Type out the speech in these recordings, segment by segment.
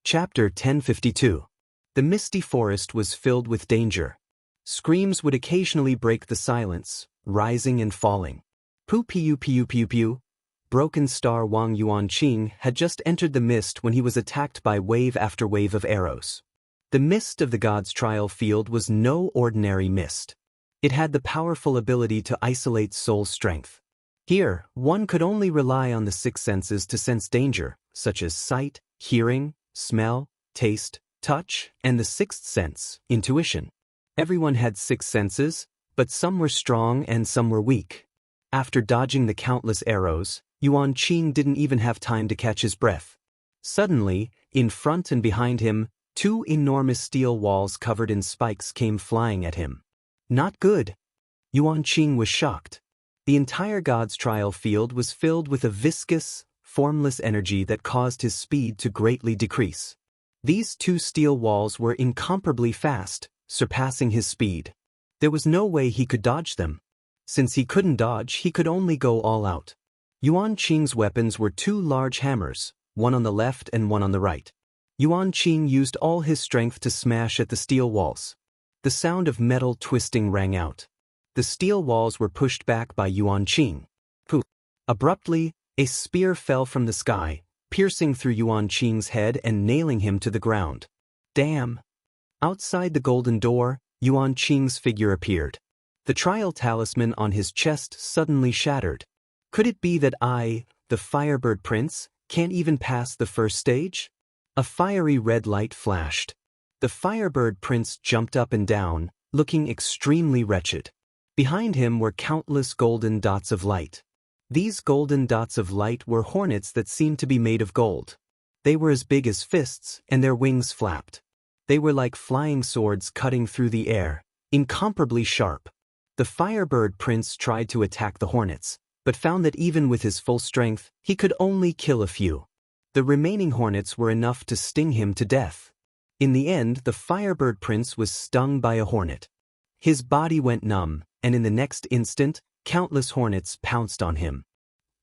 Chapter 1052. The misty forest was filled with danger. Screams would occasionally break the silence, rising and falling. Pu piu piu piu piu. Broken Star Wang Yuanqing had just entered the mist when he was attacked by wave after wave of arrows. The mist of the god's trial field was no ordinary mist. It had the powerful ability to isolate soul strength. Here, one could only rely on the six senses to sense danger, such as sight, hearing, smell, taste, touch, and the sixth sense, intuition. Everyone had six senses, but some were strong and some were weak. After dodging the countless arrows, Yuanqing didn't even have time to catch his breath. Suddenly, in front and behind him, two enormous steel walls covered in spikes came flying at him. Not good. Yuanqing was shocked. The entire god's trial field was filled with a viscous, formless energy that caused his speed to greatly decrease. These two steel walls were incomparably fast, surpassing his speed. There was no way he could dodge them. Since he couldn't dodge, he could only go all out. Yuanqing's weapons were two large hammers, one on the left and one on the right. Yuanqing used all his strength to smash at the steel walls. The sound of metal twisting rang out. The steel walls were pushed back by Yuanqing. Poof! Abruptly, a spear fell from the sky, piercing through Yuanqing's head and nailing him to the ground. Damn! Outside the golden door, Yuanqing's figure appeared. The trial talisman on his chest suddenly shattered. Could it be that I, the Firebird Prince, can't even pass the first stage? A fiery red light flashed. The Firebird Prince jumped up and down, looking extremely wretched. Behind him were countless golden dots of light. These golden dots of light were hornets that seemed to be made of gold. They were as big as fists, and their wings flapped. They were like flying swords cutting through the air, incomparably sharp. The Firebird Prince tried to attack the hornets, but found that even with his full strength, he could only kill a few. The remaining hornets were enough to sting him to death. In the end, the Firebird Prince was stung by a hornet. His body went numb, and in the next instant, countless hornets pounced on him.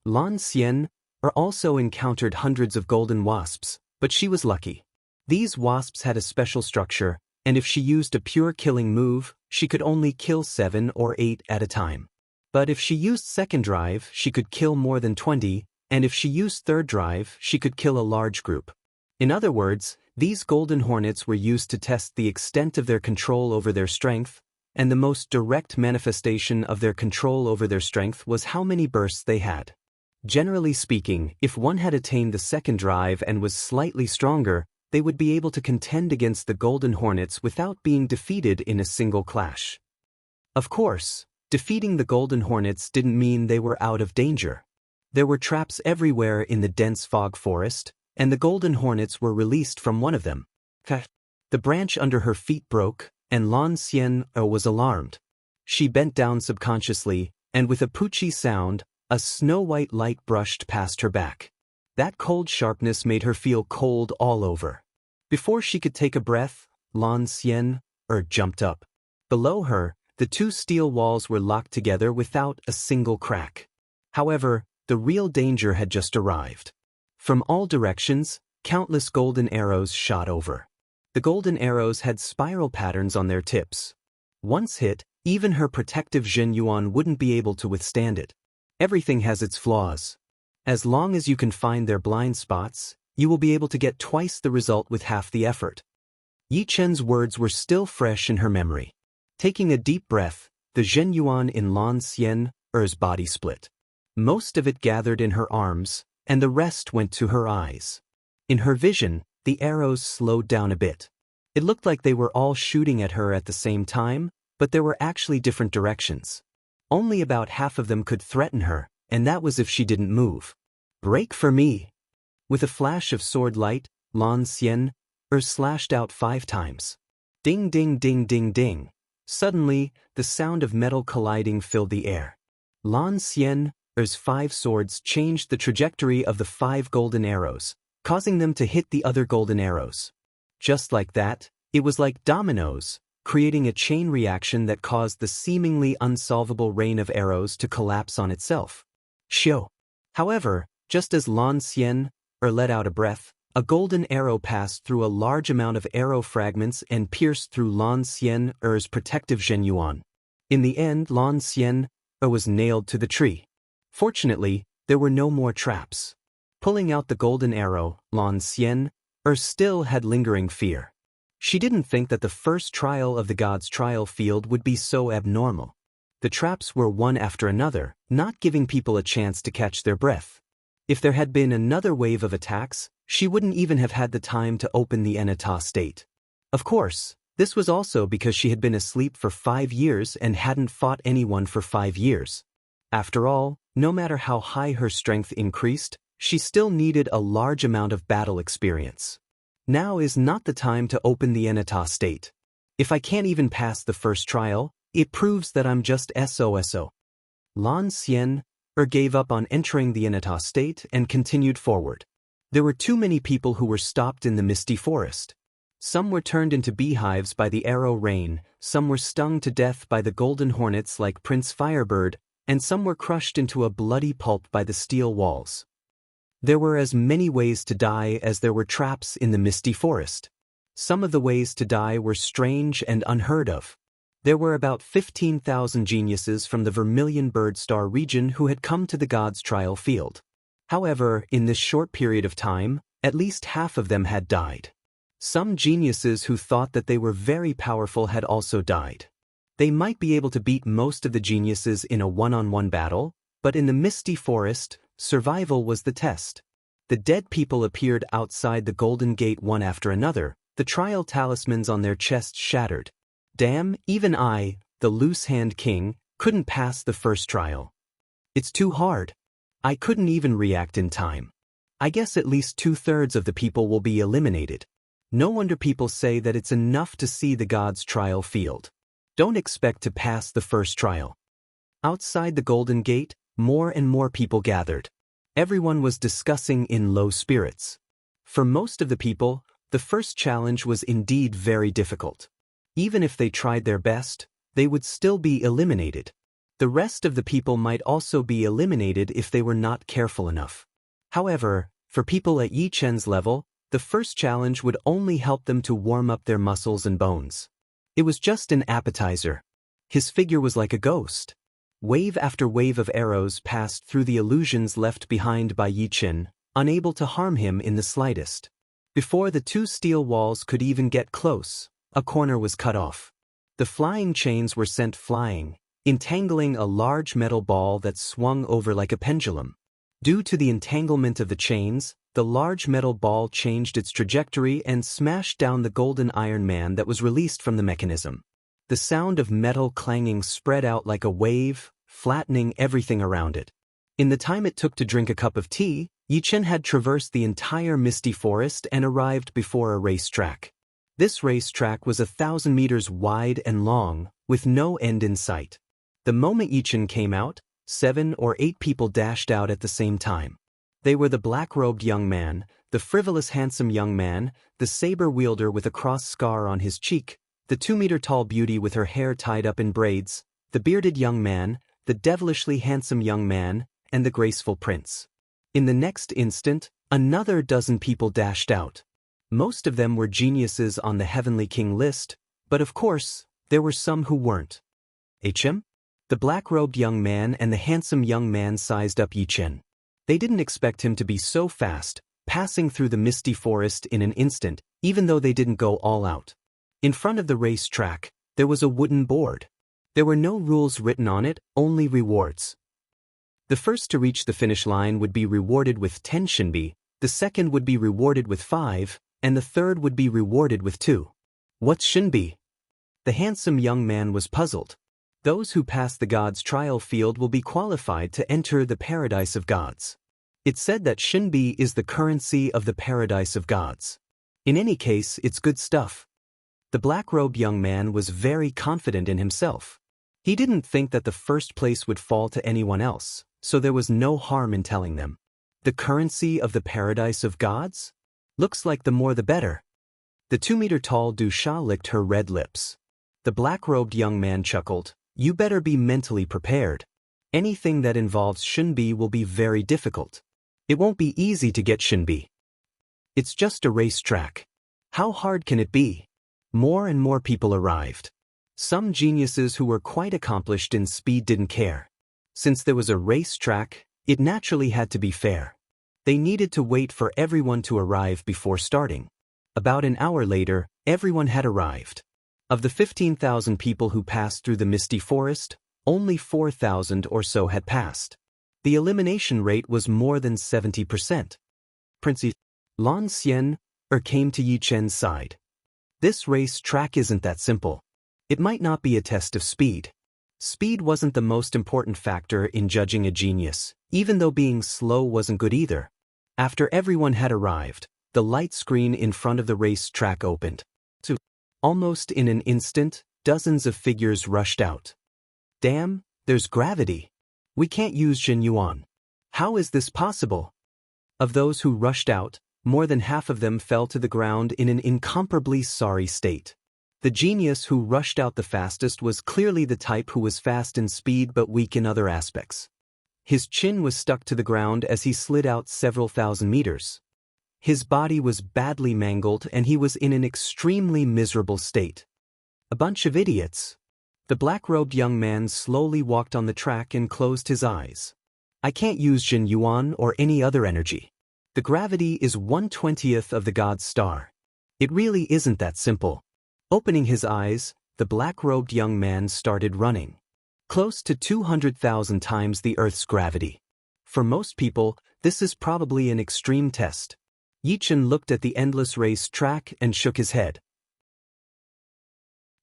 Lan Xian also encountered hundreds of golden wasps, but she was lucky. These wasps had a special structure, and if she used a pure killing move, she could only kill 7 or 8 at a time. But if she used second drive, she could kill more than 20, and if she used third drive, she could kill a large group. In other words, these golden hornets were used to test the extent of their control over their strength, and the most direct manifestation of their control over their strength was how many bursts they had. Generally speaking, if one had attained the second drive and was slightly stronger, they would be able to contend against the golden hornets without being defeated in a single clash. Of course, defeating the golden hornets didn't mean they were out of danger. There were traps everywhere in the dense fog forest, and the golden hornets were released from one of them. The branch under her feet broke, and Lan Xian was alarmed. She bent down subconsciously, and with a poochie sound, a snow-white light brushed past her back. That cold sharpness made her feel cold all over. Before she could take a breath, Lan Xian jumped up. Below her, the two steel walls were locked together without a single crack. However, the real danger had just arrived. From all directions, countless golden arrows shot over. The golden arrows had spiral patterns on their tips. Once hit, even her protective Zhen Yuan wouldn't be able to withstand it. Everything has its flaws. As long as you can find their blind spots, you will be able to get twice the result with half the effort. Yi Chen's words were still fresh in her memory. Taking a deep breath, the Zhen Yuan in Lan Xian's body split. Most of it gathered in her arms, and the rest went to her eyes. In her vision, the arrows slowed down a bit. It looked like they were all shooting at her at the same time, but there were actually different directions. Only about half of them could threaten her, and that was if she didn't move. Break for me! With a flash of sword light, Lan Xian slashed out 5 times. Ding ding ding ding ding. Suddenly, the sound of metal colliding filled the air. Lan Xian's 5 swords changed the trajectory of the 5 golden arrows, causing them to hit the other golden arrows. Just like that, it was like dominoes, creating a chain reaction that caused the seemingly unsolvable rain of arrows to collapse on itself. Shio. However, just as Lan Xian let out a breath, A golden arrow passed through a large amount of arrow fragments and pierced through Lan Xian's protective Zhenyuan. In the end, Lan Xian was nailed to the tree. Fortunately, there were no more traps. Pulling out the golden arrow, Lan Xian still had lingering fear. She didn't think that the first trial of the gods' trial field would be so abnormal. The traps were one after another, not giving people a chance to catch their breath. If there had been another wave of attacks, she wouldn't even have had the time to open the Enata state. Of course, this was also because she had been asleep for 5 years and hadn't fought anyone for 5 years. After all, no matter how high her strength increased, she still needed a large amount of battle experience. Now is not the time to open the Enata state. If I can't even pass the first trial, it proves that I'm just SOSO. Lan Xian gave up on entering the Enata state and continued forward. There were too many people who were stopped in the misty forest. Some were turned into beehives by the arrow rain, some were stung to death by the golden hornets like Prince Firebird, and some were crushed into a bloody pulp by the steel walls. There were as many ways to die as there were traps in the misty forest. Some of the ways to die were strange and unheard of. There were about 15,000 geniuses from the Vermilion Bird Star region who had come to the gods' trial field. However, in this short period of time, at least half of them had died. Some geniuses who thought that they were very powerful had also died. They might be able to beat most of the geniuses in a one-on-one battle, but in the misty forest, survival was the test. The dead people appeared outside the Golden Gate one after another, the trial talismans on their chests shattered. Damn, even I, the loose-hand king, couldn't pass the first trial. It's too hard. I couldn't even react in time. I guess at least 2/3 of the people will be eliminated. No wonder people say that it's enough to see the gods' trial field. Don't expect to pass the first trial. Outside the Golden Gate, more and more people gathered. Everyone was discussing in low spirits. For most of the people, the first challenge was indeed very difficult. Even if they tried their best, they would still be eliminated. The rest of the people might also be eliminated if they were not careful enough. However, for people at Yi Chen's level, the first challenge would only help them to warm up their muscles and bones. It was just an appetizer. His figure was like a ghost. Wave after wave of arrows passed through the illusions left behind by Yi Chen, unable to harm him in the slightest. Before the 2 steel walls could even get close, a corner was cut off. The flying chains were sent flying, entangling a large metal ball that swung over like a pendulum. Due to the entanglement of the chains, the large metal ball changed its trajectory and smashed down the golden Iron Man that was released from the mechanism. The sound of metal clanging spread out like a wave, flattening everything around it. In the time it took to drink a cup of tea, Yi Chen had traversed the entire misty forest and arrived before a racetrack. This racetrack was 1,000 meters wide and long, with no end in sight. The moment Yi Chen came out, 7 or 8 people dashed out at the same time. They were the black-robed young man, the frivolous handsome young man, the saber wielder with a cross scar on his cheek, the 2-meter-tall beauty with her hair tied up in braids, the bearded young man, the devilishly handsome young man, and the graceful prince. In the next instant, another dozen people dashed out. Most of them were geniuses on the Heavenly King list, but of course, there were some who weren't. HM? The black-robed young man and the handsome young man sized up Yi Chen. They didn't expect him to be so fast, passing through the misty forest in an instant, even though they didn't go all out. In front of the race track, there was a wooden board. There were no rules written on it, only rewards. The first to reach the finish line would be rewarded with 10 shinbi, the second would be rewarded with 5, and the third would be rewarded with 2. What's shinbi? The handsome young man was puzzled. Those who pass the gods' trial field will be qualified to enter the paradise of gods. It's said that shinbi is the currency of the paradise of gods. In any case, it's good stuff. The black-robed young man was very confident in himself. He didn't think that the first place would fall to anyone else, so there was no harm in telling them. The currency of the paradise of gods? Looks like the more the better. The 2-meter-tall Du Sha licked her red lips. The black-robed young man chuckled. You better be mentally prepared. Anything that involves shinbi will be very difficult. It won't be easy to get shinbi. It's just a racetrack. How hard can it be? More and more people arrived. Some geniuses who were quite accomplished in speed didn't care. Since there was a racetrack, it naturally had to be fair. They needed to wait for everyone to arrive before starting. About an hour later, everyone had arrived. Of the 15,000 people who passed through the misty forest, only 4,000 or so had passed. The elimination rate was more than 70%. Prince Lan Xian came to Yi Chen's side. This race track isn't that simple. It might not be a test of speed. Speed wasn't the most important factor in judging a genius, even though being slow wasn't good either. After everyone had arrived, the light screen in front of the race track opened. Almost in an instant, dozens of figures rushed out. Damn, there's gravity. We can't use Jin Yuan. How is this possible? Of those who rushed out, more than half of them fell to the ground in an incomparably sorry state. The genius who rushed out the fastest was clearly the type who was fast in speed but weak in other aspects. His chin was stuck to the ground as he slid out several thousand meters. His body was badly mangled and he was in an extremely miserable state. A bunch of idiots. The black-robed young man slowly walked on the track and closed his eyes. I can't use Jin Yuan or any other energy. The gravity is 1/20th of the God's star. It really isn't that simple. Opening his eyes, the black-robed young man started running. Close to 200,000 times the Earth's gravity. For most people, this is probably an extreme test. Yi Chen looked at the endless race track and shook his head.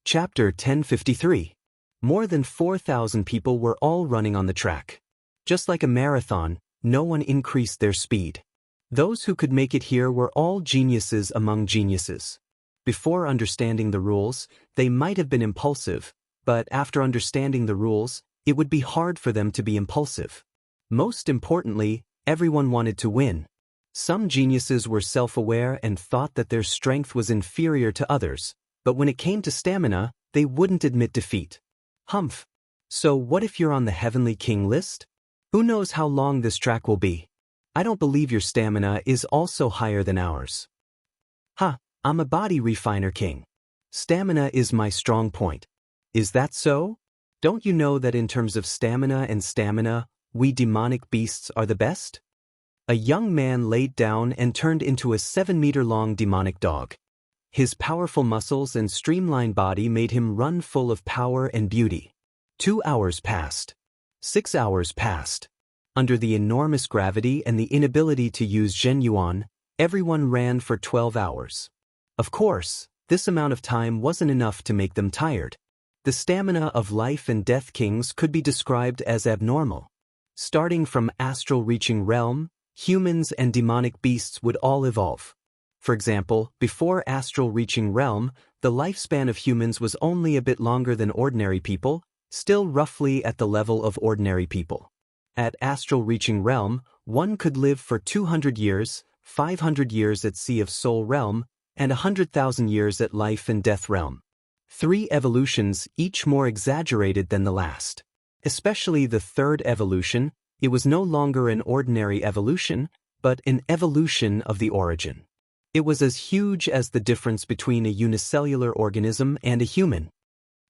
Chapter 1053. More than 4,000 people were all running on the track. Just like a marathon, no one increased their speed. Those who could make it here were all geniuses among geniuses. Before understanding the rules, they might have been impulsive, but after understanding the rules, it would be hard for them to be impulsive. Most importantly, everyone wanted to win. Some geniuses were self-aware and thought that their strength was inferior to others, but when it came to stamina, they wouldn't admit defeat. Humph. So what if you're on the Heavenly King list? Who knows how long this track will be? I don't believe your stamina is also higher than ours. I'm a body refiner king. Stamina is my strong point. Is that so? Don't you know that in terms of stamina, we demonic beasts are the best? A young man laid down and turned into a 7-meter-long demonic dog. His powerful muscles and streamlined body made him run full of power and beauty. 2 hours passed. 6 hours passed. Under the enormous gravity and the inability to use Zhen Yuan, everyone ran for 12 hours. Of course, this amount of time wasn't enough to make them tired. The stamina of life and death kings could be described as abnormal. Starting from astral reaching realm, humans and demonic beasts would all evolve. For example, before astral reaching realm, the lifespan of humans was only a bit longer than ordinary people, still roughly at the level of ordinary people. At astral reaching realm, one could live for 200 years, 500 years at Sea of Soul realm, and 100,000 years at life and death realm. 3 evolutions, each more exaggerated than the last. Especially the third evolution, it was no longer an ordinary evolution, but an evolution of the origin. It was as huge as the difference between a unicellular organism and a human.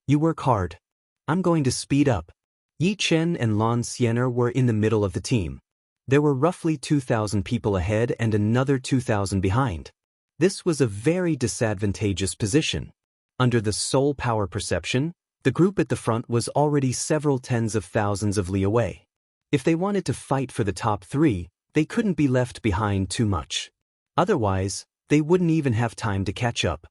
You work hard. I'm going to speed up. Yi Chen and Lan Xian were in the middle of the team. There were roughly 2,000 people ahead and another 2,000 behind. This was a very disadvantageous position. Under the soul power perception, the group at the front was already several tens of thousands of li away. If they wanted to fight for the top 3, they couldn't be left behind too much. Otherwise, they wouldn't even have time to catch up.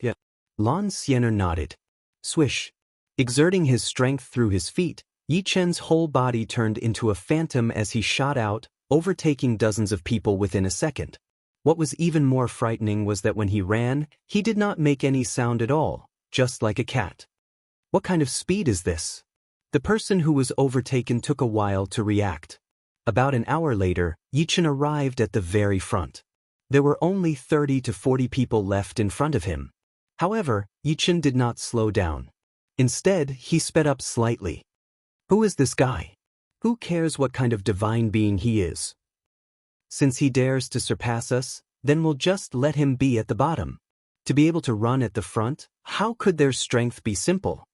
Yeah. Lan Xian nodded. Swish. Exerting his strength through his feet, Yi Chen's whole body turned into a phantom as he shot out, overtaking dozens of people within a second. What was even more frightening was that when he ran, he did not make any sound at all, just like a cat. What kind of speed is this? The person who was overtaken took a while to react. About an hour later, Yi Chen arrived at the very front. There were only 30 to 40 people left in front of him. However, Yi Chen did not slow down. Instead, he sped up slightly. Who is this guy? Who cares what kind of divine being he is? Since he dares to surpass us, then we'll just let him be at the bottom. To be able to run at the front, how could their strength be simple?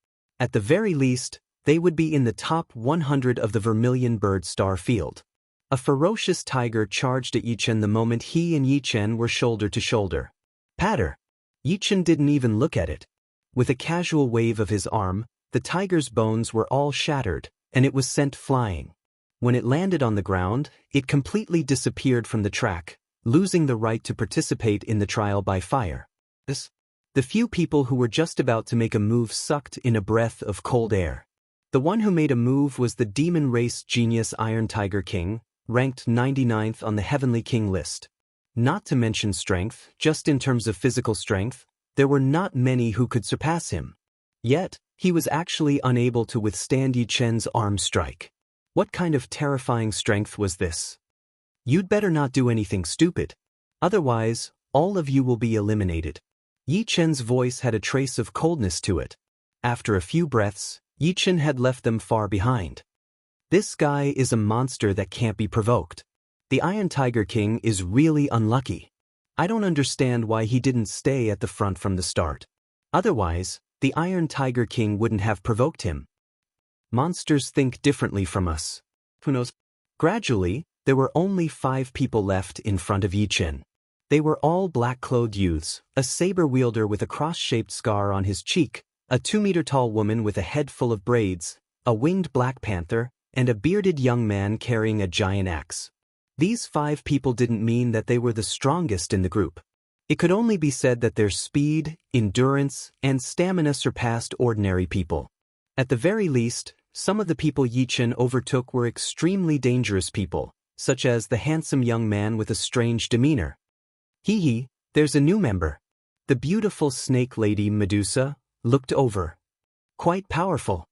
At the very least, they would be in the top 100 of the Vermilion Bird Star field. A ferocious tiger charged at Yichen the moment he and Yichen were shoulder to shoulder. Patter! Yichen didn't even look at it. With a casual wave of his arm, the tiger's bones were all shattered, and it was sent flying. When it landed on the ground, it completely disappeared from the track, losing the right to participate in the trial by fire. The few people who were just about to make a move sucked in a breath of cold air. The one who made a move was the demon race genius Iron Tiger King, ranked 99th on the Heavenly King list. Not to mention strength, just in terms of physical strength, there were not many who could surpass him. Yet, he was actually unable to withstand Yichen's arm strike. What kind of terrifying strength was this? You'd better not do anything stupid. Otherwise, all of you will be eliminated. Yichen's voice had a trace of coldness to it. After a few breaths, Yichen had left them far behind. This guy is a monster that can't be provoked. The Iron Tiger King is really unlucky. I don't understand why he didn't stay at the front from the start. Otherwise, the Iron Tiger King wouldn't have provoked him. Monsters think differently from us. Who knows? Gradually, there were only 5 people left in front of Yichen. They were all black-clothed youths, a saber wielder with a cross-shaped scar on his cheek, a 2-meter-tall woman with a head full of braids, a winged black panther, and a bearded young man carrying a giant axe. These 5 people didn't mean that they were the strongest in the group. It could only be said that their speed, endurance, and stamina surpassed ordinary people. At the very least, some of the people Yichen overtook were extremely dangerous people, such as the handsome young man with a strange demeanor. Hee, there's a new member. The beautiful snake lady Medusa looked over. Quite powerful.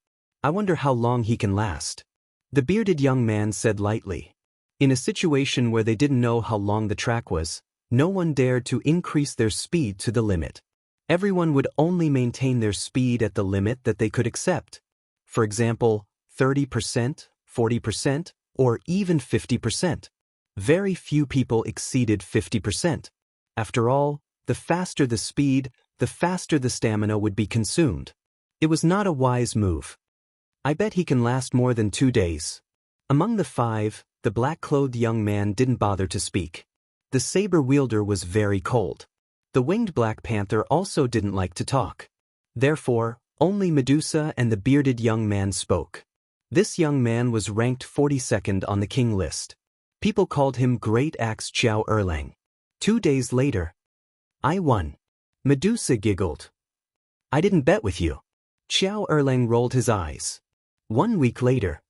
I wonder how long he can last. The bearded young man said lightly. In a situation where they didn't know how long the track was, no one dared to increase their speed to the limit. Everyone would only maintain their speed at the limit that they could accept. For example, 30%, 40%, or even 50%. Very few people exceeded 50%. After all, the faster the speed, the faster the stamina would be consumed. It was not a wise move. I bet he can last more than 2 days. Among the 5, the black-clothed young man didn't bother to speak. The saber wielder was very cold. The winged black panther also didn't like to talk. Therefore, only Medusa and the bearded young man spoke. This young man was ranked 42nd on the king list. People called him Great Axe Xiao Erlang. 2 days later, I won. Medusa giggled. I didn't bet with you. Xiao Erlang rolled his eyes. 1 week later.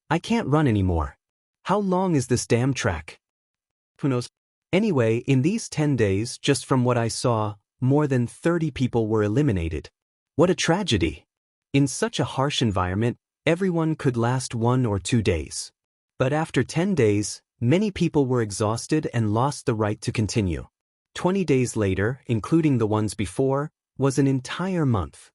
I can't run anymore. How long is this damn track? Who knows? Anyway, in these 10 days, just from what I saw, more than 30 people were eliminated. What a tragedy. In such a harsh environment, everyone could last 1 or 2 days. But after 10 days, many people were exhausted and lost the right to continue. 20 days later, including the ones before, was an entire month.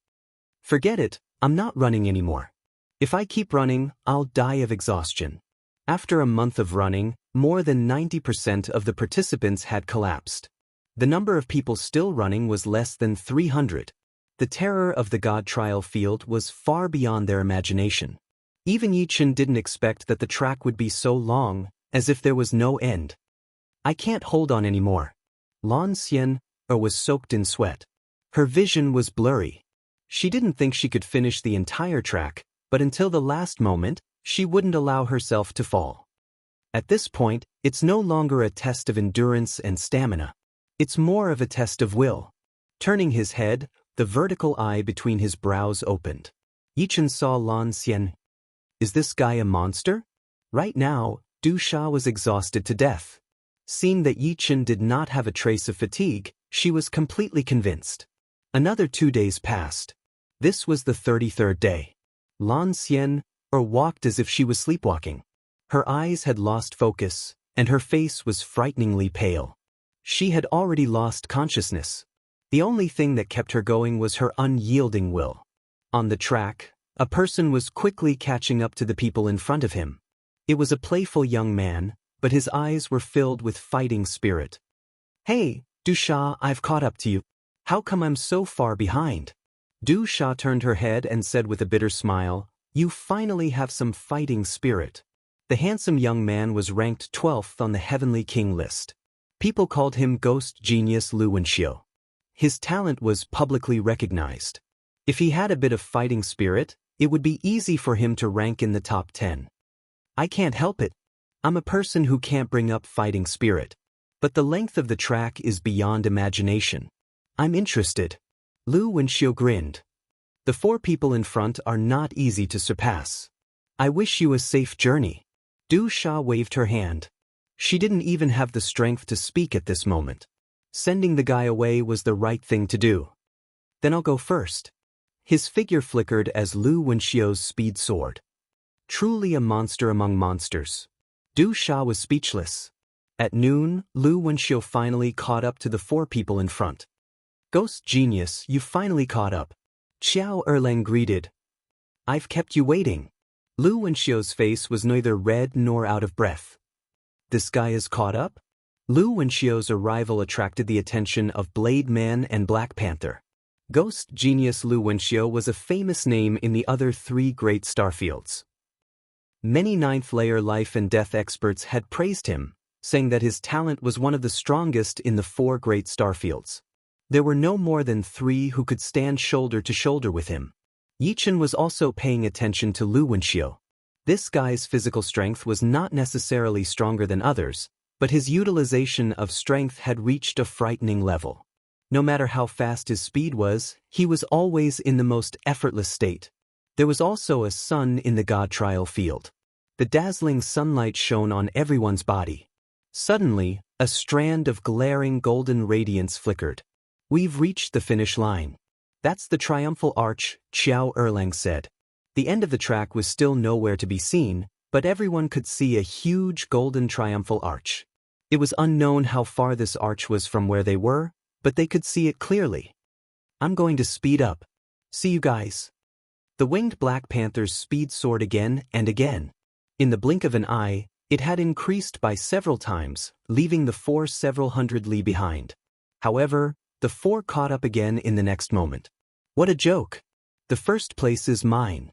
Forget it, I'm not running anymore. If I keep running, I'll die of exhaustion. After a month of running, more than 90% of the participants had collapsed. The number of people still running was less than 300. The terror of the God trial field was far beyond their imagination. Even Yichen didn't expect that the track would be so long, as if there was no end. I can't hold on anymore. Lan Xian was soaked in sweat. Her vision was blurry. She didn't think she could finish the entire track, but until the last moment, she wouldn't allow herself to fall. At this point, it's no longer a test of endurance and stamina. It's more of a test of will. Turning his head, the vertical eye between his brows opened. Yichen saw Lan Xian. Is this guy a monster? Right now, Du Sha was exhausted to death. Seeing that Yichen did not have a trace of fatigue, she was completely convinced. Another 2 days passed. This was the 33rd day. Lan Xian walked as if she was sleepwalking. Her eyes had lost focus, and her face was frighteningly pale. She had already lost consciousness. The only thing that kept her going was her unyielding will. On the track, a person was quickly catching up to the people in front of him. It was a playful young man, but his eyes were filled with fighting spirit. Hey, Du Sha, I've caught up to you. How come I'm so far behind? Du Sha turned her head and said with a bitter smile, You finally have some fighting spirit. The handsome young man was ranked 12th on the Heavenly King list. People called him Ghost Genius Lu Wenxiu. His talent was publicly recognized. If he had a bit of fighting spirit, it would be easy for him to rank in the top 10. I can't help it. I'm a person who can't bring up fighting spirit. But the length of the track is beyond imagination. I'm interested. Lu Wenxiu grinned. The 4 people in front are not easy to surpass. I wish you a safe journey. Du Sha waved her hand. She didn't even have the strength to speak at this moment. Sending the guy away was the right thing to do. Then I'll go first. His figure flickered as Lu Wenxiu's speed soared. Truly a monster among monsters. Du Sha was speechless. At noon, Lu Wenxiu finally caught up to the 4 people in front. Ghost Genius, you finally caught up. Xiao Erlang greeted. I've kept you waiting. Lu Wenxiu's face was neither red nor out of breath. This guy is caught up? Lu Wenxiu's arrival attracted the attention of Blade Man and Black Panther. Ghost Genius Lu Wenxiu was a famous name in the other 3 great starfields. Many 9th-layer life and death experts had praised him, saying that his talent was one of the strongest in the 4 great starfields. There were no more than 3 who could stand shoulder to shoulder with him. Yichen was also paying attention to Lu Wenxiu. This guy's physical strength was not necessarily stronger than others, but his utilization of strength had reached a frightening level. No matter how fast his speed was, he was always in the most effortless state. There was also a sun in the God Trial field. The dazzling sunlight shone on everyone's body. Suddenly, a strand of glaring golden radiance flickered. We've reached the finish line. That's the triumphal arch, Xiao Erlang said. The end of the track was still nowhere to be seen, but everyone could see a huge golden triumphal arch. It was unknown how far this arch was from where they were, but they could see it clearly. I'm going to speed up. See you guys. The winged Black Panther's speed soared again and again. In the blink of an eye, it had increased by several times, leaving the 4 several hundred li behind. However, the 4 caught up again in the next moment. What a joke! The first place is mine.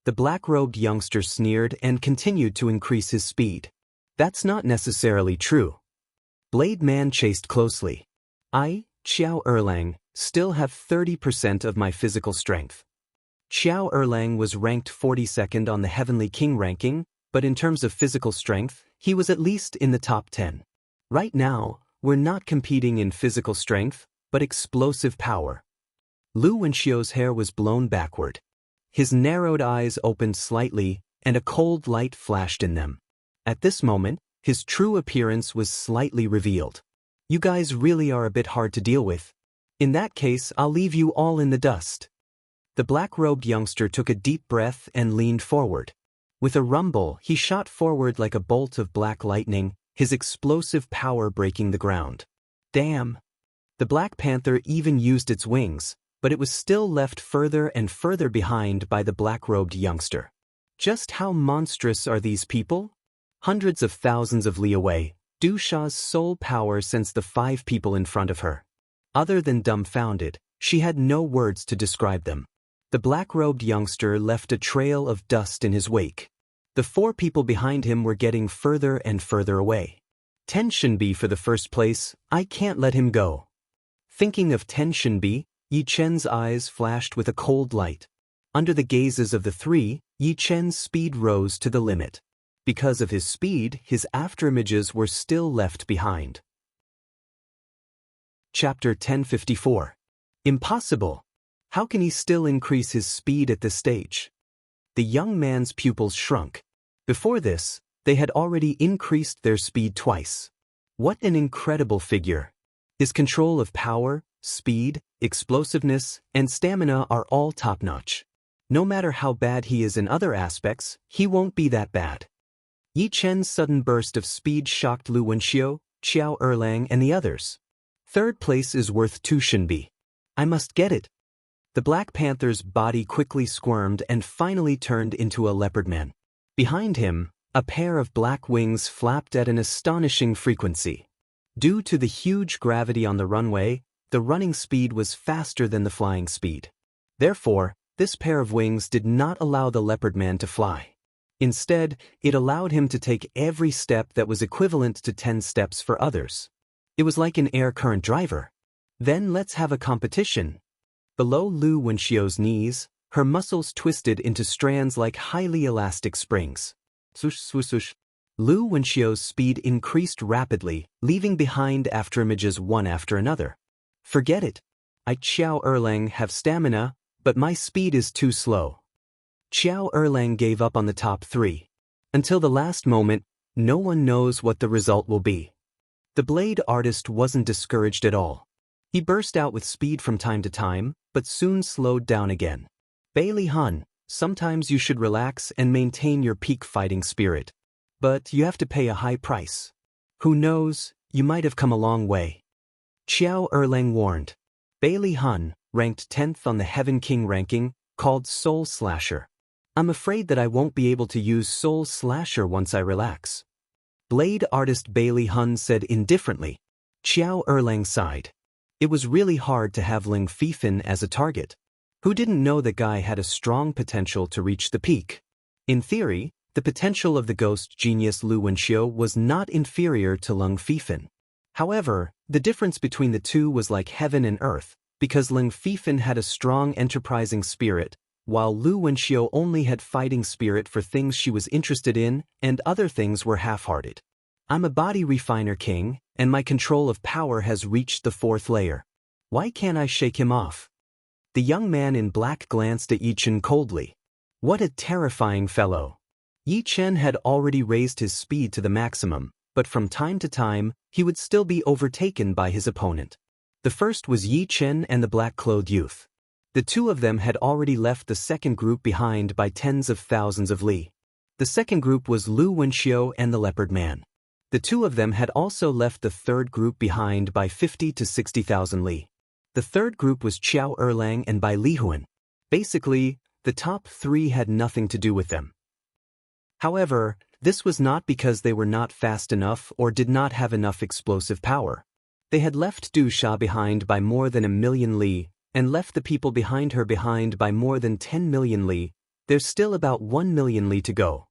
The black-robed youngster sneered and continued to increase his speed. That's not necessarily true. Blade Man chased closely. I, Xiao Erlang, still have 30% of my physical strength. Xiao Erlang was ranked 42nd on the Heavenly King ranking, but in terms of physical strength, he was at least in the top 10. Right now, we're not competing in physical strength, but explosive power. Lu Wenxiu's hair was blown backward. His narrowed eyes opened slightly, and a cold light flashed in them. At this moment, his true appearance was slightly revealed. You guys really are a bit hard to deal with. In that case, I'll leave you all in the dust. The black-robed youngster took a deep breath and leaned forward. With a rumble, he shot forward like a bolt of black lightning, his explosive power breaking the ground. Damn! The Black Panther even used its wings, but it was still left further and further behind by the black-robed youngster. Just how monstrous are these people? Hundreds of thousands of li away, Du Sha's sole power sensed the 5 people in front of her. Other than dumbfounded, she had no words to describe them. The black-robed youngster left a trail of dust in his wake. The 4 people behind him were getting further and further away. Ten Shenbi for the first place, I can't let him go. Thinking of Ten Shenbi, Yi Chen's eyes flashed with a cold light. Under the gazes of the 3, Yi Chen's speed rose to the limit. Because of his speed, his afterimages were still left behind. Chapter 1054. Impossible! How can he still increase his speed at this stage? The young man's pupils shrunk. Before this, they had already increased their speed twice. What an incredible figure! His control of power, speed, explosiveness, and stamina are all top-notch. No matter how bad he is in other aspects, he won't be that bad. Yi Chen's sudden burst of speed shocked Lu Wenxiu, Xiao Erlang, and the others. Third place is worth 2 Shenbi. I must get it. The Black Panther's body quickly squirmed and finally turned into a leopard man. Behind him, a pair of black wings flapped at an astonishing frequency. Due to the huge gravity on the runway, the running speed was faster than the flying speed. Therefore, this pair of wings did not allow the leopard man to fly. Instead, it allowed him to take every step that was equivalent to 10 steps for others. It was like an air current driver. Then let's have a competition. Below Lu Wenxiu's knees, her muscles twisted into strands like highly elastic springs. Swoosh, swoosh, swoosh. Lu Wenxiu's speed increased rapidly, leaving behind afterimages one after another. Forget it. I Qiao Erlang have stamina, but my speed is too slow. Qiao Erlang gave up on the top 3. Until the last moment, no one knows what the result will be. The blade artist wasn't discouraged at all. He burst out with speed from time to time, but soon slowed down again. Bailey Hun, sometimes you should relax and maintain your peak fighting spirit. But you have to pay a high price. Who knows, you might have come a long way. Qiao Erlang warned. Bailey Hun, ranked 10th on the Heaven King ranking, called Soul Slasher. I'm afraid that I won't be able to use Soul Slasher once I relax. Blade artist Bailey Hun said indifferently. Qiao Erlang sighed. It was really hard to have Ling Fifin as a target. Who didn't know the guy had a strong potential to reach the peak? In theory, the potential of the ghost genius Lu Wenxiu was not inferior to Ling Fifin. However, the difference between the two was like heaven and earth, because Ling Fifin had a strong enterprising spirit, while Lu Wenxiu only had fighting spirit for things she was interested in, and other things were half-hearted. I'm a body refiner king, and my control of power has reached the 4th layer. Why can't I shake him off? The young man in black glanced at Yi Chen coldly. What a terrifying fellow. Yi Chen had already raised his speed to the maximum, but from time to time, he would still be overtaken by his opponent. The first was Yi Chen and the black-clothed youth. The two of them had already left the second group behind by tens of thousands of li. The second group was Lu Wenxiu and the leopard man. The two of them had also left the third group behind by 50 to 60,000 li. The third group was Qiao Erlang and Bai Lihuan. Basically, the top 3 had nothing to do with them. However, this was not because they were not fast enough or did not have enough explosive power. They had left Du Sha behind by more than 1,000,000 li, and left the people behind her behind by more than 10 million li. There's still about 1 million li to go.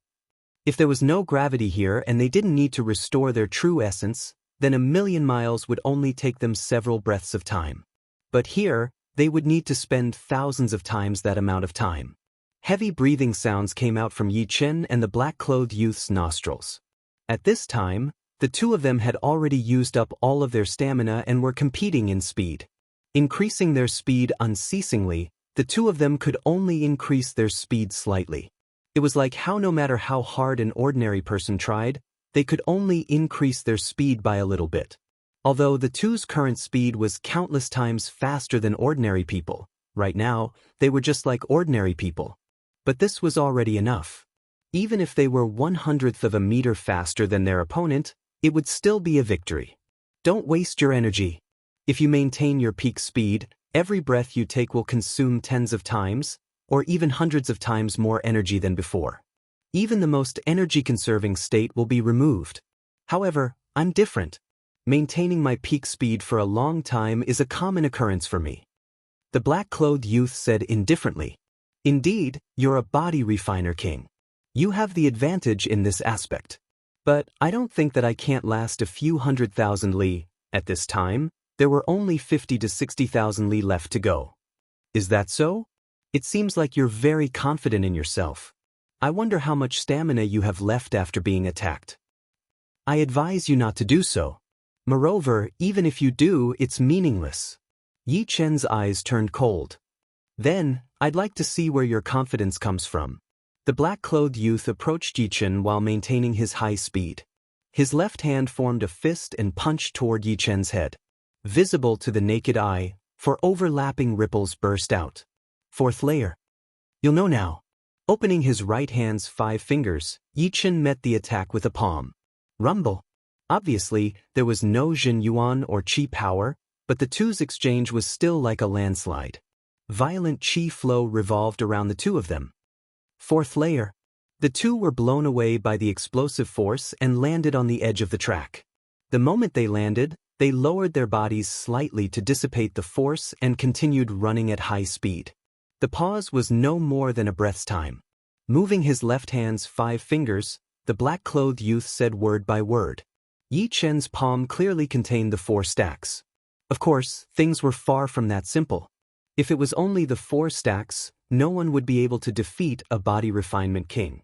If there was no gravity here and they didn't need to restore their true essence, then 1,000,000 miles would only take them several breaths of time. But here, they would need to spend thousands of times that amount of time. Heavy breathing sounds came out from Yi Chen and the black-clothed youth's nostrils. At this time, the two of them had already used up all of their stamina and were competing in speed. Increasing their speed unceasingly, the two of them could only increase their speed slightly. It was like how no matter how hard an ordinary person tried, they could only increase their speed by a little bit. Although the two's current speed was countless times faster than ordinary people, right now, they were just like ordinary people. But this was already enough. Even if they were 1/100th of a meter faster than their opponent, it would still be a victory. Don't waste your energy. If you maintain your peak speed, every breath you take will consume tens of times, or even hundreds of times more energy than before. Even the most energy-conserving state will be removed. However, I'm different. Maintaining my peak speed for a long time is a common occurrence for me. The black-clothed youth said indifferently. Indeed, you're a body refiner king. You have the advantage in this aspect. But I don't think that I can't last a few 100,000 li. At this time, there were only 50 to 60,000 li left to go. Is that so? It seems like you're very confident in yourself. I wonder how much stamina you have left after being attacked. I advise you not to do so. Moreover, even if you do, it's meaningless. Yi Chen's eyes turned cold. Then, I'd like to see where your confidence comes from. The black-clothed youth approached Yi Chen while maintaining his high speed. His left hand formed a fist and punched toward Yi Chen's head. Visible to the naked eye, for overlapping ripples burst out. 4th layer. You'll know now. Opening his right hand's 5 fingers, Yi Chen met the attack with a palm. Rumble. Obviously, there was no Jin Yuan or Qi power, but the two's exchange was still like a landslide. Violent Qi flow revolved around the two of them. 4th layer. The two were blown away by the explosive force and landed on the edge of the track. The moment they landed, they lowered their bodies slightly to dissipate the force and continued running at high speed. The pause was no more than a breath's time. Moving his left hand's 5 fingers, the black-clothed youth said word by word. Yi Chen's palm clearly contained the 4 stacks. Of course, things were far from that simple. If it was only the 4 stacks, no one would be able to defeat a body refinement king.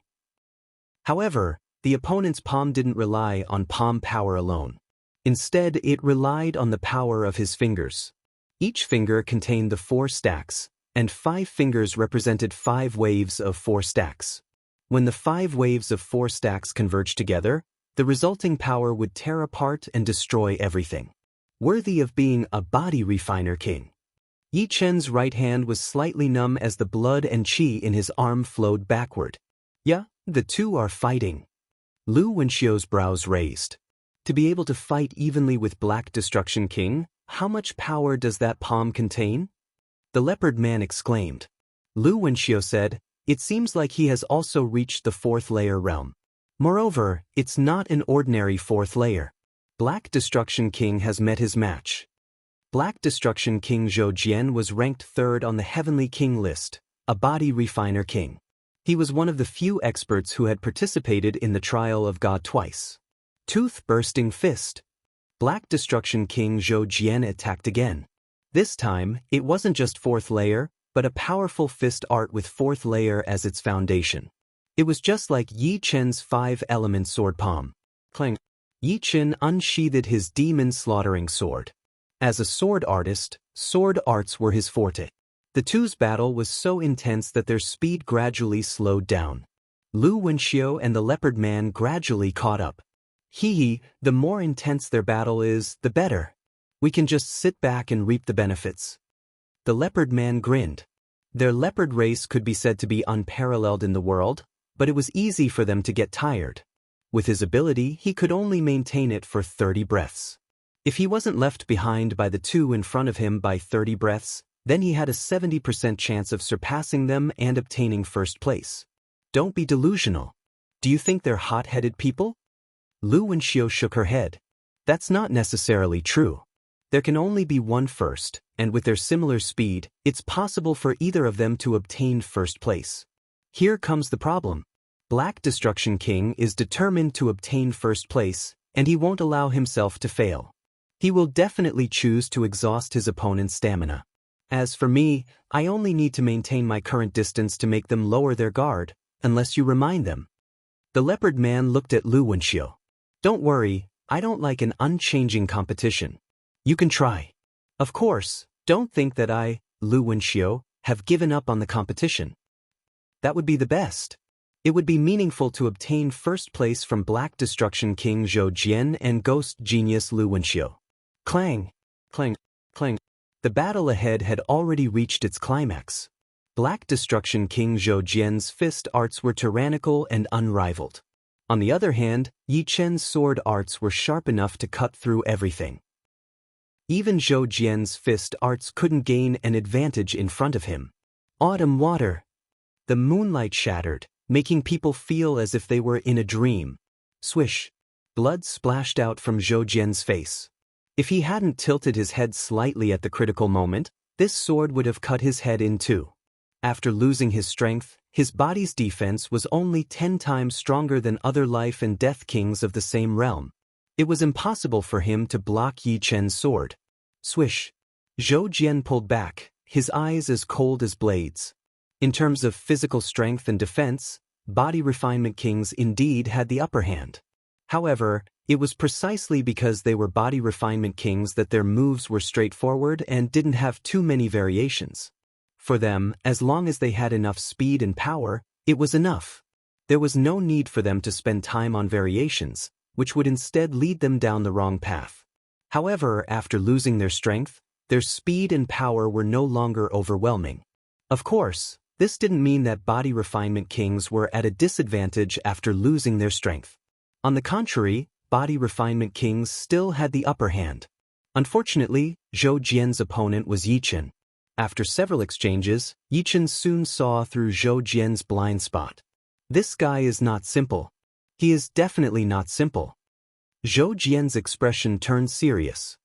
However, the opponent's palm didn't rely on palm power alone. Instead, it relied on the power of his fingers. Each finger contained the 4 stacks, and 5 fingers represented 5 waves of 4 stacks. When the 5 waves of 4 stacks converged together, the resulting power would tear apart and destroy everything. Worthy of being a body refiner king. Yi Chen's right hand was slightly numb as the blood and qi in his arm flowed backward. Yeah, the two are fighting. Lu Wenxiu's brows raised. To be able to fight evenly with Black Destruction King, how much power does that palm contain? The leopard man exclaimed. Lu Wenxiu said, it seems like he has also reached the 4th layer realm. Moreover, it's not an ordinary 4th layer. Black Destruction King has met his match. Black Destruction King Zhou Jian was ranked 3rd on the Heavenly King list, a body refiner king. He was one of the few experts who had participated in the trial of God twice. Tooth-bursting fist. Black Destruction King Zhou Jian attacked again. This time, it wasn't just 4th layer, but a powerful fist art with 4th layer as its foundation. It was just like Yi Chen's 5-element sword palm. Clang. Yi Chen unsheathed his demon-slaughtering sword. As a sword artist, sword arts were his forte. The two's battle was so intense that their speed gradually slowed down. Lu Wenxiu and the leopard man gradually caught up. The more intense their battle is, the better. We can just sit back and reap the benefits. The leopard man grinned. Their leopard race could be said to be unparalleled in the world, but it was easy for them to get tired. With his ability, he could only maintain it for 30 breaths. If he wasn't left behind by the two in front of him by 30 breaths, then he had a 70% chance of surpassing them and obtaining 1st place. Don't be delusional. Do you think they're hot-headed people? Lu Wenxiu shook her head. That's not necessarily true. There can only be one first, and with their similar speed, it's possible for either of them to obtain 1st place. Here comes the problem. Black Destruction King is determined to obtain 1st place, and he won't allow himself to fail. He will definitely choose to exhaust his opponent's stamina. As for me, I only need to maintain my current distance to make them lower their guard, unless you remind them. The leopard man looked at Lu Wenxiu. Don't worry, I don't like an unchanging competition. You can try. Of course, don't think that I, Lu Wenxiu, have given up on the competition. That would be the best. It would be meaningful to obtain 1st place from Black Destruction King Zhou Jian and Ghost Genius Lu Wenxiu. Clang, clang, clang. The battle ahead had already reached its climax. Black Destruction King Zhou Jian's fist arts were tyrannical and unrivaled. On the other hand, Yi Chen's sword arts were sharp enough to cut through everything. Even Zhou Jian's fist arts couldn't gain an advantage in front of him. Autumn water. The moonlight shattered, making people feel as if they were in a dream. Swish. Blood splashed out from Zhou Jian's face. If he hadn't tilted his head slightly at the critical moment, this sword would have cut his head in two. After losing his strength, his body's defense was only 10 times stronger than other life and death kings of the same realm. It was impossible for him to block Yi Chen's sword. Swish. Zhou Jian pulled back, his eyes as cold as blades. In terms of physical strength and defense, body refinement kings indeed had the upper hand. However, it was precisely because they were body refinement kings that their moves were straightforward and didn't have too many variations. For them, as long as they had enough speed and power, it was enough. There was no need for them to spend time on variations, which would instead lead them down the wrong path. However, after losing their strength, their speed and power were no longer overwhelming. Of course, this didn't mean that body refinement kings were at a disadvantage after losing their strength. On the contrary, body refinement kings still had the upper hand. Unfortunately, Zhou Jian's opponent was Yi Chen. After several exchanges, Yi Chen soon saw through Zhou Jian's blind spot. This guy is not simple. He is definitely not simple. Zhou Jian's expression turned serious.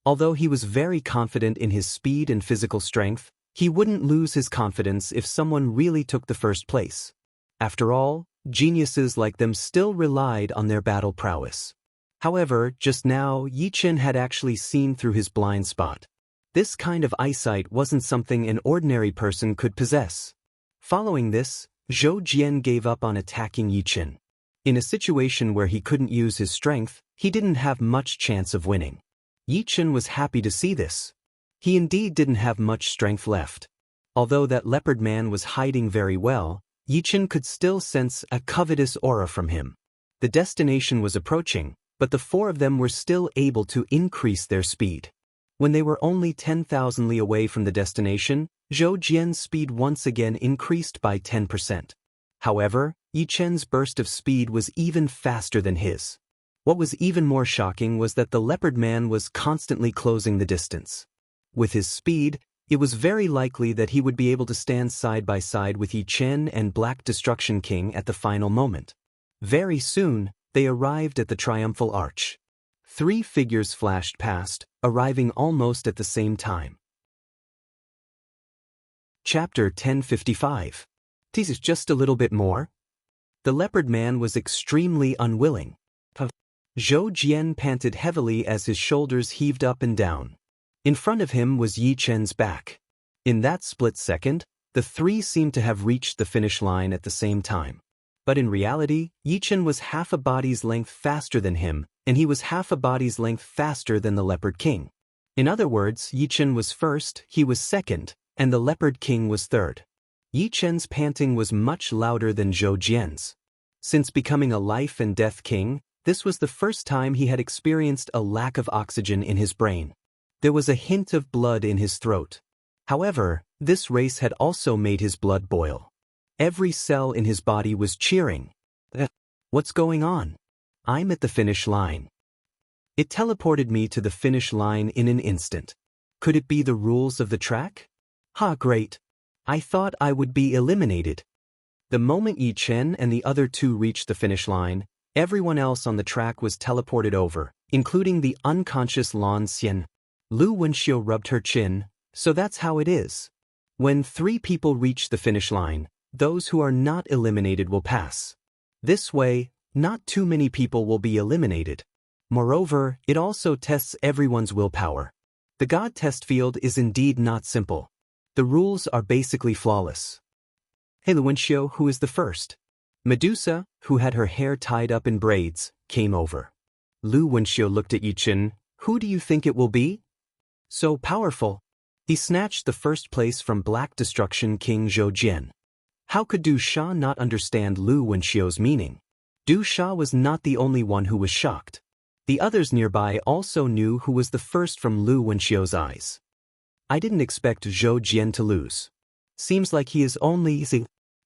Although he was very confident in his speed and physical strength, he wouldn't lose his confidence if someone really took the first place. After all, geniuses like them still relied on their battle prowess. However, just now, Yi Chen had actually seen through his blind spot. This kind of eyesight wasn't something an ordinary person could possess. Following this, Zhou Jian gave up on attacking Yi Chen. In a situation where he couldn't use his strength, he didn't have much chance of winning. Yi Chen was happy to see this. He indeed didn't have much strength left. Although that leopard man was hiding very well, Yi Chen could still sense a covetous aura from him. The destination was approaching, but the four of them were still able to increase their speed. When they were only 10,000 li away from the destination, Zhou Jian's speed once again increased by 10%. However, Yi Chen's burst of speed was even faster than his. What was even more shocking was that the leopard man was constantly closing the distance. With his speed, it was very likely that he would be able to stand side by side with Yi Chen and Black Destruction King at the final moment. Very soon, they arrived at the Triumphal Arch. 3 figures flashed past, arriving almost at the same time. Chapter 1055. This is just a little bit more. The leopard man was extremely unwilling. Zhou Jian panted heavily as his shoulders heaved up and down. In front of him was Yi Chen's back. In that split second, the 3 seemed to have reached the finish line at the same time. But in reality, Yi Chen was half a body's length faster than him, and he was half a body's length faster than the Leopard King. In other words, Yi Chen was first, he was second, and the Leopard King was third. Yi Chen's panting was much louder than Zhou Jian's. Since becoming a life and death king, this was the first time he had experienced a lack of oxygen in his brain. There was a hint of blood in his throat. However, this race had also made his blood boil. Every cell in his body was cheering. What's going on? I'm at the finish line. It teleported me to the finish line in an instant. Could it be the rules of the track? Great. I thought I would be eliminated. The moment Yi Chen and the other 2 reached the finish line, everyone else on the track was teleported over, including the unconscious Lan Xian. Lu Wenxiu rubbed her chin. So that's how it is. When 3 people reach the finish line, those who are not eliminated will pass. This way, not too many people will be eliminated. Moreover, it also tests everyone's willpower. The God test field is indeed not simple. The rules are basically flawless. Hey, Lu Wenxiu, who is the first? Medusa, who had her hair tied up in braids, came over. Lu Wenxiu looked at Yi Chen. Who do you think it will be? So powerful. He snatched the first place from Black Destruction King Zhou Jian. How could Du Sha not understand Lu Wenxiu's meaning? Du Sha was not the only one who was shocked. The others nearby also knew who was the first from Lu Wenxiu's eyes. I didn't expect Zhou Jian to lose. Seems like he is only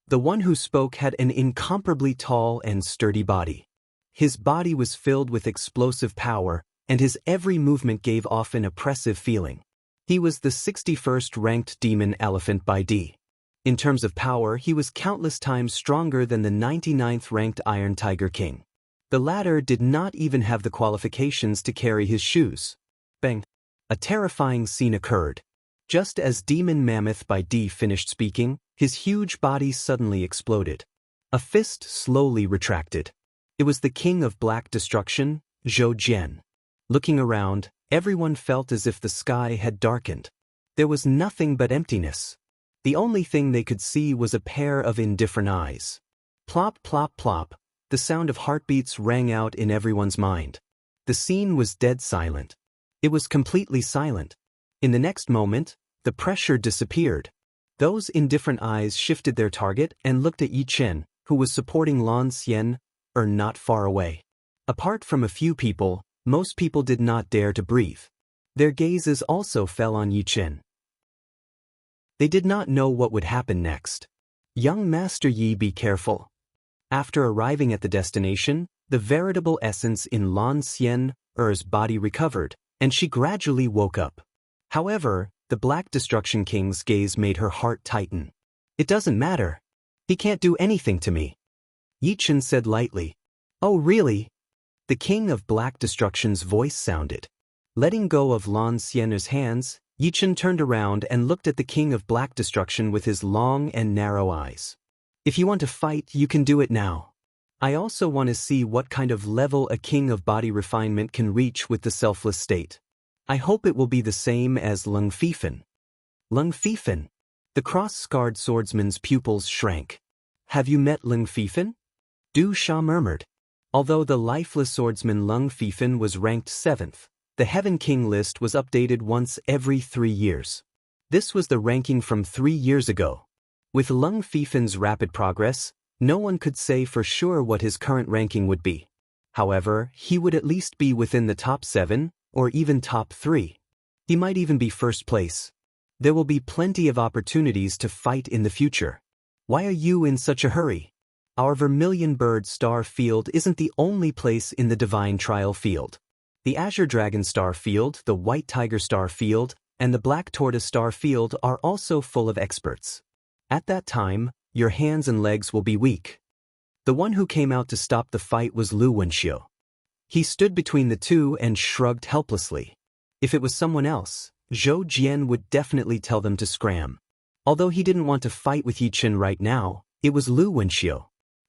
The one who spoke had an incomparably tall and sturdy body. His body was filled with explosive power, and his every movement gave off an oppressive feeling. He was the 61st ranked demon elephant by D. In terms of power, he was countless times stronger than the 99th ranked Iron Tiger King. The latter did not even have the qualifications to carry his shoes. Bang! A terrifying scene occurred. Just as Demon Mammoth by D finished speaking, his huge body suddenly exploded. A fist slowly retracted. It was the king of Black Destruction, Zhou Jian. Looking around, everyone felt as if the sky had darkened. There was nothing but emptiness. The only thing they could see was a pair of indifferent eyes. Plop, plop, plop. The sound of heartbeats rang out in everyone's mind. The scene was dead silent. It was completely silent. In the next moment, the pressure disappeared. Those indifferent eyes shifted their target and looked at Yi Chen, who was supporting Lan Xian, not far away. Apart from a few people, most people did not dare to breathe. Their gazes also fell on Yi Chen. They did not know what would happen next. Young Master Yi, be careful. After arriving at the destination, the veritable essence in Lan Xian's body recovered, and she gradually woke up. However, the Black Destruction King's gaze made her heart tighten. It doesn't matter. He can't do anything to me. Yi Chen said lightly. Oh really? The King of Black Destruction's voice sounded. Letting go of Lan Xian's hands, Yichen turned around and looked at the King of Black Destruction with his long and narrow eyes. If you want to fight, you can do it now. I also want to see what kind of level a King of Body Refinement can reach with the selfless state. I hope it will be the same as Lung Fifan. Lung Fifan? The cross-scarred swordsman's pupils shrank. Have you met Lung Fifan? Du Sha murmured. Although the lifeless swordsman Lung Fifan was ranked 7th, the Heaven King list was updated once every 3 years. This was the ranking from 3 years ago. With Lung Fifan's rapid progress, no one could say for sure what his current ranking would be. However, he would at least be within the top 7, or even top 3. He might even be first place. There will be plenty of opportunities to fight in the future. Why are you in such a hurry? Our Vermilion Bird Star Field isn't the only place in the Divine Trial Field. The Azure Dragon Star Field, the White Tiger Star Field, and the Black Tortoise Star Field are also full of experts. At that time, your hands and legs will be weak. The one who came out to stop the fight was Lu Wenxiu. He stood between the two and shrugged helplessly. If it was someone else, Zhou Jian would definitely tell them to scram. Although he didn't want to fight with Yichen right now, it was Lu Wenxiu.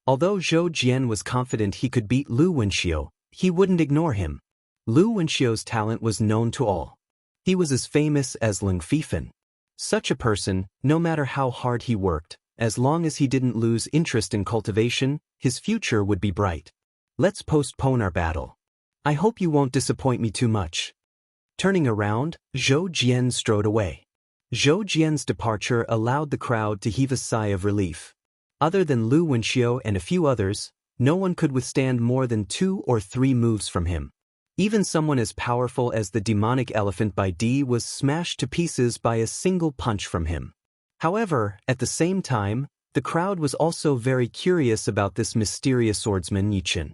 Although Zhou Jian was confident he could beat Lu Wenxiu, he wouldn't ignore him. Lu Wenxiu's talent was known to all. He was as famous as Lung Fifan. Such a person, no matter how hard he worked, as long as he didn't lose interest in cultivation, his future would be bright. Let's postpone our battle. I hope you won't disappoint me too much. Turning around, Zhou Jian strode away. Zhou Jian's departure allowed the crowd to heave a sigh of relief. Other than Lu Wenxiu and a few others, no one could withstand more than 2 or 3 moves from him. Even someone as powerful as the demonic elephant by D was smashed to pieces by a single punch from him. However, at the same time, the crowd was also very curious about this mysterious swordsman Yichen.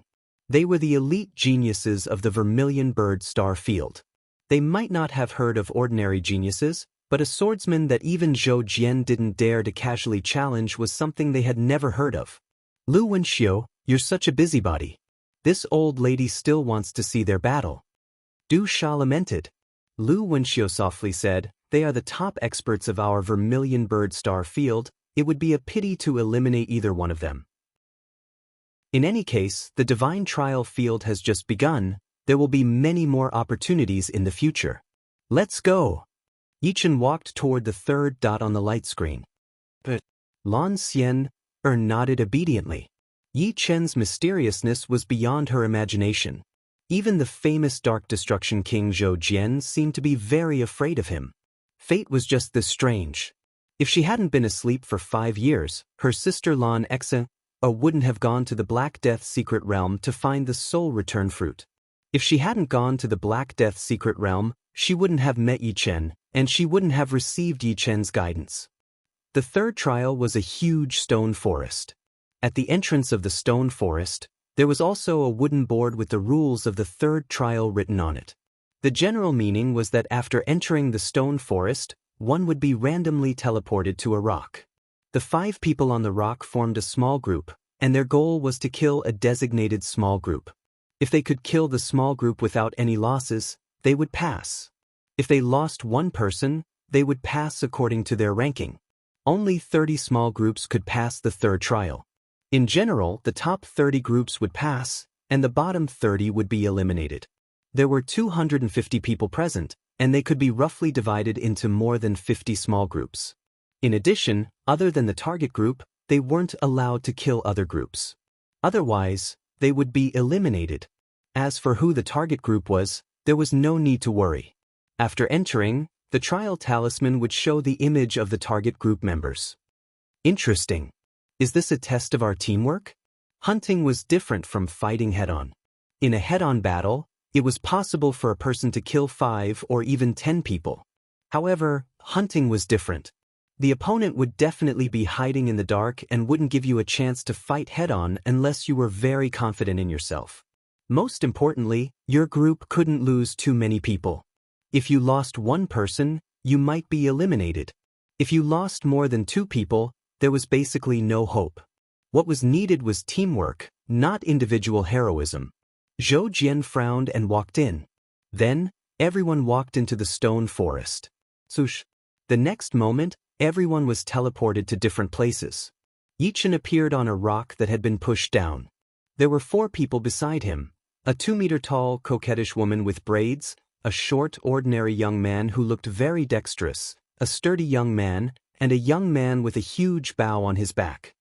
They were the elite geniuses of the Vermilion Bird Star Field. They might not have heard of ordinary geniuses, but a swordsman that even Zhou Jian didn't dare to casually challenge was something they had never heard of. Lu Wenxiu, you're such a busybody. This old lady still wants to see their battle. Du Sha lamented. Lu Wenxiu softly said, they are the top experts of our Vermilion Bird Star Field, it would be a pity to eliminate either one of them. In any case, the Divine Trial Field has just begun, there will be many more opportunities in the future. Let's go. Yichen walked toward the 3rd dot on the light screen. But Lan Xian nodded obediently. Yi Chen's mysteriousness was beyond her imagination. Even the famous Dark Destruction King Zhou Jian seemed to be very afraid of him. Fate was just this strange. If she hadn't been asleep for 5 years, her sister Lan Xe wouldn't have gone to the Black Death Secret Realm to find the Soul Return Fruit. If she hadn't gone to the Black Death Secret Realm, she wouldn't have met Yi Chen, and she wouldn't have received Yi Chen's guidance. The 3rd trial was a huge stone forest. At the entrance of the stone forest, there was also a wooden board with the rules of the 3rd trial written on it. The general meaning was that after entering the stone forest, one would be randomly teleported to a rock. The 5 people on the rock formed a small group, and their goal was to kill a designated small group. If they could kill the small group without any losses, they would pass. If they lost one person, they would pass according to their ranking. Only 30 small groups could pass the 3rd trial. In general, the top 30 groups would pass, and the bottom 30 would be eliminated. There were 250 people present, and they could be roughly divided into more than 50 small groups. In addition, other than the target group, they weren't allowed to kill other groups. Otherwise, they would be eliminated. As for who the target group was, there was no need to worry. After entering, the trial talisman would show the image of the target group members. Interesting. Is this a test of our teamwork? Hunting was different from fighting head-on. In a head-on battle, it was possible for a person to kill 5 or even 10 people. However, hunting was different. The opponent would definitely be hiding in the dark and wouldn't give you a chance to fight head-on unless you were very confident in yourself. Most importantly, your group couldn't lose too many people. If you lost one person, you might be eliminated. If you lost more than 2 people, there was basically no hope. What was needed was teamwork, not individual heroism. Zhou Jian frowned and walked in. Then, everyone walked into the stone forest. Swoosh. The next moment, everyone was teleported to different places. Yichen appeared on a rock that had been pushed down. There were 4 people beside him: a 2-meter-tall, coquettish woman with braids, a short, ordinary young man who looked very dexterous, a sturdy young man, and a young man with a huge bow on his back.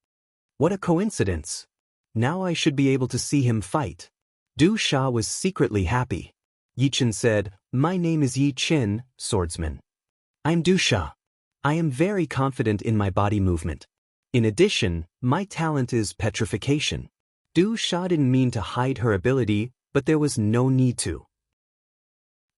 What a coincidence! Now I should be able to see him fight. Du Sha was secretly happy. Yichen said, "My name is Yi Qin, swordsman. I'm Du Sha. I am very confident in my body movement. In addition, my talent is petrification." Du Sha didn't mean to hide her ability, but there was no need to.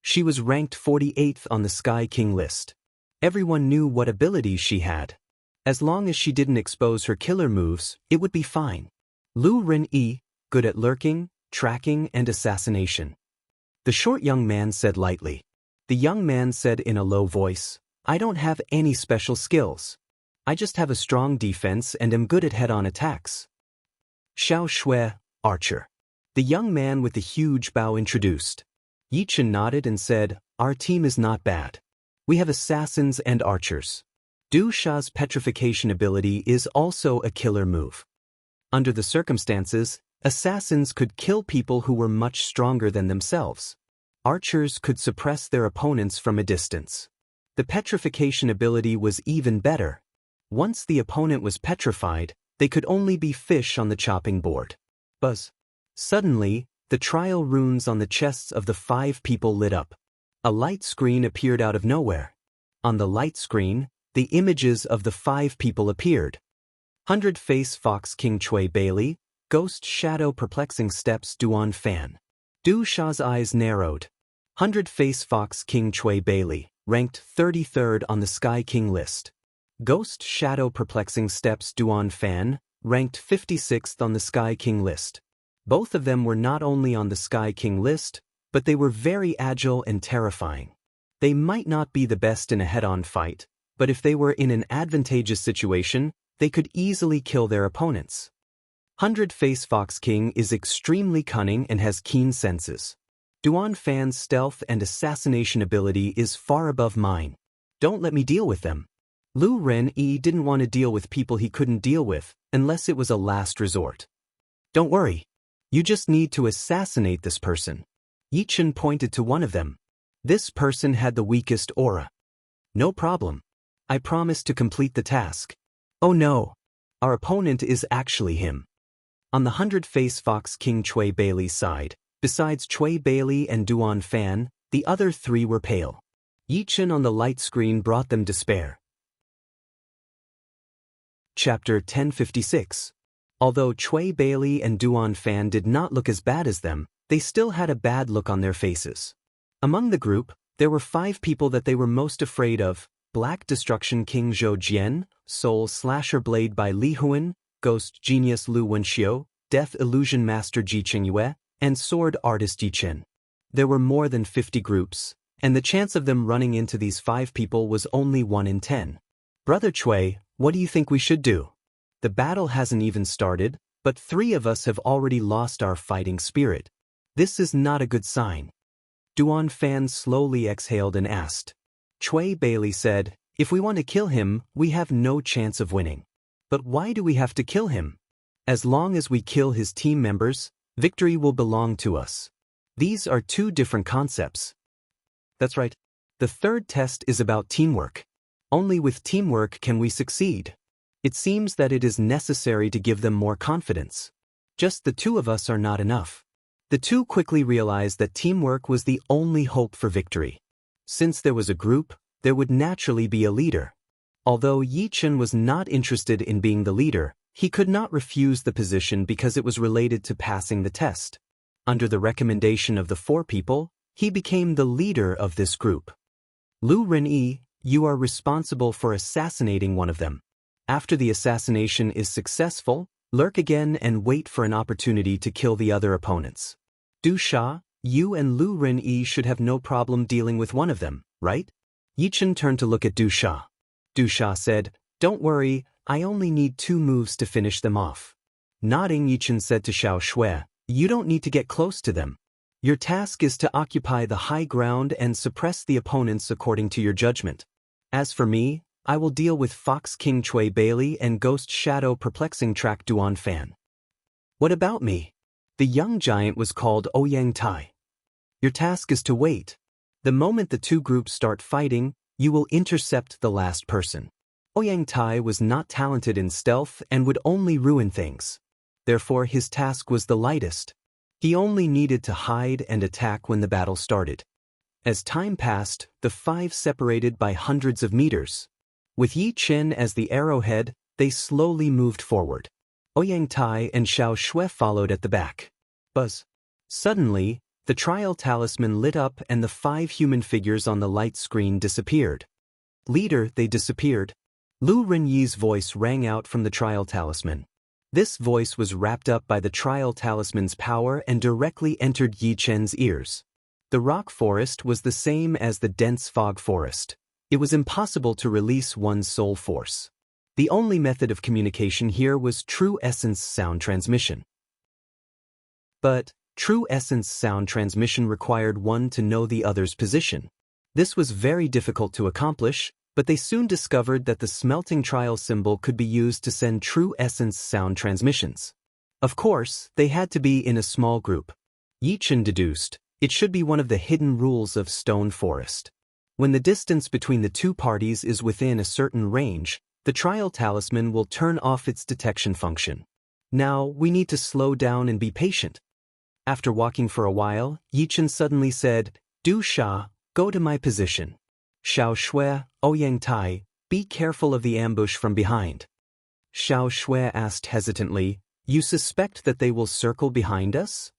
She was ranked 48th on the Sky King list. Everyone knew what abilities she had. As long as she didn't expose her killer moves, it would be fine. Lu Ren-yi, good at lurking, tracking, and assassination. The short young man said lightly. The young man said in a low voice, "I don't have any special skills. I just have a strong defense and am good at head-on attacks." Xiao Shui, archer. The young man with the huge bow introduced. Yichen nodded and said, "Our team is not bad. We have assassins and archers. Du Sha's petrification ability is also a killer move. Under the circumstances, assassins could kill people who were much stronger than themselves. Archers could suppress their opponents from a distance. The petrification ability was even better. Once the opponent was petrified, they could only be fish on the chopping board. Buzz. Suddenly, the trial runes on the chests of the 5 people lit up. A light screen appeared out of nowhere. On the light screen, the images of the 5 people appeared. 100-Face Fox King Chui Bailey, Ghost Shadow Perplexing Steps Duan Fan. Du Sha's eyes narrowed. 100-Face Fox King Chui Bailey, ranked 33rd on the Sky King list. Ghost Shadow Perplexing Steps Duan Fan, ranked 56th on the Sky King list. Both of them were not only on the Sky King list, but they were very agile and terrifying. They might not be the best in a head-on fight, but if they were in an advantageous situation, they could easily kill their opponents. 100-Face Fox King is extremely cunning and has keen senses. Duan Fan's stealth and assassination ability is far above mine. Don't let me deal with them. Lu Ren-yi didn't want to deal with people he couldn't deal with, unless it was a last resort. Don't worry. You just need to assassinate this person. Yichen pointed to one of them. This person had the weakest aura. No problem. I promise to complete the task. Oh no. Our opponent is actually him. On the 100-Face Fox King Chui Bailey's side, besides Chui Bailey and Duan Fan, the other 3 were pale. Yichen on the light screen brought them despair. Chapter 1056. Although Chui Bailey and Duan Fan did not look as bad as them, they still had a bad look on their faces. Among the group, there were 5 people that they were most afraid of: Black Destruction King Zhou Jian, Soul Slasher Blade by Li Huan, Ghost Genius Lu Wenxiu, Death Illusion Master Ji Qingyue, and Sword Artist Yi Chen. There were more than 50 groups, and the chance of them running into these 5 people was only 1 in 10. Brother Chui, what do you think we should do? The battle hasn't even started, but 3 of us have already lost our fighting spirit. This is not a good sign. Duan Fan slowly exhaled and asked. Chui Bailey said, "If we want to kill him, we have no chance of winning. But why do we have to kill him? As long as we kill his team members, victory will belong to us. These are 2 different concepts." That's right. The 3rd test is about teamwork. Only with teamwork can we succeed. It seems that it is necessary to give them more confidence. Just the 2 of us are not enough. The 2 quickly realized that teamwork was the only hope for victory. Since there was a group, there would naturally be a leader. Although Yi Chen was not interested in being the leader, he could not refuse the position because it was related to passing the test. Under the recommendation of the 4 people, he became the leader of this group. Lu Ren-yi, you are responsible for assassinating one of them. After the assassination is successful, lurk again and wait for an opportunity to kill the other opponents. Du Sha, you and Lu Ren-yi should have no problem dealing with one of them, right? Yichen turned to look at Du Sha. Du Sha said, "Don't worry, I only need 2 moves to finish them off." Nodding, Yichen said to Xiao Shui, You don't need to get close to them. Your task is to occupy the high ground and suppress the opponents according to your judgment. As for me, I will deal with Fox King Chui Bailey and Ghost Shadow Perplexing Track Duan Fan. What about me? The young giant was called Ouyang Tai. Your task is to wait. The moment the two groups start fighting, you will intercept the last person. Ouyang Tai was not talented in stealth and would only ruin things. Therefore, his task was the lightest. He only needed to hide and attack when the battle started. As time passed, the five separated by hundreds of meters. With Yi Chen as the arrowhead, they slowly moved forward. Ouyang Tai and Xiao Shui followed at the back. Buzz. Suddenly, the trial talisman lit up and the five human figures on the light screen disappeared. Leader, they disappeared. Lu Renyi's voice rang out from the trial talisman. This voice was wrapped up by the trial talisman's power and directly entered Yi Chen's ears. The rock forest was the same as the dense fog forest. It was impossible to release one's soul force. The only method of communication here was true essence sound transmission. But true essence sound transmission required one to know the other's position. This was very difficult to accomplish, but they soon discovered that the smelting trial symbol could be used to send true essence sound transmissions. Of course, they had to be in a small group. Yi Chen deduced, it should be one of the hidden rules of Stone Forest. When the distance between the two parties is within a certain range, the trial talisman will turn off its detection function. Now, we need to slow down and be patient. After walking for a while, Yi Chen suddenly said, Du Sha, go to my position. Xiao Shui, Ouyang Tai, be careful of the ambush from behind. Xiao Shui asked hesitantly, you suspect that they will circle behind us?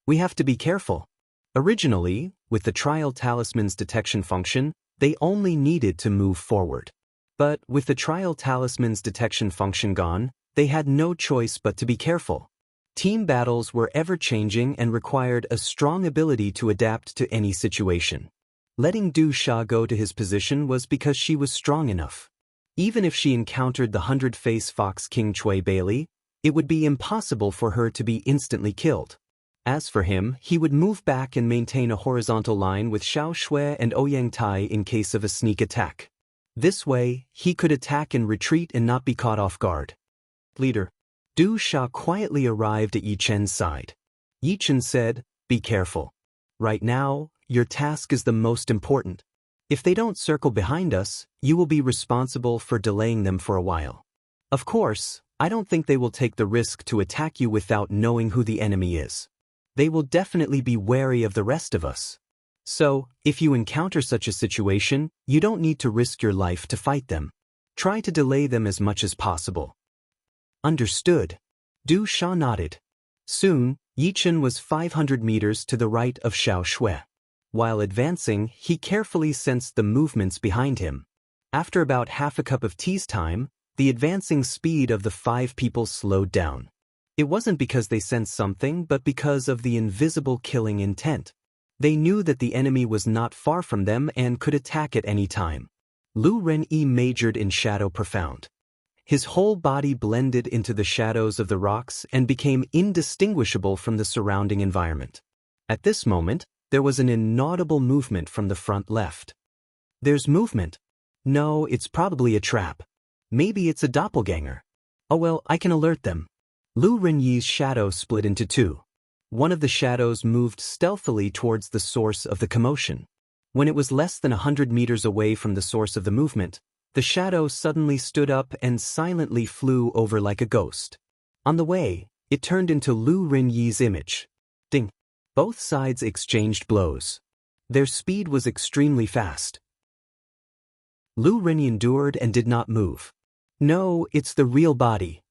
We have to be careful. Originally, with the trial talisman's detection function, they only needed to move forward. But with the trial talisman's detection function gone, they had no choice but to be careful. Team battles were ever-changing and required a strong ability to adapt to any situation. Letting Du Sha go to his position was because she was strong enough. Even if she encountered the 100-face Fox King Chui Bailey, it would be impossible for her to be instantly killed. As for him, he would move back and maintain a horizontal line with Xiao Shui and Ouyang Tai in case of a sneak attack. This way, he could attack and retreat and not be caught off guard. Leader. Du Sha quietly arrived at Yi Chen's side. Yi Chen said, be careful. Right now, your task is the most important. If they don't circle behind us, you will be responsible for delaying them for a while. Of course, I don't think they will take the risk to attack you without knowing who the enemy is. They will definitely be wary of the rest of us. So, if you encounter such a situation, you don't need to risk your life to fight them. Try to delay them as much as possible. Understood. Du Sha nodded. Soon, Yi Chen was 500 meters to the right of Xiao Shui. While advancing, he carefully sensed the movements behind him. After about half a cup of tea's time, the advancing speed of the five people slowed down. It wasn't because they sensed something, but because of the invisible killing intent. They knew that the enemy was not far from them and could attack at any time. Lu Renyi majored in Shadow Profound. His whole body blended into the shadows of the rocks and became indistinguishable from the surrounding environment. At this moment, there was an inaudible movement from the front left. There's movement. No, it's probably a trap. Maybe it's a doppelganger. Oh well, I can alert them. Lu Renyi's shadow split into two. One of the shadows moved stealthily towards the source of the commotion. When it was less than 100 meters away from the source of the movement, the shadow suddenly stood up and silently flew over like a ghost. On the way, it turned into Lu Renyi's image. Ding! Both sides exchanged blows. Their speed was extremely fast. Lu Renyi endured and did not move. No, it's the real body.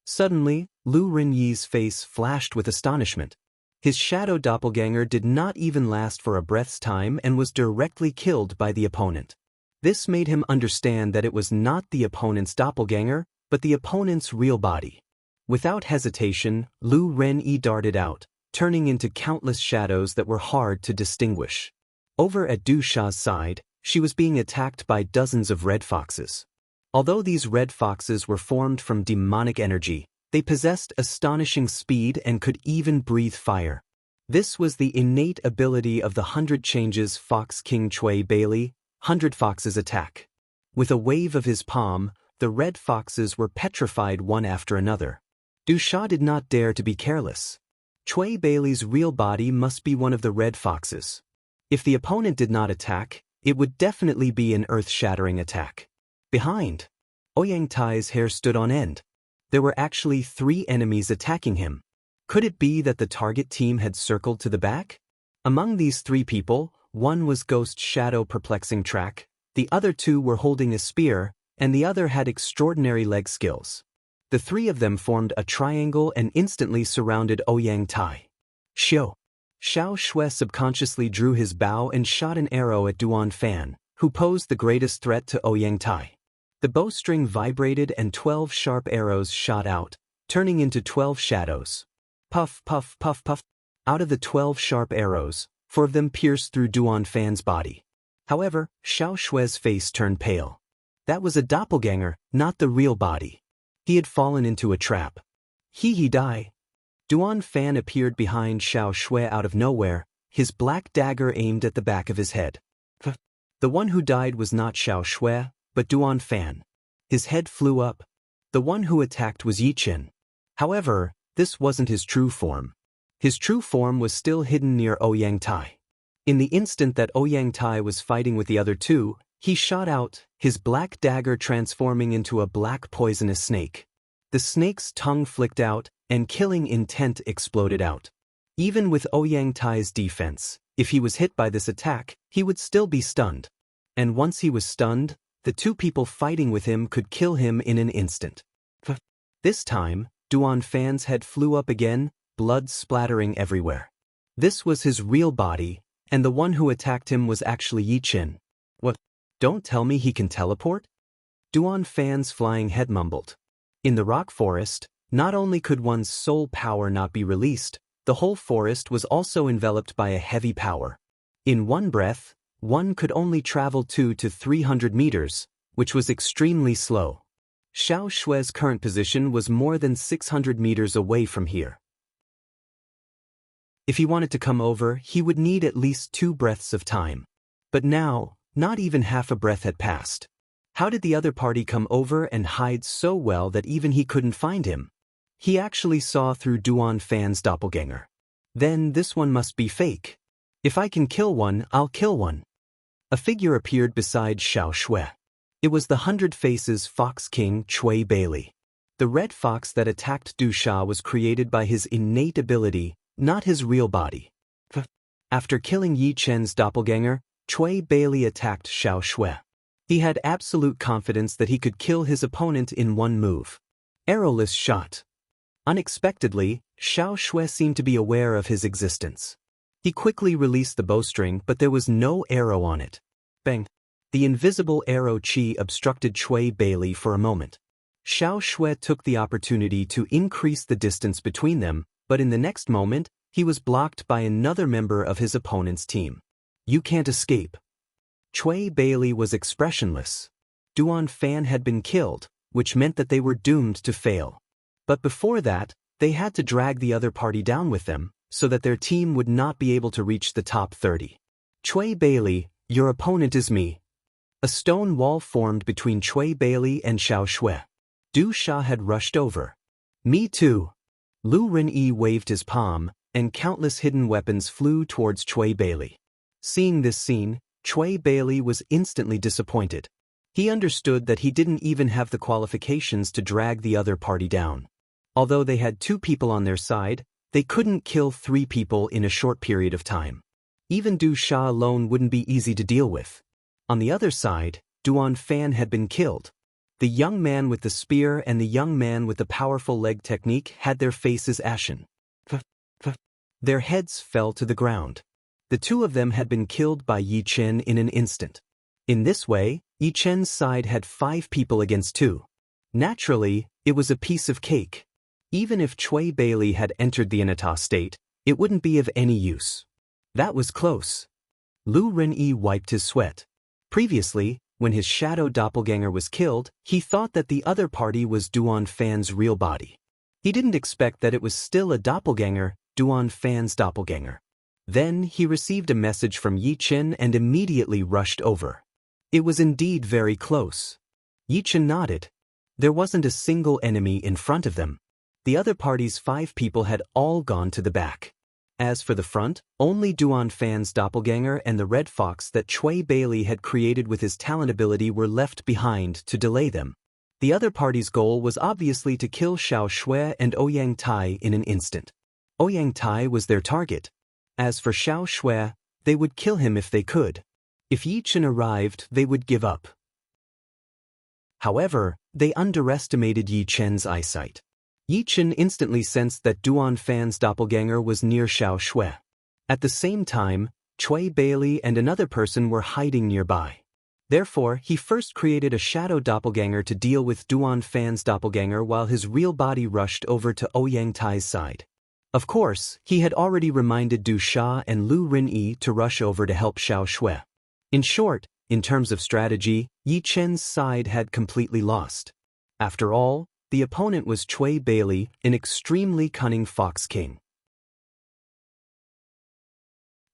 Suddenly, Lu Renyi's face flashed with astonishment. His shadow doppelganger did not even last for a breath's time and was directly killed by the opponent. This made him understand that it was not the opponent's doppelganger, but the opponent's real body. Without hesitation, Lu Renyi darted out, turning into countless shadows that were hard to distinguish. Over at Du Sha's side, she was being attacked by dozens of red foxes. Although these red foxes were formed from demonic energy, They possessed astonishing speed and could even breathe fire. This was the innate ability of the 100 Changes Fox King Chui Bailey, 100 Foxes Attack. With a wave of his palm, the red foxes were petrified one after another. Du Sha did not dare to be careless. Chui Bailey's real body must be one of the red foxes. If the opponent did not attack, it would definitely be an earth-shattering attack. Behind, Ouyang Tai's hair stood on end. There were actually 3 enemies attacking him. Could it be that the target team had circled to the back? Among these 3 people, one was Ghost Shadow Perplexing Track, the other 2 were holding a spear, and the other had extraordinary leg skills. The 3 of them formed a triangle and instantly surrounded Ouyang Tai. Xiao Shui subconsciously drew his bow and shot an arrow at Duan Fan, who posed the greatest threat to Ouyang Tai. The bowstring vibrated and 12 sharp arrows shot out, turning into 12 shadows. Puff, puff, puff, puff. Out of the 12 sharp arrows, 4 of them pierced through Duan Fan's body. However, Xiao Shui's face turned pale. That was a doppelganger, not the real body. He had fallen into a trap. He die. Duan Fan appeared behind Xiao Shui out of nowhere, his black dagger aimed at the back of his head. The one who died was not Xiao Shui, but Duan Fan. His head flew up. The one who attacked was Yi Chen. However, this wasn't his true form. His true form was still hidden near Ouyang Tai. In the instant that Ouyang Tai was fighting with the other 2, he shot out, his black dagger transforming into a black poisonous snake. The snake's tongue flicked out, and killing intent exploded out. Even with Ouyang Tai's defense, if he was hit by this attack, he would still be stunned. And once he was stunned, the 2 people fighting with him could kill him in an instant. This time, Duan Fan's head flew up again, blood splattering everywhere. This was his real body, and the one who attacked him was actually Yi Chen. What? Don't tell me he can teleport? Duan Fan's flying head mumbled. In the rock forest, not only could one's soul power not be released, the whole forest was also enveloped by a heavy power. In one breath, one could only travel 200 to 300 meters, which was extremely slow. Xiao Shui's current position was more than 600 meters away from here. If he wanted to come over, he would need at least 2 breaths of time. But now, not even half a breath had passed. How did the other party come over and hide so well that even he couldn't find him? He actually saw through Duan Fan's doppelganger. Then this one must be fake. If I can kill one, I'll kill one. A figure appeared beside Xiao Shui. It was the 100 Faces Fox King Chui Bailey. The red fox that attacked Du Sha was created by his innate ability, not his real body. After killing Yi Chen's doppelganger, Chui Bailey attacked Xiao Shui. He had absolute confidence that he could kill his opponent in one move. Arrowless shot. Unexpectedly, Xiao Shui seemed to be aware of his existence. He quickly released the bowstring, but there was no arrow on it. Bang! The invisible arrow chi obstructed Chui Bailey for a moment. Xiao Shui took the opportunity to increase the distance between them, but in the next moment, he was blocked by another member of his opponent's team. You can't escape. Chui Bailey was expressionless. Duan Fan had been killed, which meant that they were doomed to fail. But before that, they had to drag the other party down with them, so that their team would not be able to reach the top 30. Chui Bailey, your opponent is me. A stone wall formed between Chui Bailey and Xiao Shui. Du Sha had rushed over. Me too. Lu Renyi waved his palm, and countless hidden weapons flew towards Chui Bailey. Seeing this scene, Chui Bailey was instantly disappointed. He understood that he didn't even have the qualifications to drag the other party down. Although they had 2 people on their side, they couldn't kill 3 people in a short period of time. Even Du Sha alone wouldn't be easy to deal with. On the other side, Duan Fan had been killed. The young man with the spear and the young man with the powerful leg technique had their faces ashen. Their heads fell to the ground. The 2 of them had been killed by Yi Chen in an instant. In this way, Yi Chen's side had 5 people against 2. Naturally, it was a piece of cake. Even if Chui Bailey had entered the Inata state, it wouldn't be of any use. That was close. Lu Renyi wiped his sweat. Previously, when his shadow doppelganger was killed, he thought that the other party was Duan Fan's real body. He didn't expect that it was still a doppelganger, Duan Fan's doppelganger. Then he received a message from Yi Chen and immediately rushed over. It was indeed very close. Yi Chen nodded. There wasn't a single enemy in front of them. The other party's 5 people had all gone to the back. As for the front, only Duan Fan's doppelganger and the red fox that Cui Bailey had created with his talent ability were left behind to delay them. The other party's goal was obviously to kill Xiao Shui and Ouyang Tai in an instant. Ouyang Tai was their target. As for Xiao Shui, they would kill him if they could. If Yi Chen arrived, they would give up. However, they underestimated Yi Chen's eyesight. Yi Chen instantly sensed that Duan Fan's doppelganger was near Xiao Shui. At the same time, Cui Bailey and another person were hiding nearby. Therefore, he first created a shadow doppelganger to deal with Duan Fan's doppelganger while his real body rushed over to Ouyang Tai's side. Of course, he had already reminded Du Sha and Lu Rinyi to rush over to help Xiao Shui. In short, in terms of strategy, Yi Chen's side had completely lost. After all, the opponent was Cui Bailey, an extremely cunning Fox King.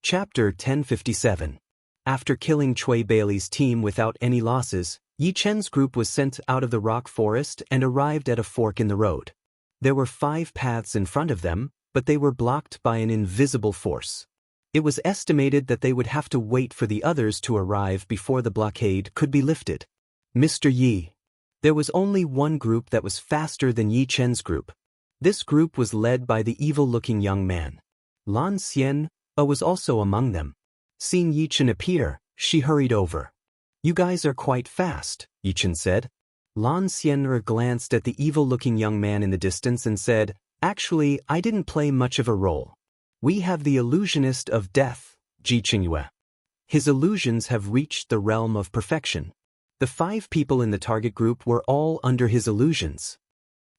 Chapter 1057. After killing Cui Bailey's team without any losses, Yi Chen's group was sent out of the rock forest and arrived at a fork in the road. There were 5 paths in front of them, but they were blocked by an invisible force. It was estimated that they would have to wait for the others to arrive before the blockade could be lifted. Mr. Yi. There was only one group that was faster than Yi Chen's group. This group was led by the evil-looking young man. Lan Xian was also among them. Seeing Yi Chen appear, she hurried over. "You guys are quite fast," Yi Chen said. Lan Xian glanced at the evil-looking young man in the distance and said, "Actually, I didn't play much of a role. We have the illusionist of death, Ji Qingyue. His illusions have reached the realm of perfection." The 5 people in the target group were all under his illusions.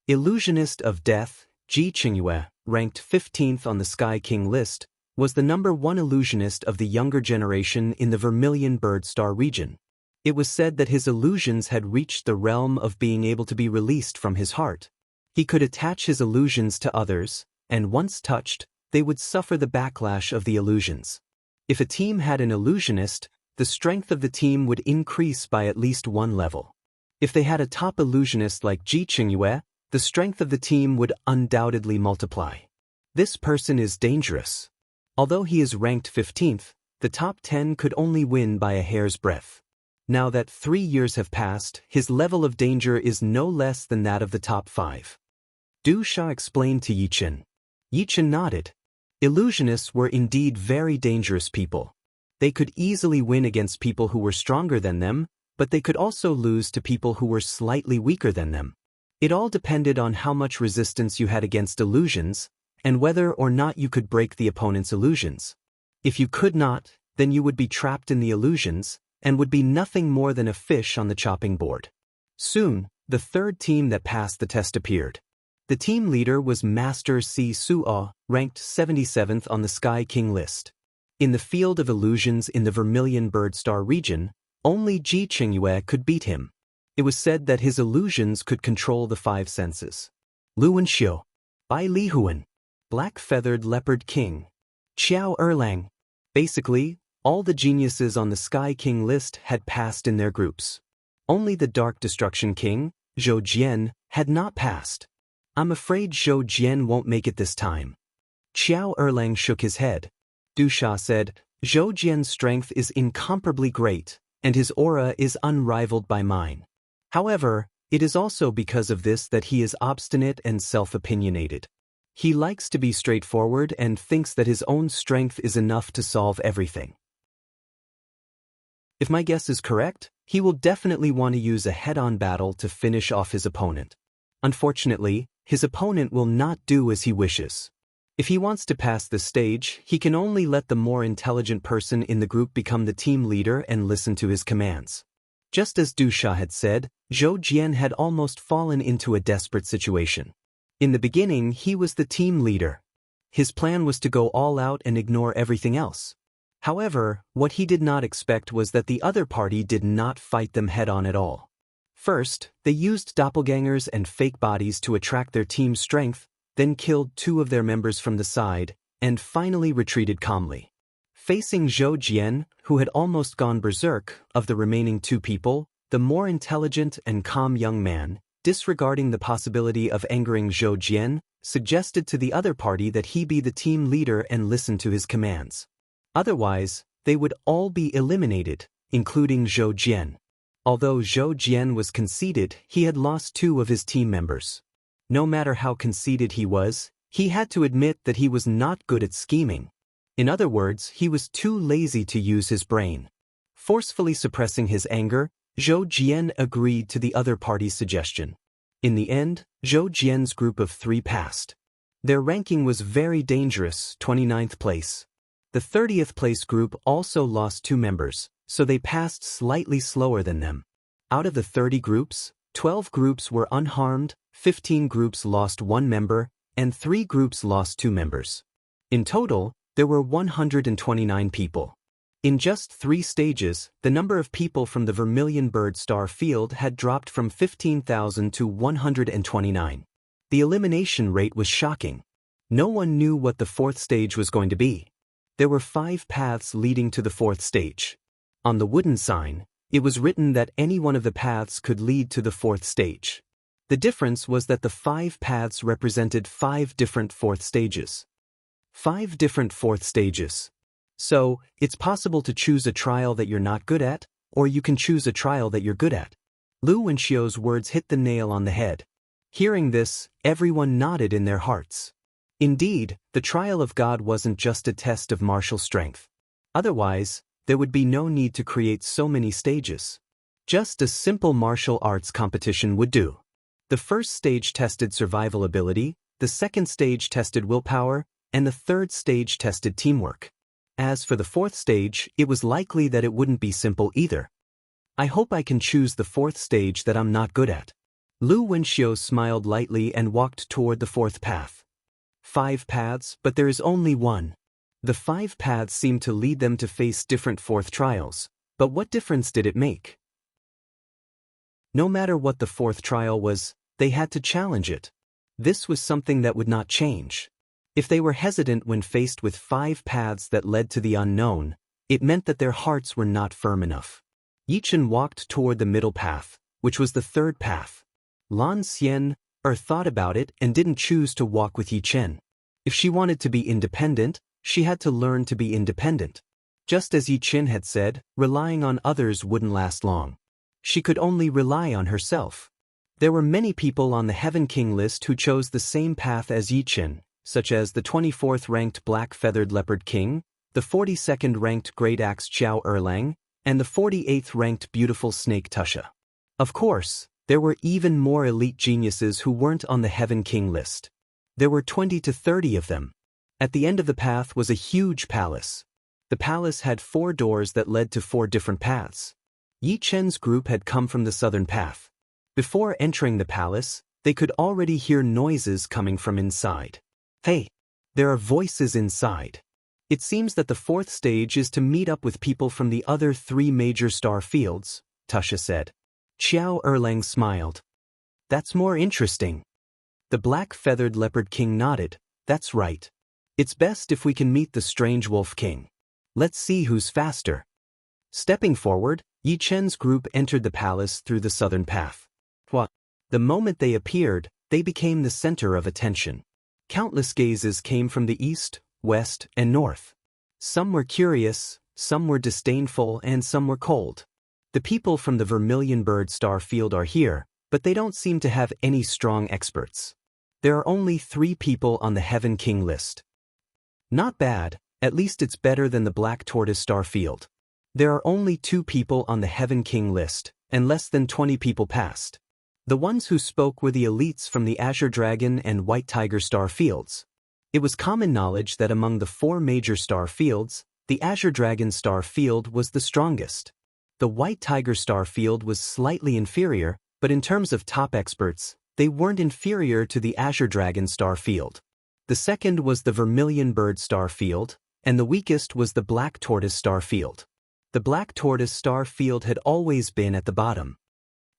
Illusionist of death, Ji Qingyue, ranked 15th on the Sky King list, was the #1 illusionist of the younger generation in the Vermilion Bird Star region. It was said that his illusions had reached the realm of being able to be released from his heart. He could attach his illusions to others, and once touched, they would suffer the backlash of the illusions. If a team had an illusionist, the strength of the team would increase by at least 1 level. If they had a top illusionist like Ji Qingyue, the strength of the team would undoubtedly multiply. This person is dangerous. Although he is ranked 15th, the top 10 could only win by a hair's breadth. Now that 3 years have passed, his level of danger is no less than that of the top 5. Du Sha explained to Yi Chen. Yi Chen nodded. Illusionists were indeed very dangerous people. They could easily win against people who were stronger than them, but they could also lose to people who were slightly weaker than them. It all depended on how much resistance you had against illusions, and whether or not you could break the opponent's illusions. If you could not, then you would be trapped in the illusions, and would be nothing more than a fish on the chopping board. Soon, the 3rd team that passed the test appeared. The team leader was Master Si Suo, ranked 77th on the Sky King list. In the field of illusions in the Vermilion Bird Star region, only Ji Qingyue could beat him. It was said that his illusions could control the 5 senses. Luwen Xiu, Bai Lihuan, Black-Feathered Leopard King, Qiao Erlang. Basically, all the geniuses on the Sky King list had passed in their groups. Only the Dark Destruction King, Zhou Jian, had not passed. "I'm afraid Zhou Jian won't make it this time." Qiao Erlang shook his head. Du Sha said, "Zhou Jian's strength is incomparably great, and his aura is unrivaled by mine. However, it is also because of this that he is obstinate and self-opinionated. He likes to be straightforward and thinks that his own strength is enough to solve everything. If my guess is correct, he will definitely want to use a head-on battle to finish off his opponent. Unfortunately, his opponent will not do as he wishes. If he wants to pass the stage, he can only let the more intelligent person in the group become the team leader and listen to his commands." Just as Du Sha had said, Zhou Jian had almost fallen into a desperate situation. In the beginning, he was the team leader. His plan was to go all out and ignore everything else. However, what he did not expect was that the other party did not fight them head-on at all. First, they used doppelgangers and fake bodies to attract their team's strength, then killed 2 of their members from the side, and finally retreated calmly. Facing Zhou Jian, who had almost gone berserk, of the remaining 2 people, the more intelligent and calm young man, disregarding the possibility of angering Zhou Jian, suggested to the other party that he be the team leader and listen to his commands. Otherwise, they would all be eliminated, including Zhou Jian. Although Zhou Jian was conceited, he had lost 2 of his team members. No matter how conceited he had to admit that he was not good at scheming. In other words, he was too lazy to use his brain. Forcefully suppressing his anger, Zhou Jian agreed to the other party's suggestion. In the end, Zhou Jian's group of 3 passed. Their ranking was very dangerous, 29th place. The 30th place group also lost 2 members, so they passed slightly slower than them. Out of the 30 groups, 12 groups were unharmed, 15 groups lost 1 member, and 3 groups lost 2 members. In total, there were 129 people. In just 3 stages, the number of people from the Vermilion Bird Star Field had dropped from 15,000 to 129. The elimination rate was shocking. No one knew what the 4th stage was going to be. There were 5 paths leading to the 4th stage. On the wooden sign, it was written that any one of the paths could lead to the 4th stage. The difference was that the 5 paths represented 5 different 4th stages. 5 different 4th stages. So, it's possible to choose a trial that you're not good at, or you can choose a trial that you're good at. Lu Wenxiu's words hit the nail on the head. Hearing this, everyone nodded in their hearts. Indeed, the trial of God wasn't just a test of martial strength. Otherwise, there would be no need to create so many stages. Just a simple martial arts competition would do. The first stage tested survival ability, the second stage tested willpower, and the third stage tested teamwork. As for the 4th stage, it was likely that it wouldn't be simple either. I hope I can choose the 4th stage that I'm not good at. Lu Wenxiu smiled lightly and walked toward the 4th path. 5 paths, but there is only one. The 5 paths seemed to lead them to face different 4th trials, but what difference did it make? No matter what the 4th trial was, they had to challenge it. This was something that would not change. If they were hesitant when faced with 5 paths that led to the unknown, it meant that their hearts were not firm enough. Yichen walked toward the middle path, which was the 3rd path. Lan Xian thought about it and didn't choose to walk with Yichen. If she wanted to be independent, she had to learn to be independent. Just as Yichen had said, relying on others wouldn't last long. She could only rely on herself. There were many people on the Heaven King list who chose the same path as Yichen, such as the 24th ranked Black-Feathered Leopard King, the 42nd ranked Great Axe Xiao Erlang, and the 48th ranked Beautiful Snake Tusha. Of course, there were even more elite geniuses who weren't on the Heaven King list. There were 20 to 30 of them. At the end of the path was a huge palace. The palace had 4 doors that led to 4 different paths. Yi Chen's group had come from the southern path. Before entering the palace, they could already hear noises coming from inside. Hey! There are voices inside. It seems that the 4th stage is to meet up with people from the other 3 major star fields, Tusha said. Xiao Erlang smiled. That's more interesting. The Black-Feathered Leopard King nodded. That's right. It's best if we can meet the Strange Wolf King. Let's see who's faster. Stepping forward, Yi Chen's group entered the palace through the southern path. The moment they appeared, they became the center of attention. Countless gazes came from the east, west, and north. Some were curious, some were disdainful, and some were cold. The people from the Vermilion Bird Star Field are here, but they don't seem to have any strong experts. There are only 3 people on the Heaven King list. Not bad, at least it's better than the Black Tortoise Star Field. There are only 2 people on the Heaven King list, and less than 20 people passed. The ones who spoke were the elites from the Azure Dragon and White Tiger Star Fields. It was common knowledge that among the 4 major star fields, the Azure Dragon Star Field was the strongest. The White Tiger Star Field was slightly inferior, but in terms of top experts, they weren't inferior to the Azure Dragon Star Field. The second was the Vermilion Bird Star Field, and the weakest was the Black Tortoise Star Field. The Black Tortoise Star Field had always been at the bottom.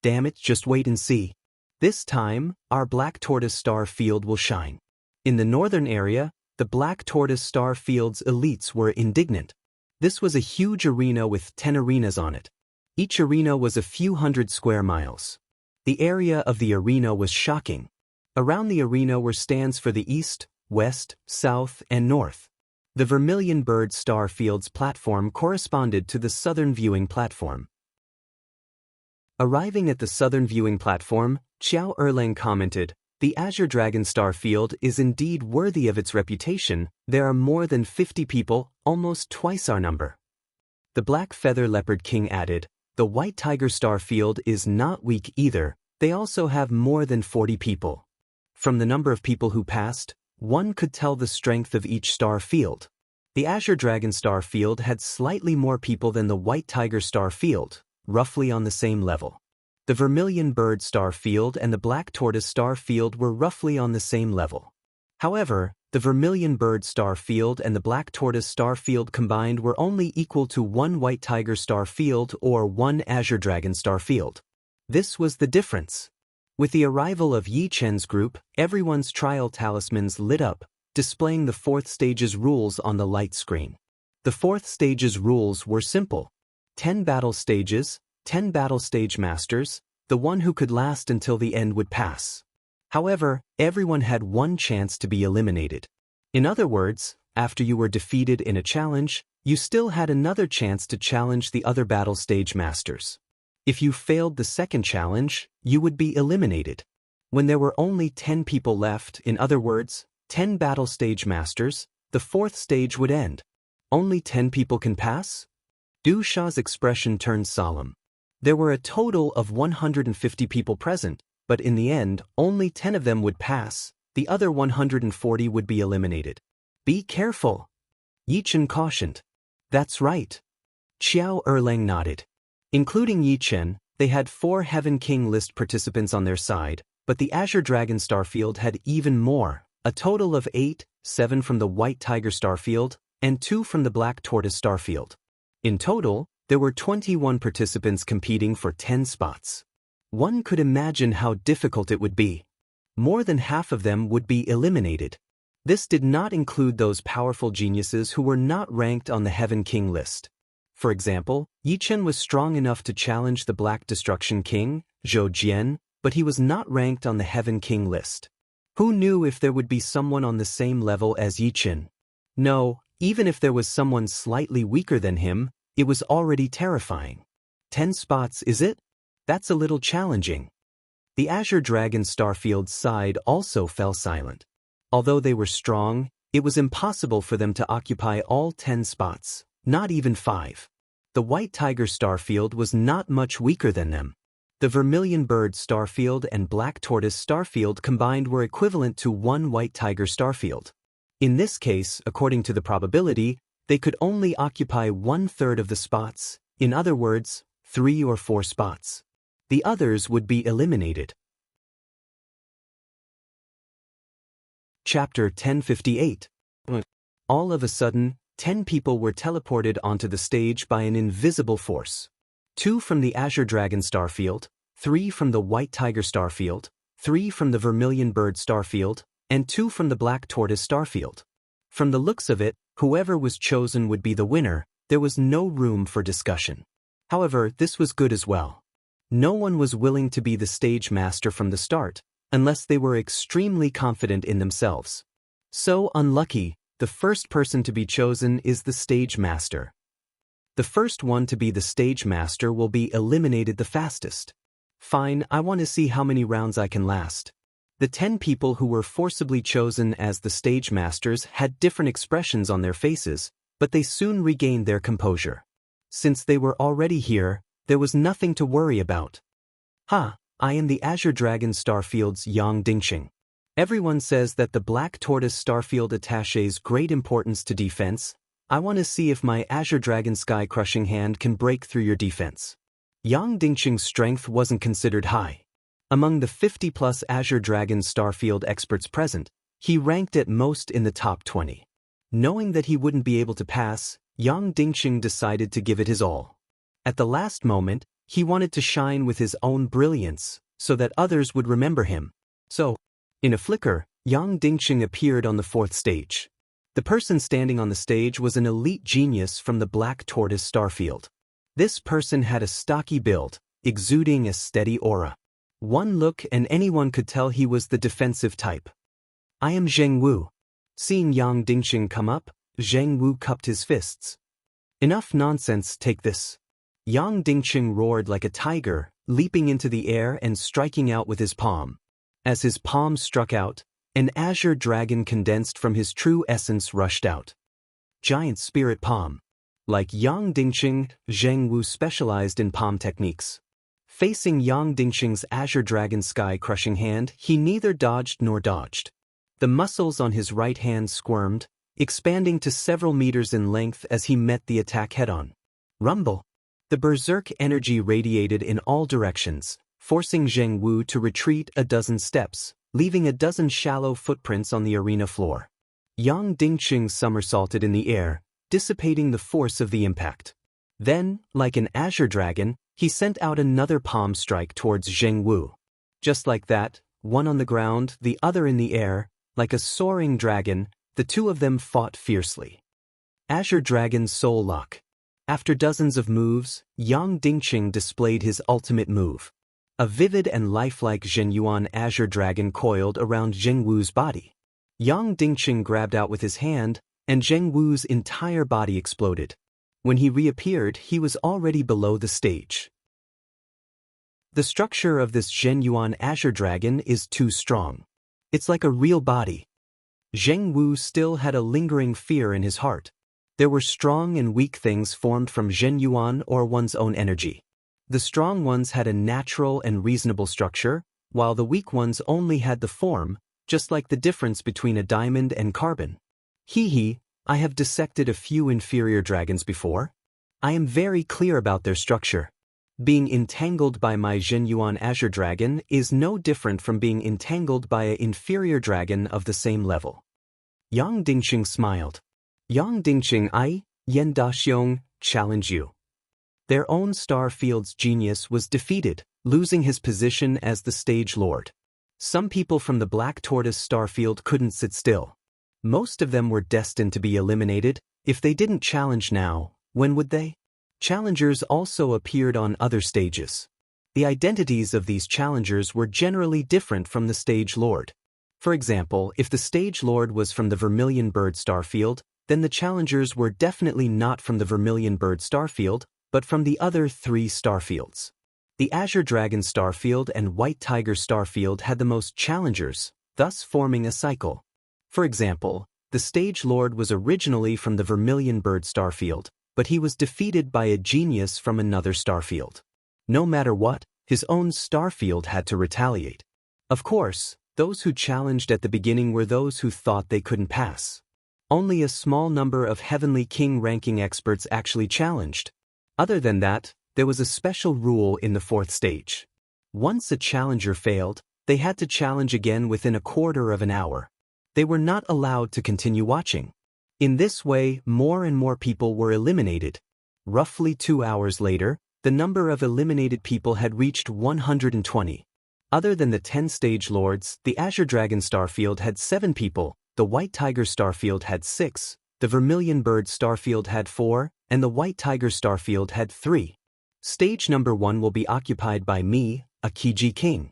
Damn it, just wait and see. This time, our black tortoise star field will shine. In the northern area, the black tortoise star field's elites were indignant. This was a huge arena with 10 arenas on it. Each arena was a few hundred square miles. The area of the arena was shocking. Around the arena were stands for the east, west, south, and north. The Vermilion Bird star field's platform corresponded to the southern viewing platform. Arriving at the southern viewing platform, Xiao Erlang commented, "The Azure Dragon star field is indeed worthy of its reputation. There are more than 50 people, almost twice our number." The Black Feather Leopard King added, "The White Tiger star field is not weak either. They also have more than 40 people." From the number of people who passed, one could tell the strength of each star field. The Azure Dragon star field had slightly more people than the White Tiger star field, roughly on the same level. The Vermilion Bird star field and the Black Tortoise star field were roughly on the same level. However, the Vermilion Bird star field and the Black Tortoise star field combined were only equal to one White Tiger star field or one Azure Dragon star field. This was the difference. With the arrival of Yi Chen's group, everyone's trial talismans lit up, displaying the fourth stage's rules on the light screen. The fourth stage's rules were simple. 10 battle stages, 10 battle stage masters, the one who could last until the end would pass. However, everyone had one chance to be eliminated. In other words, after you were defeated in a challenge, you still had another chance to challenge the other battle stage masters. If you failed the second challenge, you would be eliminated. When there were only 10 people left, in other words, 10 battle stage masters, the fourth stage would end. Only 10 people can pass? Du Sha's expression turned solemn. There were a total of 150 people present, but in the end, only 10 of them would pass. The other 140 would be eliminated. Be careful, Yi Chen cautioned. That's right. Xiao Erlang nodded. Including Yi Chen, they had 4 Heaven King list participants on their side, but the Azure Dragon star field had even more, a total of 8, 7 from the White Tiger star field, and 2 from the Black Tortoise star field. In total, there were 21 participants competing for 10 spots. One could imagine how difficult it would be. More than half of them would be eliminated. This did not include those powerful geniuses who were not ranked on the Heaven King list. For example, Yi Chen was strong enough to challenge the Black Destruction King, Zhou Jian, but he was not ranked on the Heaven King list. Who knew if there would be someone on the same level as Yi Chen? No, even if there was someone slightly weaker than him, it was already terrifying. 10 spots, is it? That's a little challenging. The Azure Dragon Starfield's side also fell silent. Although they were strong, it was impossible for them to occupy all 10 spots, not even 5. The White Tiger Starfield was not much weaker than them. The Vermilion Bird Starfield and Black Tortoise Starfield combined were equivalent to one White Tiger Starfield. In this case, according to the probability, they could only occupy 1/3 of the spots, in other words, 3 or 4 spots. The others would be eliminated. Chapter 1058. All of a sudden, 10 people were teleported onto the stage by an invisible force. 2 from the Azure Dragon Starfield, 3 from the White Tiger Starfield, 3 from the Vermilion Bird Starfield, and 2 from the Black Tortoise Starfield. From the looks of it, whoever was chosen would be the winner. There was no room for discussion. However, this was good as well. No one was willing to be the stage master from the start, unless they were extremely confident in themselves. So unlucky, the first person to be chosen is the stage master. The first one to be the stage master will be eliminated the fastest. Fine, I want to see how many rounds I can last. The 10 people who were forcibly chosen as the stage masters had different expressions on their faces, but they soon regained their composure. Since they were already here, there was nothing to worry about. I am the Azure Dragon Starfield's Yang Dingxing. Everyone says that the Black Tortoise Starfield attaches great importance to defense. I want to see if my Azure Dragon Sky Crushing Hand can break through your defense. Yang Dingxing's strength wasn't considered high. Among the 50+ Azure Dragon Starfield experts present, he ranked at most in the top 20. Knowing that he wouldn't be able to pass, Yang Dingxing decided to give it his all. At the last moment, He wanted to shine with his own brilliance, so that others would remember him. So, in a flicker, Yang Dingqing appeared on the fourth stage. The person standing on the stage was an elite genius from the Black Tortoise starfield. This person had a stocky build, exuding a steady aura. One look and anyone could tell he was the defensive type. I am Zheng Wu. Seeing Yang Dingqing come up, Zheng Wu cupped his fists. Enough nonsense, take this. Yang Dingqing roared like a tiger, leaping into the air and striking out with his palm. As his palm struck out, an azure dragon condensed from his true essence rushed out. Giant spirit palm. Like Yang Dingqing, Zheng Wu specialized in palm techniques. Facing Yang Dingqing's azure dragon sky-crushing hand, he neither dodged nor dodged. The muscles on his right hand squirmed, expanding to several meters in length as he met the attack head-on. Rumble. The berserk energy radiated in all directions, forcing Zheng Wu to retreat a dozen steps, leaving a dozen shallow footprints on the arena floor. Yang Dingqing somersaulted in the air, dissipating the force of the impact. Then, like an azure dragon, he sent out another palm strike towards Zheng Wu. Just like that, one on the ground, the other in the air, like a soaring dragon, the two of them fought fiercely. Azure Dragon's Soul Lock. After dozens of moves, Yang Dingqing displayed his ultimate move. A vivid and lifelike Zhenyuan Azure Dragon coiled around Zheng Wu's body. Yang Dingqing grabbed out with his hand, and Zheng Wu's entire body exploded. When he reappeared, he was already below the stage. The structure of this Zhenyuan Azure Dragon is too strong. It's like a real body. Zheng Wu still had a lingering fear in his heart. There were strong and weak things formed from Zhenyuan or one's own energy. The strong ones had a natural and reasonable structure, while the weak ones only had the form, just like the difference between a diamond and carbon. I have dissected a few inferior dragons before. I am very clear about their structure. Being entangled by my Zhenyuan Azure Dragon is no different from being entangled by an inferior dragon of the same level. Yang Dingqing smiled. Yang Dingqing, Yan Daxiong, challenge you. Their own star field's genius was defeated, losing his position as the stage lord. Some people from the Black Tortoise starfield couldn't sit still. Most of them were destined to be eliminated. If they didn't challenge now, when would they? Challengers also appeared on other stages. The identities of these challengers were generally different from the stage lord. For example, if the stage lord was from the Vermilion Bird starfield, then the challengers were definitely not from the Vermilion Bird starfield, but from the other three starfields. The Azure Dragon starfield and White Tiger starfield had the most challengers, thus forming a cycle. For example, the stage lord was originally from the Vermilion Bird starfield, but he was defeated by a genius from another starfield. No matter what, his own starfield had to retaliate. Of course, those who challenged at the beginning were those who thought they couldn't pass. Only a small number of Heavenly King ranking experts actually challenged. Other than that, there was a special rule in the fourth stage. Once a challenger failed, they had to challenge again within a quarter of an hour. They were not allowed to continue watching. In this way, more and more people were eliminated. Roughly 2 hours later, the number of eliminated people had reached 120. Other than the 10 stage lords, the Azure Dragon starfield had 7 people, the White Tiger starfield had 6, the Vermilion Bird starfield had 4, and the White Tiger starfield had 3. Stage number 1 will be occupied by me, a Kiji King.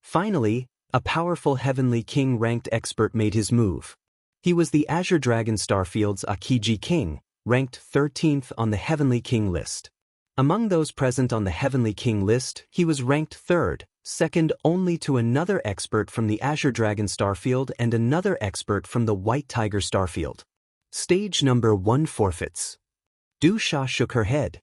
Finally, a powerful Heavenly King ranked expert made his move. He was the Azure Dragon starfield's Akiji King, ranked 13th on the Heavenly King list. Among those present on the Heavenly King list, he was ranked 3rd, second only to another expert from the Azure Dragon starfield and another expert from the White Tiger starfield. Stage number 1 forfeits. Du Sha shook her head.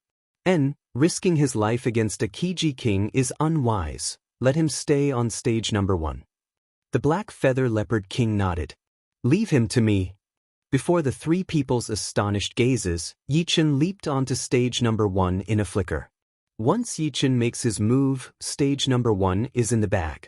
Risking his life against a Kiji King is unwise. Let him stay on stage number 1. The Black Feather Leopard King nodded. Leave him to me. Before the three people's astonished gazes, Yichen leaped onto stage number 1 in a flicker. Once Yichen makes his move, stage number 1 is in the bag.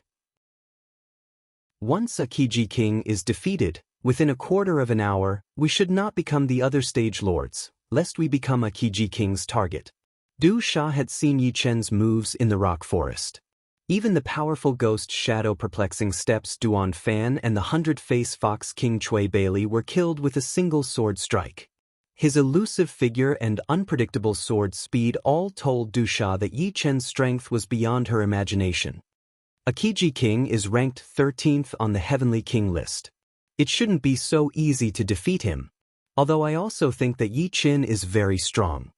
Once a Kiji King is defeated, within a quarter of an hour, we should not become the other stage lords, lest we become a Kiji King's target. Du Sha had seen Yi Chen's moves in the rock forest. Even the powerful ghost shadow perplexing steps Duan Fan and the 100-face fox King Chui Bailey were killed with a single sword strike. His elusive figure and unpredictable sword speed all told Du Sha that Yi Chen's strength was beyond her imagination. Akiji King is ranked 13th on the Heavenly King list. It shouldn't be so easy to defeat him. Although I also think that Yi Chen is very strong.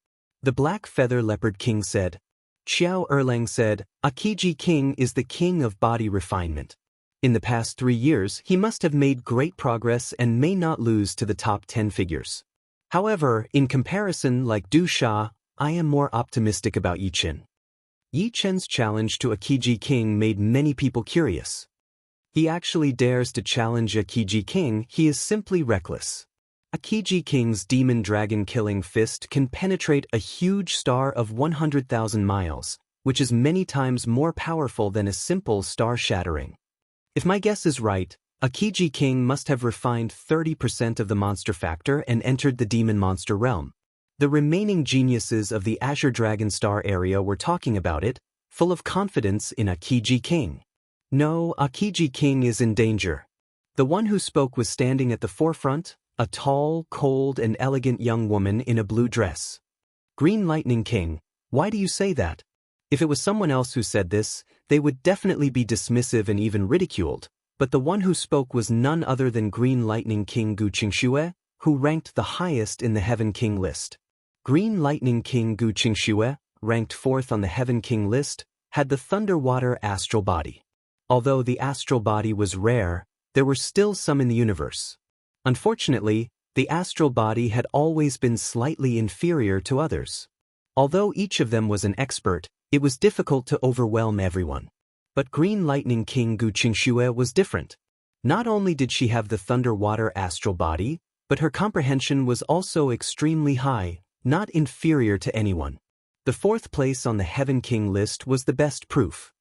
The Black Feather Leopard King said. Xiao Erlang said, Akiji King is the king of body refinement. In the past 3 years, he must have made great progress and may not lose to the top 10 figures. However, in comparison, like Du Sha, I am more optimistic about Yi Chen. Yi Chen's challenge to Akiji King made many people curious. He actually dares to challenge Akiji King. He is simply reckless. Akiji King's demon dragon killing fist can penetrate a huge star of 100,000 miles, which is many times more powerful than a simple star shattering. If my guess is right, Akiji King must have refined 30% of the monster factor and entered the demon monster realm. The remaining geniuses of the Azure Dragon Star area were talking about it, full of confidence in Akiji King. No, Akiji King is in danger. The one who spoke was standing at the forefront, a tall, cold, and elegant young woman in a blue dress. Green Lightning King, why do you say that? If it was someone else who said this, they would definitely be dismissive and even ridiculed. But the one who spoke was none other than Green Lightning King Gu Qingxue, who ranked the highest in the Heaven King list. Green Lightning King Gu Qingxue, ranked 4th on the Heaven King list, had the Thunderwater astral body. Although the astral body was rare, there were still some in the universe. Unfortunately, the astral body had always been slightly inferior to others. Although each of them was an expert, it was difficult to overwhelm everyone. But Green Lightning King Gu Qingxue was different. Not only did she have the Thunderwater astral body, but her comprehension was also extremely high, not inferior to anyone. The 4th place on the Heaven King list was the best proof.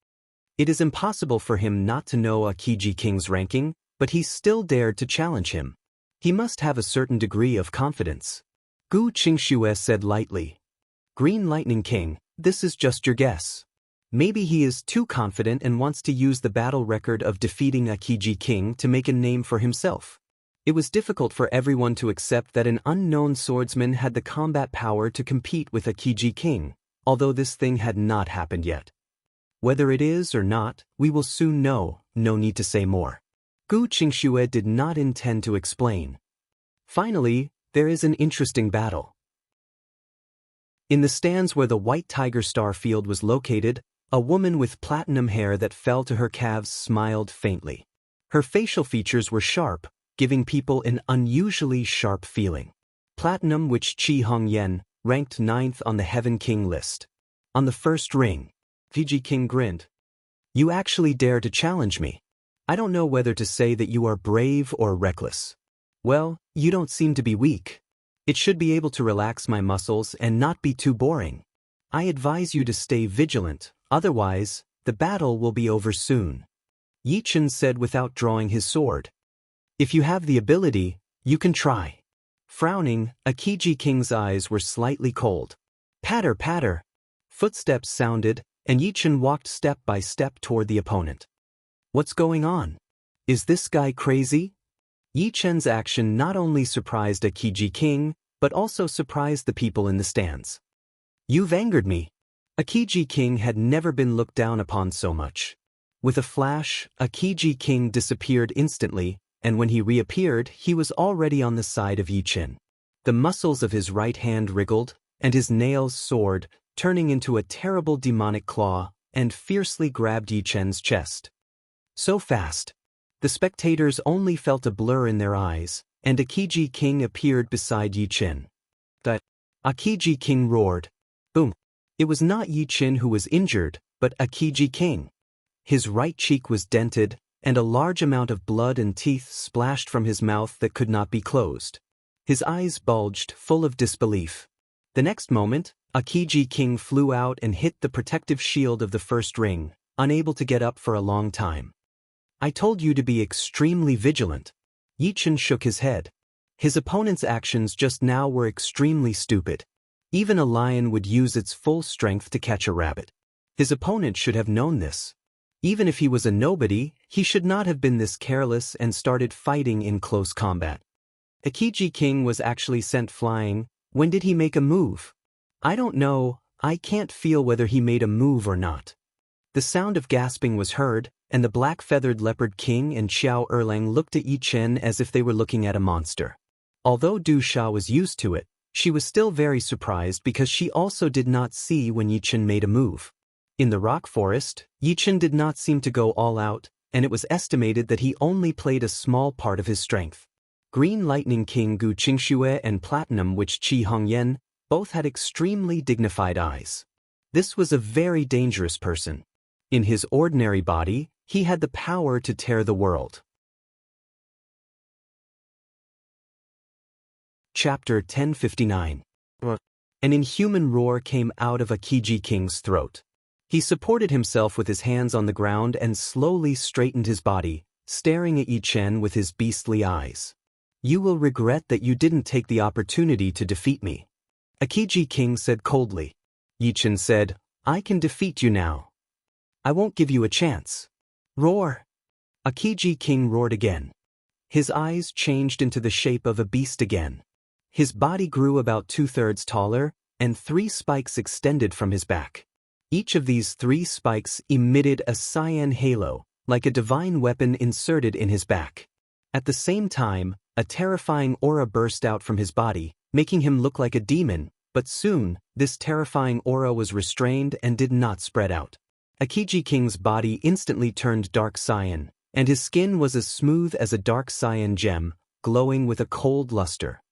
It is impossible for him not to know Akiji King's ranking, but he still dared to challenge him. He must have a certain degree of confidence. Gu Qingxue said lightly. Green Lightning King, this is just your guess. Maybe he is too confident and wants to use the battle record of defeating Akiji King to make a name for himself. It was difficult for everyone to accept that an unknown swordsman had the combat power to compete with Akiji King, although this thing had not happened yet. Whether it is or not, we will soon know, no need to say more. Gu Qingxue did not intend to explain. Finally, there is an interesting battle. In the stands where the White Tiger Star field was located, a woman with platinum hair that fell to her calves smiled faintly. Her facial features were sharp, giving people an unusually sharp feeling. Platinum which Qi Hongyan, ranked 9th on the Heaven King list. On the first ring, Akiji King grinned. You actually dare to challenge me. I don't know whether to say that you are brave or reckless. Well, you don't seem to be weak. It should be able to relax my muscles and not be too boring. I advise you to stay vigilant, otherwise, the battle will be over soon. Yi Chen said without drawing his sword. If you have the ability, you can try. Frowning, Akiji King's eyes were slightly cold. Patter, patter. Footsteps sounded, and Yi Chen walked step by step toward the opponent. What's going on? Is this guy crazy? Yi Chen's action not only surprised Akiji King, but also surprised the people in the stands. You've angered me. Akiji King had never been looked down upon so much. With a flash, Akiji King disappeared instantly, and when he reappeared, he was already on the side of Yi Chen. The muscles of his right hand wriggled, and his nails soared, turning into a terrible demonic claw, and fiercely grabbed Yi Chen's chest. So fast. The spectators only felt a blur in their eyes, and Akiji King appeared beside Yi Chen. Akiji King roared. Boom. It was not Yi Chen who was injured, but Akiji King. His right cheek was dented, and a large amount of blood and teeth splashed from his mouth that could not be closed. His eyes bulged, full of disbelief. The next moment, Akiji King flew out and hit the protective shield of the first ring, unable to get up for a long time. I told you to be extremely vigilant. Yi Chen shook his head. His opponent's actions just now were extremely stupid. Even a lion would use its full strength to catch a rabbit. His opponent should have known this. Even if he was a nobody, he should not have been this careless and started fighting in close combat. Akiji King was actually sent flying. When did he make a move? I don't know, I can't feel whether he made a move or not. The sound of gasping was heard, and the black-feathered leopard king and Xiao Erlang looked at Yi Chen as if they were looking at a monster. Although Du Sha was used to it, she was still very surprised because she also did not see when Yi Chen made a move. In the rock forest, Yi Chen did not seem to go all out, and it was estimated that he only played a small part of his strength. Green Lightning King Gu Qingxue and Platinum Witch Qi Hongyan both had extremely dignified eyes. This was a very dangerous person. In his ordinary body, he had the power to tear the world. Chapter 1059. An inhuman roar came out of Akiji King's throat. He supported himself with his hands on the ground and slowly straightened his body, staring at Yi Chen with his beastly eyes. You will regret that you didn't take the opportunity to defeat me. Akiji King said coldly. Yi Chen said, I can defeat you now. I won't give you a chance. Roar! Akiji King roared again. His eyes changed into the shape of a beast again. His body grew about 2/3 taller, and 3 spikes extended from his back. Each of these 3 spikes emitted a cyan halo, like a divine weapon inserted in his back. At the same time, a terrifying aura burst out from his body, making him look like a demon, but soon, this terrifying aura was restrained and did not spread out. Akiji King's body instantly turned dark cyan, and his skin was as smooth as a dark cyan gem, glowing with a cold luster.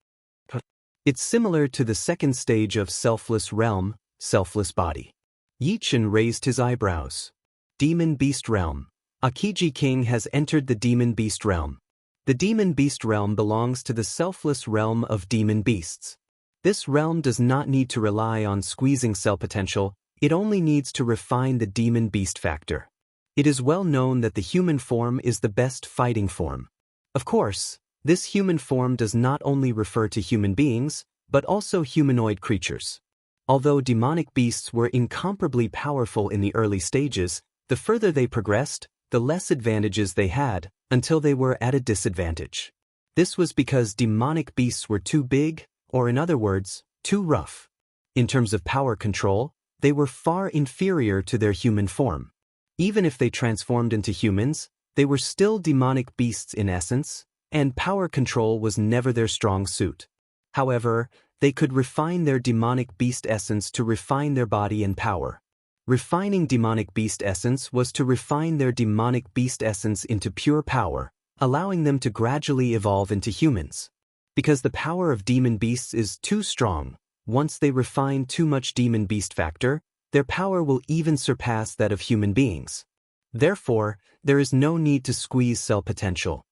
It's similar to the second stage of Selfless Realm, Selfless Body. Yi Chen raised his eyebrows. Demon Beast Realm. Akiji King has entered the Demon Beast Realm. The Demon Beast Realm belongs to the selfless realm of demon beasts. This realm does not need to rely on squeezing cell potential, it only needs to refine the demon beast factor. It is well known that the human form is the best fighting form. Of course, this human form does not only refer to human beings, but also humanoid creatures. Although demonic beasts were incomparably powerful in the early stages, the further they progressed, the less advantages they had, until they were at a disadvantage. This was because demonic beasts were too big, or in other words, too rough. In terms of power control, they were far inferior to their human form. Even if they transformed into humans, they were still demonic beasts in essence, and power control was never their strong suit. However, they could refine their demonic beast essence to refine their body and power. Refining demonic beast essence was to refine their demonic beast essence into pure power, allowing them to gradually evolve into humans. Because the power of demon beasts is too strong, once they refine too much demon beast factor, their power will even surpass that of human beings. Therefore, there is no need to squeeze cell potential.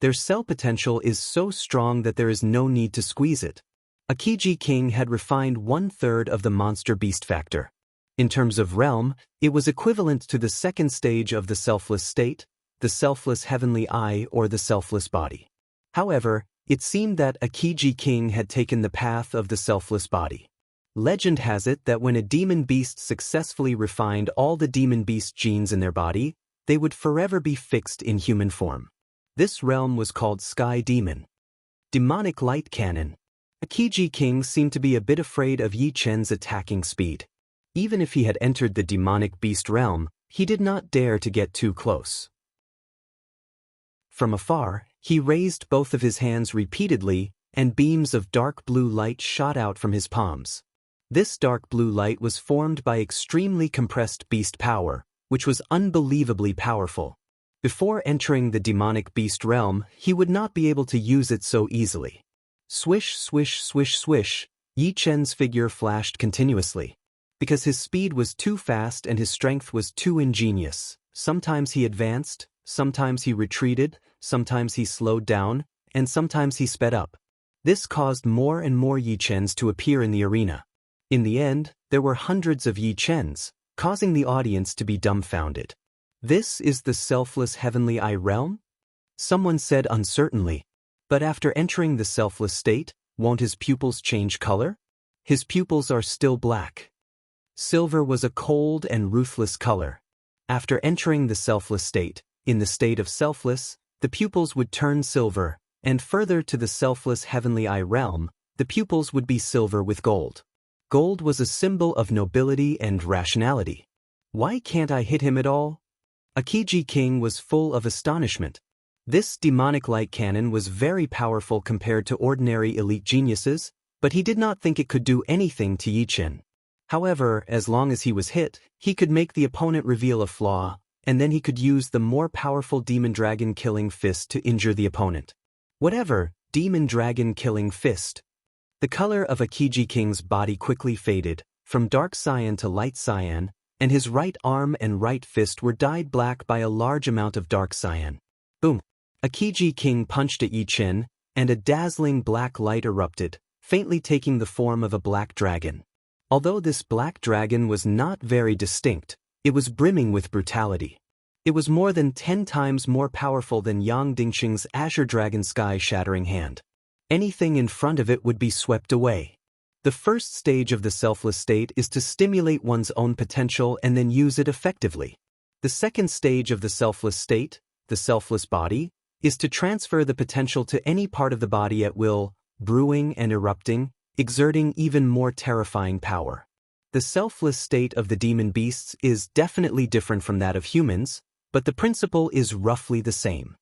Their cell potential is so strong that there is no need to squeeze it. Akiji King had refined 1/3 of the monster beast factor. In terms of realm, it was equivalent to the second stage of the selfless state, the selfless heavenly eye or the selfless body. However, it seemed that Akiji King had taken the path of the selfless body. Legend has it that when a demon beast successfully refined all the demon beast genes in their body, they would forever be fixed in human form. This realm was called Sky Demon. Demonic Light Cannon. Akiji King seemed to be a bit afraid of Yi Chen's attacking speed. Even if he had entered the demonic beast realm, he did not dare to get too close. From afar, he raised both of his hands repeatedly, and beams of dark blue light shot out from his palms. This dark blue light was formed by extremely compressed beast power, which was unbelievably powerful. Before entering the demonic beast realm, he would not be able to use it so easily. Swish, swish, swish, swish, Yi Chen's figure flashed continuously. Because his speed was too fast and his strength was too ingenious, sometimes he advanced, sometimes he retreated, sometimes he slowed down, and sometimes he sped up. This caused more and more Yi Chens to appear in the arena. In the end, there were hundreds of Yi Chens, causing the audience to be dumbfounded. This is the selfless heavenly eye realm? Someone said uncertainly. But after entering the selfless state, won't his pupils change color? His pupils are still black. Silver was a cold and ruthless color. After entering the selfless state, in the state of selfless, the pupils would turn silver, and further to the selfless heavenly eye realm, the pupils would be silver with gold. Gold was a symbol of nobility and rationality. Why can't I hit him at all? Akiji King was full of astonishment. This demonic light cannon was very powerful compared to ordinary elite geniuses, but he did not think it could do anything to Yi Chen. However, as long as he was hit, he could make the opponent reveal a flaw, and then he could use the more powerful Demon Dragon Killing Fist to injure the opponent. Whatever, Demon Dragon Killing Fist. The color of Akiji King's body quickly faded, from dark cyan to light cyan, and his right arm and right fist were dyed black by a large amount of dark cyan. Boom! Akiji King punched at Yi Chen, and a dazzling black light erupted, faintly taking the form of a black dragon. Although this black dragon was not very distinct, it was brimming with brutality. It was more than 10 times more powerful than Yang Dingxing's Azure Dragon Sky-shattering hand. Anything in front of it would be swept away. The first stage of the selfless state is to stimulate one's own potential and then use it effectively. The second stage of the selfless state, the selfless body, is to transfer the potential to any part of the body at will, brewing and erupting, exerting even more terrifying power. The selfless state of the demon beasts is definitely different from that of humans, but the principle is roughly the same.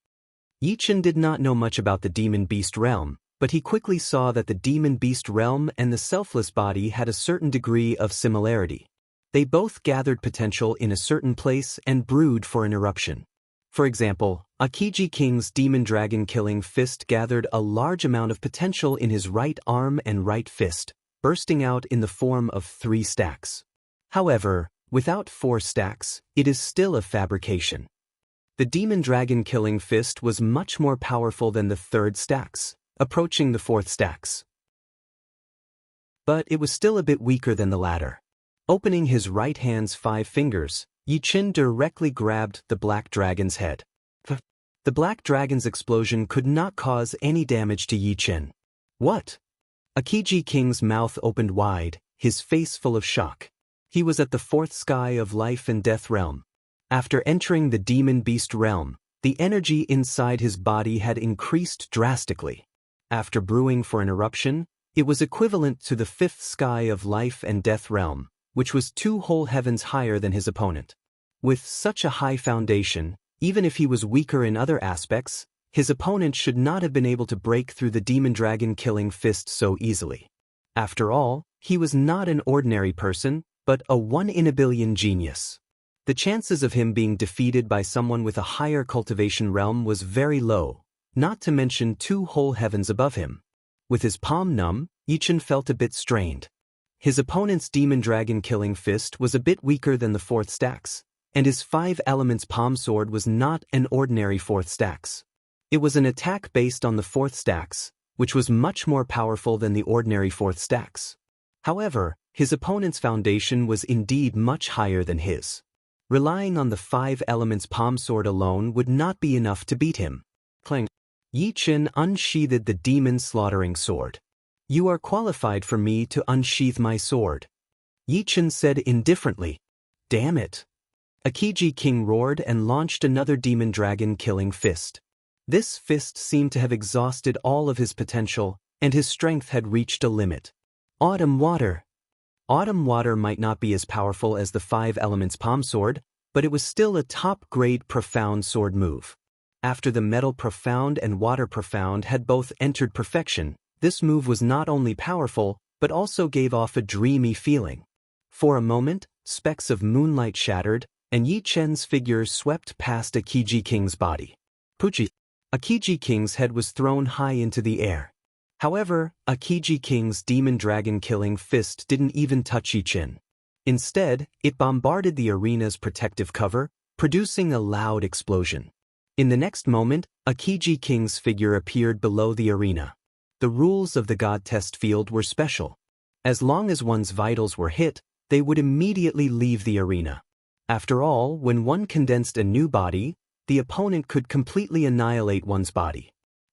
Yi Chen did not know much about the demon beast realm, but he quickly saw that the demon beast realm and the selfless body had a certain degree of similarity. They both gathered potential in a certain place and brewed for an eruption. For example, Akiji King's Demon Dragon Killing Fist gathered a large amount of potential in his right arm and right fist, bursting out in the form of 3 stacks. However, without 4 stacks, it is still a fabrication. The Demon Dragon Killing Fist was much more powerful than the 3rd stacks, approaching the 4th stacks. But it was still a bit weaker than the latter. Opening his right hand's 5 fingers, Yi Chen directly grabbed the black dragon's head. The black dragon's explosion could not cause any damage to Yi Chen. What? Akiji King's mouth opened wide, his face full of shock. He was at the 4th sky of life and death realm. After entering the demon beast realm, the energy inside his body had increased drastically. After brewing for an eruption, it was equivalent to the 5th sky of life and death realm, which was 2 whole heavens higher than his opponent. With such a high foundation, even if he was weaker in other aspects, his opponent should not have been able to break through the Demon Dragon Killing Fist so easily. After all, he was not an ordinary person, but a 1 in a billion genius. The chances of him being defeated by someone with a higher cultivation realm was very low, not to mention 2 whole heavens above him. With his palm numb, Yi Chen felt a bit strained. His opponent's Demon Dragon Killing Fist was a bit weaker than the 4th stacks, and his 5 elements palm sword was not an ordinary 4th stacks. It was an attack based on the 4th stacks, which was much more powerful than the ordinary 4th stacks. However, his opponent's foundation was indeed much higher than his. Relying on the 5 elements palm sword alone would not be enough to beat him. Clang. Yi Chen unsheathed the demon slaughtering sword. You are qualified for me to unsheath my sword. Yi Chen said indifferently. Damn it. Akiji King roared and launched another Demon Dragon Killing Fist. This fist seemed to have exhausted all of his potential, and his strength had reached a limit. Autumn Water. Autumn Water might not be as powerful as the 5 elements palm sword, but it was still a top-grade profound sword move. After the metal profound and water profound had both entered perfection, this move was not only powerful, but also gave off a dreamy feeling. For a moment, specks of moonlight shattered, and Yi Chen's figure swept past Akiji King's body. Puchi. Akiji King's head was thrown high into the air. However, Akiji King's Demon Dragon Killing Fist didn't even touch Yi Chen. Instead, it bombarded the arena's protective cover, producing a loud explosion. In the next moment, Akiji King's figure appeared below the arena. The rules of the God Test field were special. As long as one's vitals were hit, they would immediately leave the arena. After all, when one condensed a new body, the opponent could completely annihilate one's body.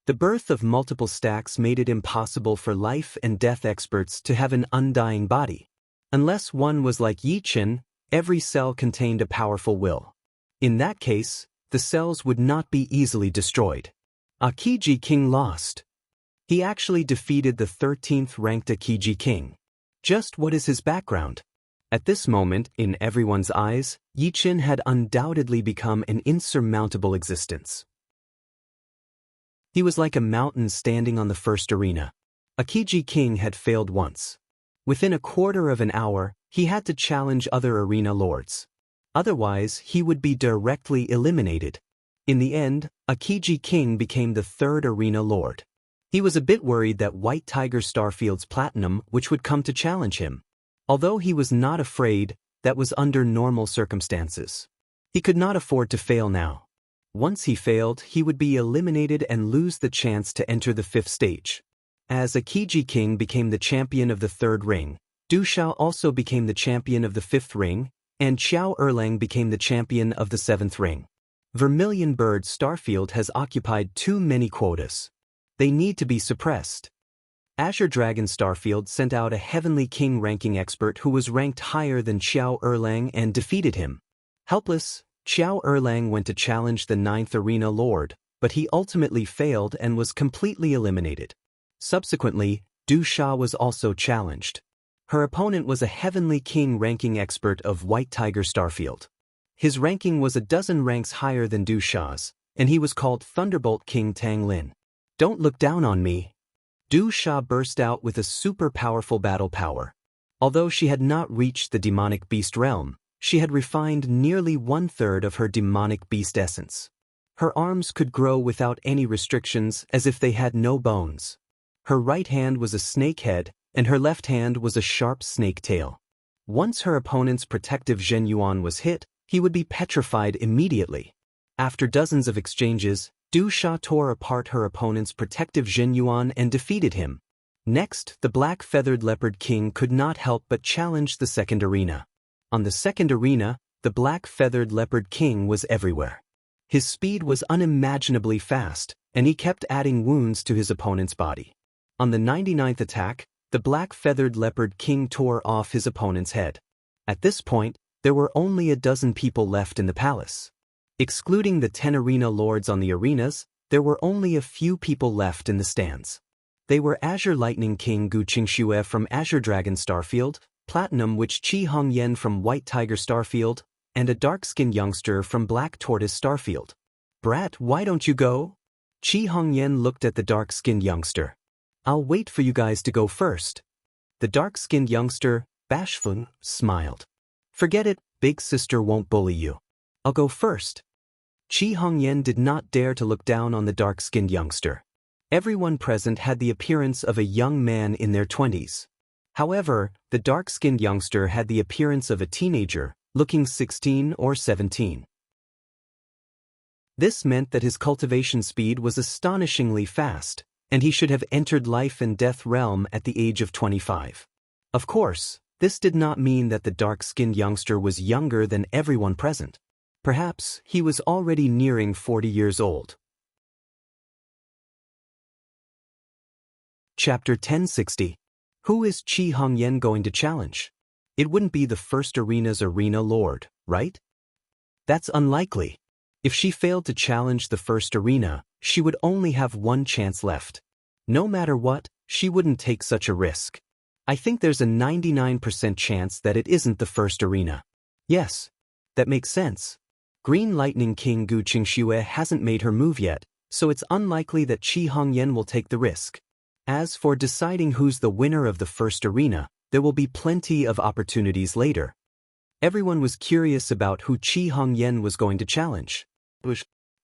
The birth of multiple stacks made it impossible for life and death experts to have an undying body. Unless one was like Yi-Chen, every cell contained a powerful will. In that case, the cells would not be easily destroyed. Akiji King lost. He actually defeated the 13th ranked Akiji King. Just what is his background? At this moment, in everyone's eyes, Yi-Chen had undoubtedly become an insurmountable existence. He was like a mountain standing on the first arena. Akiji King had failed once. Within a quarter of an hour, he had to challenge other arena lords. Otherwise, he would be directly eliminated. In the end, Akiji King became the third arena lord. He was a bit worried that White Tiger Starfield's Platinum which would come to challenge him. Although he was not afraid, that was under normal circumstances. He could not afford to fail now. Once he failed, he would be eliminated and lose the chance to enter the 5th stage. As Akiji King became the champion of the 3rd ring, Du Xiao also became the champion of the 5th ring, and Xiao Erlang became the champion of the 7th ring. Vermilion Bird Starfield has occupied too many quotas. They need to be suppressed. Azure Dragon Starfield sent out a Heavenly King ranking expert who was ranked higher than Xiao Erlang and defeated him. Helpless, Xiao Erlang went to challenge the 9th Arena Lord, but he ultimately failed and was completely eliminated. Subsequently, Du Xiao was also challenged. Her opponent was a Heavenly King ranking expert of White Tiger Starfield. His ranking was a dozen ranks higher than Du Xiao's, and he was called Thunderbolt King Tang Lin. Don't look down on me. Du Xia burst out with a super powerful battle power. Although she had not reached the demonic beast realm, she had refined nearly 1/3 of her demonic beast essence. Her arms could grow without any restrictions as if they had no bones. Her right hand was a snake head, and her left hand was a sharp snake tail. Once her opponent's protective Zhen Yuan was hit, he would be petrified immediately. After dozens of exchanges, Du Xia tore apart her opponent's protective Zhen Yuan and defeated him. Next, the Black Feathered Leopard King could not help but challenge the 2nd arena. On the 2nd arena, the Black Feathered Leopard King was everywhere. His speed was unimaginably fast, and he kept adding wounds to his opponent's body. On the 99th attack, the Black Feathered Leopard King tore off his opponent's head. At this point, there were only a dozen people left in the palace. Excluding the 10 arena lords on the arenas, there were only a few people left in the stands. They were Azure Lightning King Gu Qingxue from Azure Dragon Starfield, Platinum Witch Qi Hongyan from White Tiger Starfield, and a dark-skinned youngster from Black Tortoise Starfield. Brat, why don't you go? Qi Hongyan looked at the dark-skinned youngster. I'll wait for you guys to go first. The dark-skinned youngster, bashful, smiled. Forget it, big sister won't bully you. I'll go first. Qi Hongyan did not dare to look down on the dark-skinned youngster. Everyone present had the appearance of a young man in their 20s. However, the dark-skinned youngster had the appearance of a teenager, looking 16 or 17. This meant that his cultivation speed was astonishingly fast, and he should have entered life and death realm at the age of 25. Of course, this did not mean that the dark-skinned youngster was younger than everyone present. Perhaps he was already nearing 40 years old. Chapter 1060. Who is Qi Hongyan going to challenge? It wouldn't be the first arena's arena lord, right? That's unlikely. If she failed to challenge the first arena, she would only have one chance left. No matter what, she wouldn't take such a risk. I think there's a 99% chance that it isn't the first arena. Yes, that makes sense. Green Lightning King Gu Qingxue hasn't made her move yet, so it's unlikely that Qi Hongyan will take the risk. As for deciding who's the winner of the first arena, there will be plenty of opportunities later. Everyone was curious about who Qi Hongyan was going to challenge.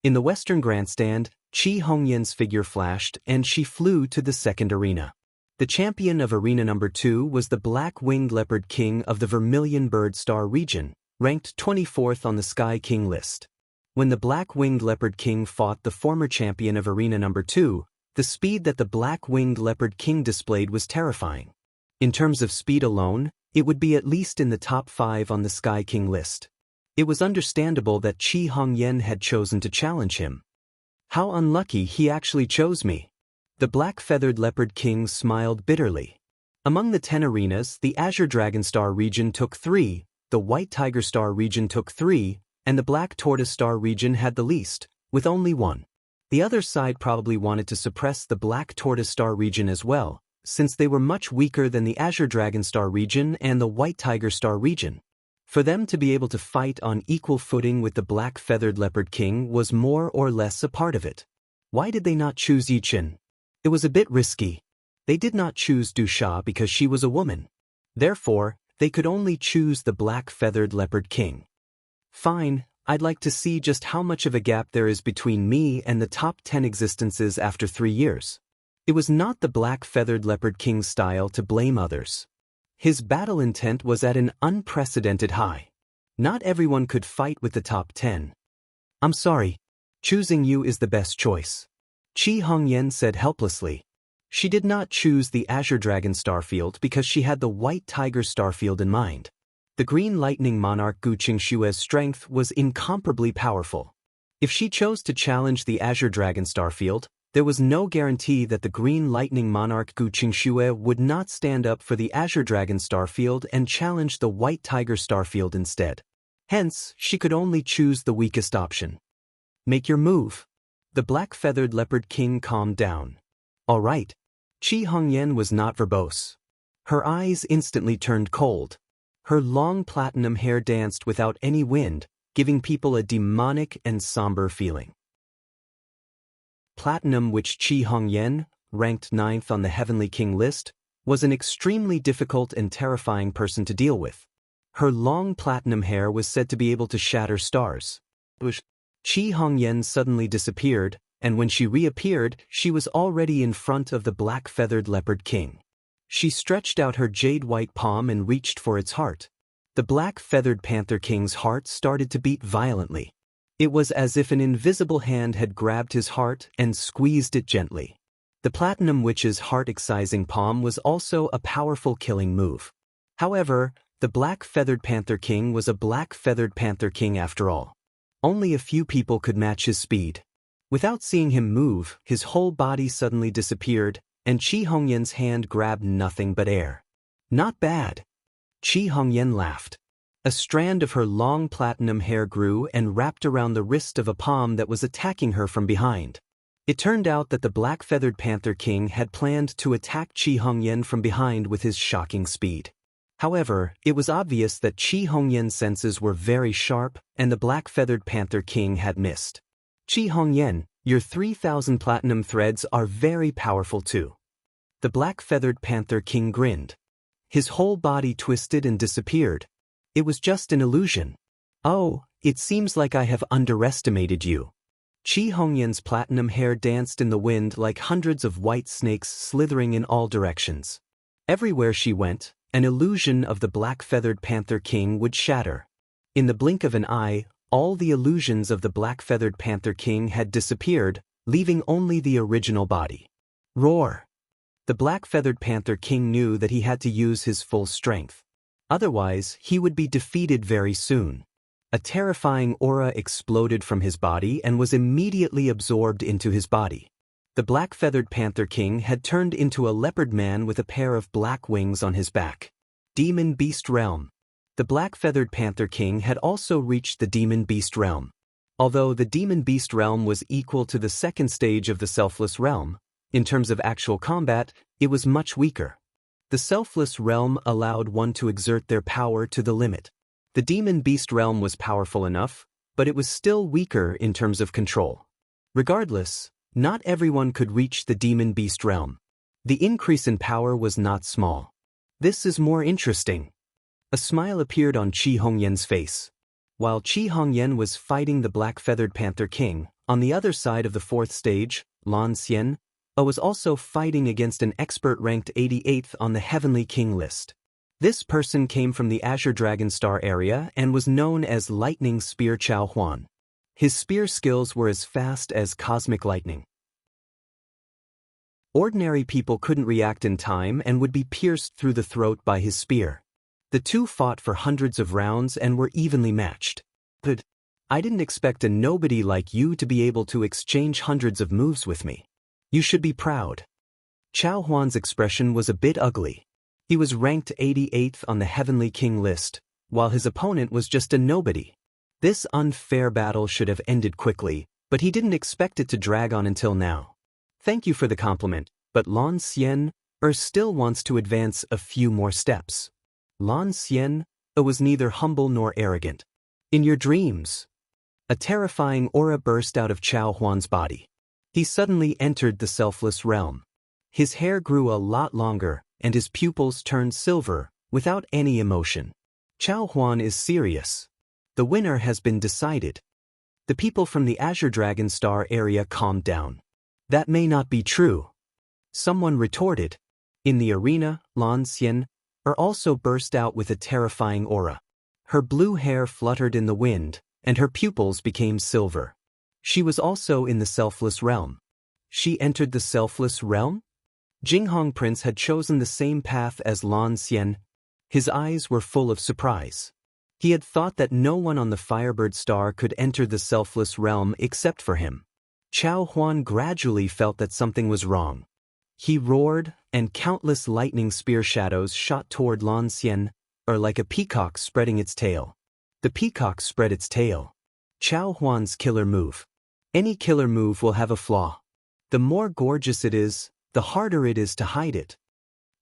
In the Western Grandstand, Qi Hongyan's figure flashed and she flew to the 2nd arena. The champion of Arena number 2 was the Black-Winged Leopard King of the Vermilion Bird Star region, ranked 24th on the Sky King list. When the Black-Winged Leopard King fought the former champion of Arena number 2, the speed that the Black-Winged Leopard King displayed was terrifying. In terms of speed alone, it would be at least in the top 5 on the Sky King list. It was understandable that Qi Hongyan had chosen to challenge him. How unlucky he actually chose me. The black-feathered leopard king smiled bitterly. Among the 10 arenas, the Azure Dragon Star region took 3, the White Tiger Star region took 3, and the Black Tortoise Star region had the least, with only 1. The other side probably wanted to suppress the Black Tortoise Star region as well, since they were much weaker than the Azure Dragon Star region and the White Tiger Star region. For them to be able to fight on equal footing with the black-feathered leopard king was more or less a part of it. Why did they not choose Yi Chen? It was a bit risky. They did not choose Du Sha because she was a woman. Therefore, they could only choose the black-feathered leopard king. Fine, I'd like to see just how much of a gap there is between me and the top 10 existences after 3 years. It was not the black-feathered leopard king's style to blame others. His battle intent was at an unprecedented high. Not everyone could fight with the top 10. I'm sorry. Choosing you is the best choice. Qi Hongyan said helplessly. She did not choose the Azure Dragon Starfield because she had the White Tiger Starfield in mind. The Green Lightning Monarch Gu Qingshue's strength was incomparably powerful. If she chose to challenge the Azure Dragon Starfield, there was no guarantee that the Green Lightning Monarch Gu Qingxue would not stand up for the Azure Dragon Starfield and challenge the White Tiger Starfield instead. Hence, she could only choose the weakest option. Make your move. The black-feathered leopard king calmed down. All right. Qi Hongyan was not verbose. Her eyes instantly turned cold. Her long platinum hair danced without any wind, giving people a demonic and somber feeling. Platinum, which Qi Hongyan, ranked 9th on the Heavenly King list, was an extremely difficult and terrifying person to deal with. Her long platinum hair was said to be able to shatter stars. Qi Hongyan suddenly disappeared, and when she reappeared, she was already in front of the black-feathered leopard king. She stretched out her jade-white palm and reached for its heart. The black-feathered panther king's heart started to beat violently. It was as if an invisible hand had grabbed his heart and squeezed it gently. The Platinum Witch's heart-excising palm was also a powerful killing move. However, the black-feathered panther king was a black-feathered panther king after all. Only a few people could match his speed. Without seeing him move, his whole body suddenly disappeared, and Qi Hongyan's hand grabbed nothing but air. Not bad. Qi Hongyan laughed. A strand of her long platinum hair grew and wrapped around the wrist of a palm that was attacking her from behind. It turned out that the black-feathered panther king had planned to attack Qi Hongyan from behind with his shocking speed. However, it was obvious that Qi Hongyan's senses were very sharp, and the black-feathered panther king had missed. Qi Hongyan, your 3,000 platinum threads are very powerful too. The black-feathered panther king grinned. His whole body twisted and disappeared. It was just an illusion. Oh, it seems like I have underestimated you. Qi Hongyan's platinum hair danced in the wind like hundreds of white snakes slithering in all directions. Everywhere she went, an illusion of the black-feathered panther king would shatter. In the blink of an eye, all the illusions of the black-feathered panther king had disappeared, leaving only the original body. Roar! The black-feathered panther king knew that he had to use his full strength. Otherwise, he would be defeated very soon. A terrifying aura exploded from his body and was immediately absorbed into his body. The black-feathered panther king had turned into a leopard man with a pair of black wings on his back. Demon Beast Realm. The black-feathered panther king had also reached the Demon Beast Realm. Although the Demon Beast Realm was equal to the second stage of the Selfless Realm, in terms of actual combat, it was much weaker. The Selfless Realm allowed one to exert their power to the limit. The Demon Beast Realm was powerful enough, but it was still weaker in terms of control. Regardless, not everyone could reach the Demon Beast Realm. The increase in power was not small. This is more interesting. A smile appeared on Qi Hongyan's face. While Qi Hongyan was fighting the black-feathered panther king, on the other side of the fourth stage, Lan Xian was also fighting against an expert ranked 88th on the Heavenly King list. This person came from the Azure Dragon Star area and was known as Lightning Spear Chao Huan. His spear skills were as fast as cosmic lightning. Ordinary people couldn't react in time and would be pierced through the throat by his spear. The two fought for hundreds of rounds and were evenly matched. But I didn't expect a nobody like you to be able to exchange hundreds of moves with me. You should be proud. Chao Huan's expression was a bit ugly. He was ranked 88th on the Heavenly King list, while his opponent was just a nobody. This unfair battle should have ended quickly, but he didn't expect it to drag on until now. Thank you for the compliment, but Lan Xian still wants to advance a few more steps. Lan Xian was neither humble nor arrogant. In your dreams. A terrifying aura burst out of Chao Huan's body. He suddenly entered the selfless realm. His hair grew a lot longer, and his pupils turned silver, without any emotion. Chao Huan is serious. The winner has been decided. The people from the Azure Dragon Star area calmed down. That may not be true. Someone retorted. In the arena, Lan Xian also burst out with a terrifying aura. Her blue hair fluttered in the wind, and her pupils became silver. She was also in the selfless realm. She entered the selfless realm? Jinghong Prince had chosen the same path as Lan Xian. His eyes were full of surprise. He had thought that no one on the Firebird Star could enter the selfless realm except for him. Chao Huan gradually felt that something was wrong. He roared, and countless lightning spear shadows shot toward Lan Xian, like a peacock spreading its tail. The peacock spread its tail. Chao Huan's killer move. Any killer move will have a flaw. The more gorgeous it is, the harder it is to hide it.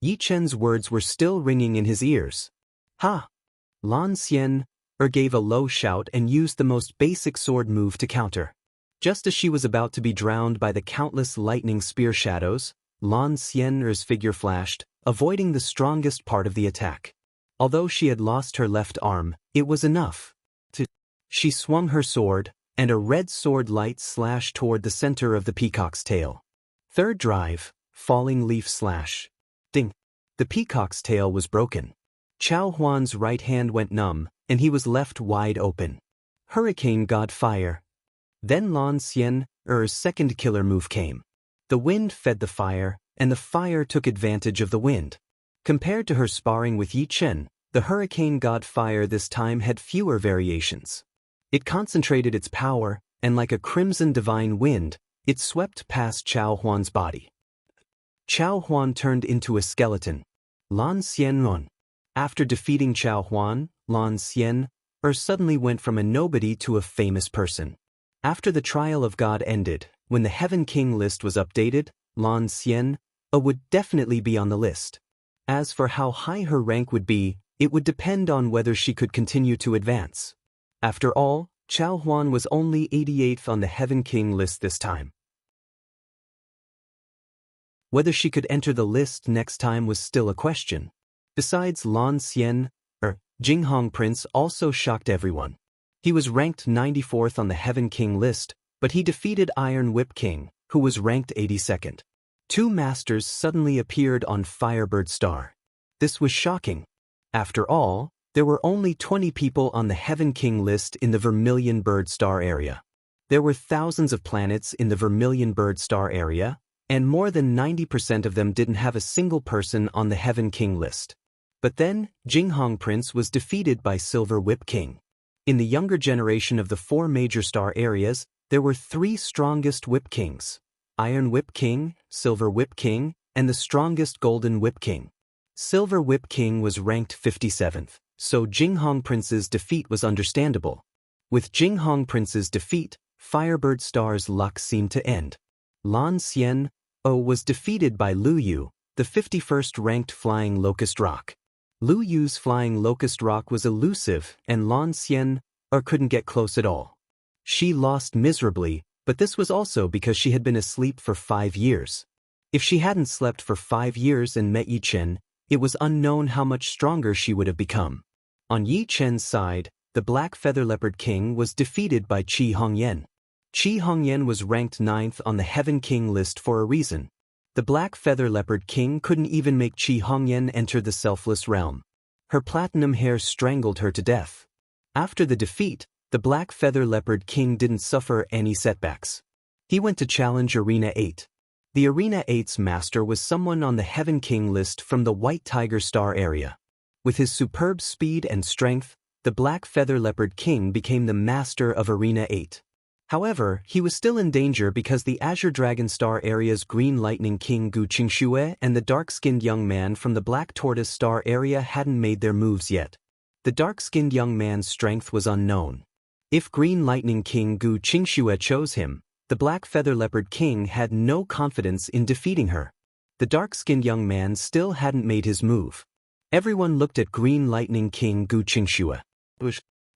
Yi Chen's words were still ringing in his ears. Ha! Lan Xian gave a low shout and used the most basic sword move to counter. Just as she was about to be drowned by the countless lightning spear shadows, Lan Xian's figure flashed, avoiding the strongest part of the attack. Although she had lost her left arm, it was enough. She swung her sword, and a red sword light slashed toward the center of the peacock's tail. Third drive, falling leaf slash. Ding! The peacock's tail was broken. Chao Huan's right hand went numb, and he was left wide open. Hurricane God Fire. Then Lan Xian's second killer move came. The wind fed the fire, and the fire took advantage of the wind. Compared to her sparring with Yi Chen, the Hurricane God Fire this time had fewer variations. It concentrated its power, and like a crimson divine wind, it swept past Chao Huan's body. Chao Huan turned into a skeleton. Lan Xian won. After defeating Chao Huan, Lan Xian suddenly went from a nobody to a famous person. After the trial of God ended, when the Heaven King list was updated, Lan Xian would definitely be on the list. As for how high her rank would be, it would depend on whether she could continue to advance. After all, Chao Huan was only 88th on the Heaven King list this time. Whether she could enter the list next time was still a question. Besides, Lan Xian, Jinghong Prince also shocked everyone. He was ranked 94th on the Heaven King list, but he defeated Iron Whip King, who was ranked 82nd. Two masters suddenly appeared on Firebird Star. This was shocking. After all, there were only 20 people on the Heaven King list in the Vermilion Bird Star area. There were thousands of planets in the Vermilion Bird Star area, and more than 90% of them didn't have a single person on the Heaven King list. But then, Jinghong Prince was defeated by Silver Whip King. In the younger generation of the 4 major star areas, there were 3 strongest Whip Kings: Iron Whip King, Silver Whip King, and the strongest Golden Whip King. Silver Whip King was ranked 57th, so Jinghong Prince's defeat was understandable. With Jinghong Prince's defeat, Firebird Star's luck seemed to end. Lan Xian was defeated by Lu Yu, the 51st ranked Flying Locust Rock. Lu Yu's Flying Locust Rock was elusive, and Lan Xian couldn't get close at all. She lost miserably, but this was also because she had been asleep for 5 years. If she hadn't slept for 5 years and met Yi Chen, it was unknown how much stronger she would have become. On Yi Chen's side, the Black Feather Leopard King was defeated by Qi Hongyan. Qi Hongyan was ranked 9th on the Heaven King list for a reason. The Black Feather Leopard King couldn't even make Qi Hongyan enter the selfless realm. Her platinum hair strangled her to death. After the defeat, the Black Feather Leopard King didn't suffer any setbacks. He went to challenge Arena 8. The Arena 8's master was someone on the Heaven King list from the White Tiger Star area. With his superb speed and strength, the Black Feather Leopard King became the master of Arena 8. However, he was still in danger because the Azure Dragon Star area's Green Lightning King Gu Qingxue and the dark-skinned young man from the Black Tortoise Star area hadn't made their moves yet. The dark-skinned young man's strength was unknown. If Green Lightning King Gu Qingxue chose him, the Black Feather Leopard King had no confidence in defeating her. The dark-skinned young man still hadn't made his move. Everyone looked at Green Lightning King Gu Qingxue.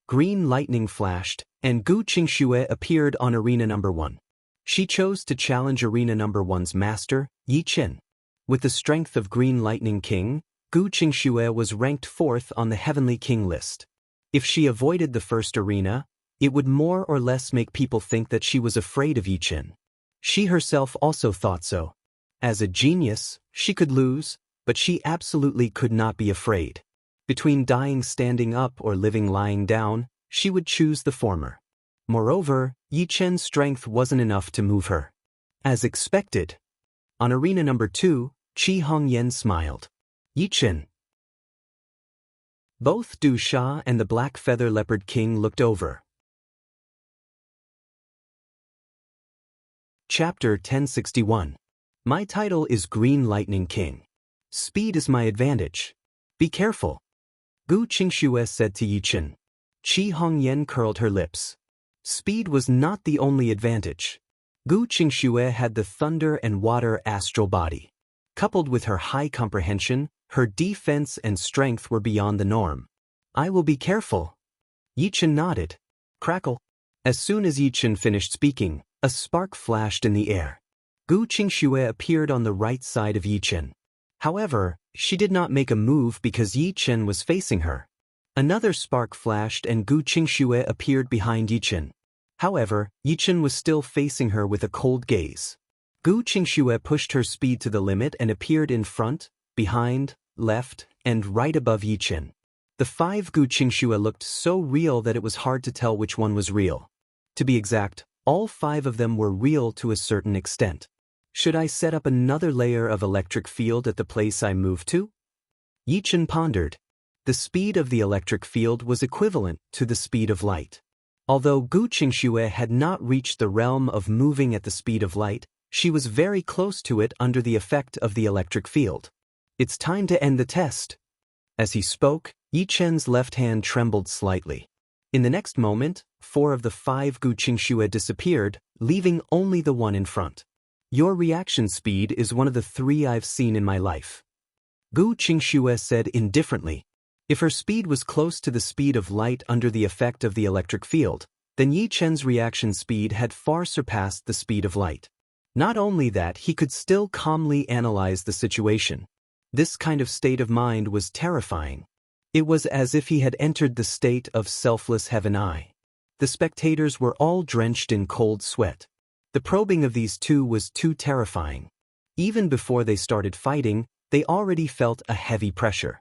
Green lightning flashed, and Gu Qingxue appeared on Arena Number 1. She chose to challenge Arena Number 1's master, Yi Chen. With the strength of Green Lightning King, Gu Qingxue was ranked 4th on the Heavenly King list. If she avoided the first arena, it would more or less make people think that she was afraid of Yi Chen. She herself also thought so. As a genius, she could lose, but she absolutely could not be afraid. Between dying standing up or living lying down, she would choose the former. Moreover, Yi Chen's strength wasn't enough to move her. As expected. On Arena Number 2, Qi Hongyan smiled. Yi Chen. Both Du Sha and the Black Feather Leopard King looked over. Chapter 1061. My title is Green Lightning King. Speed is my advantage. Be careful. Gu Qingxue said to Yi Chen. Qi Hongyan curled her lips. Speed was not the only advantage. Gu Qingxue had the thunder and water astral body. Coupled with her high comprehension, her defense and strength were beyond the norm. I will be careful. Yi Chen nodded. Crackle. As soon as Yi Chen finished speaking, a spark flashed in the air. Gu Qingxue appeared on the right side of Yi Chen. However, she did not make a move because Yi Chen was facing her. Another spark flashed and Gu Qingxue appeared behind Yi Chen. However, Yi Chen was still facing her with a cold gaze. Gu Qingxue pushed her speed to the limit and appeared in front, behind, left, and right above Yi Chen. The 5 Gu Qingxue looked so real that it was hard to tell which one was real. To be exact, all 5 of them were real to a certain extent. Should I set up another layer of electric field at the place I moved to? Yi Chen pondered. The speed of the electric field was equivalent to the speed of light. Although Gu Qingxue had not reached the realm of moving at the speed of light, she was very close to it under the effect of the electric field. It's time to end the test. As he spoke, Yi Chen's left hand trembled slightly. In the next moment, 4 of the 5 Gu Qingxue disappeared, leaving only the one in front. Your reaction speed is one of the 3 I've seen in my life. Gu Qingxue said indifferently. If her speed was close to the speed of light under the effect of the electric field, then Yi Chen's reaction speed had far surpassed the speed of light. Not only that, he could still calmly analyze the situation. This kind of state of mind was terrifying. It was as if he had entered the state of selfless heaven. The spectators were all drenched in cold sweat. The probing of these 2 was too terrifying. Even before they started fighting, they already felt a heavy pressure.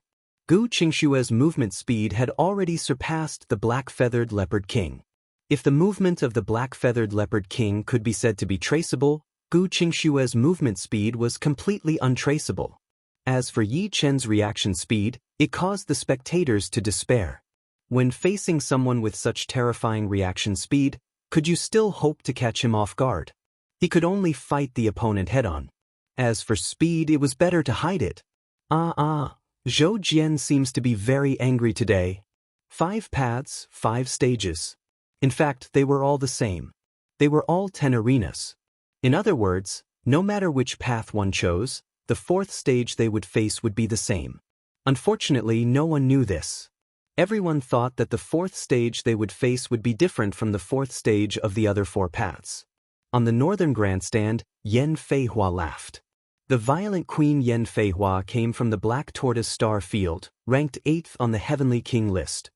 Gu Qingxue's movement speed had already surpassed the Black-Feathered Leopard King. If the movement of the Black-Feathered Leopard King could be said to be traceable, Gu Qingxue's movement speed was completely untraceable. As for Yi Chen's reaction speed, it caused the spectators to despair. When facing someone with such terrifying reaction speed, could you still hope to catch him off guard? He could only fight the opponent head-on. As for speed, it was better to hide it. Zhou Jian seems to be very angry today. 5 paths, 5 stages. In fact, they were all the same. They were all 10 arenas. In other words, no matter which path one chose, the 4th stage they would face would be the same. Unfortunately, no one knew this. Everyone thought that the 4th stage they would face would be different from the 4th stage of the other 4 paths. On the northern grandstand, Yan Feihua laughed. The violent Queen Yan Feihua came from the Black Tortoise Star field, ranked 8th on the Heavenly King list.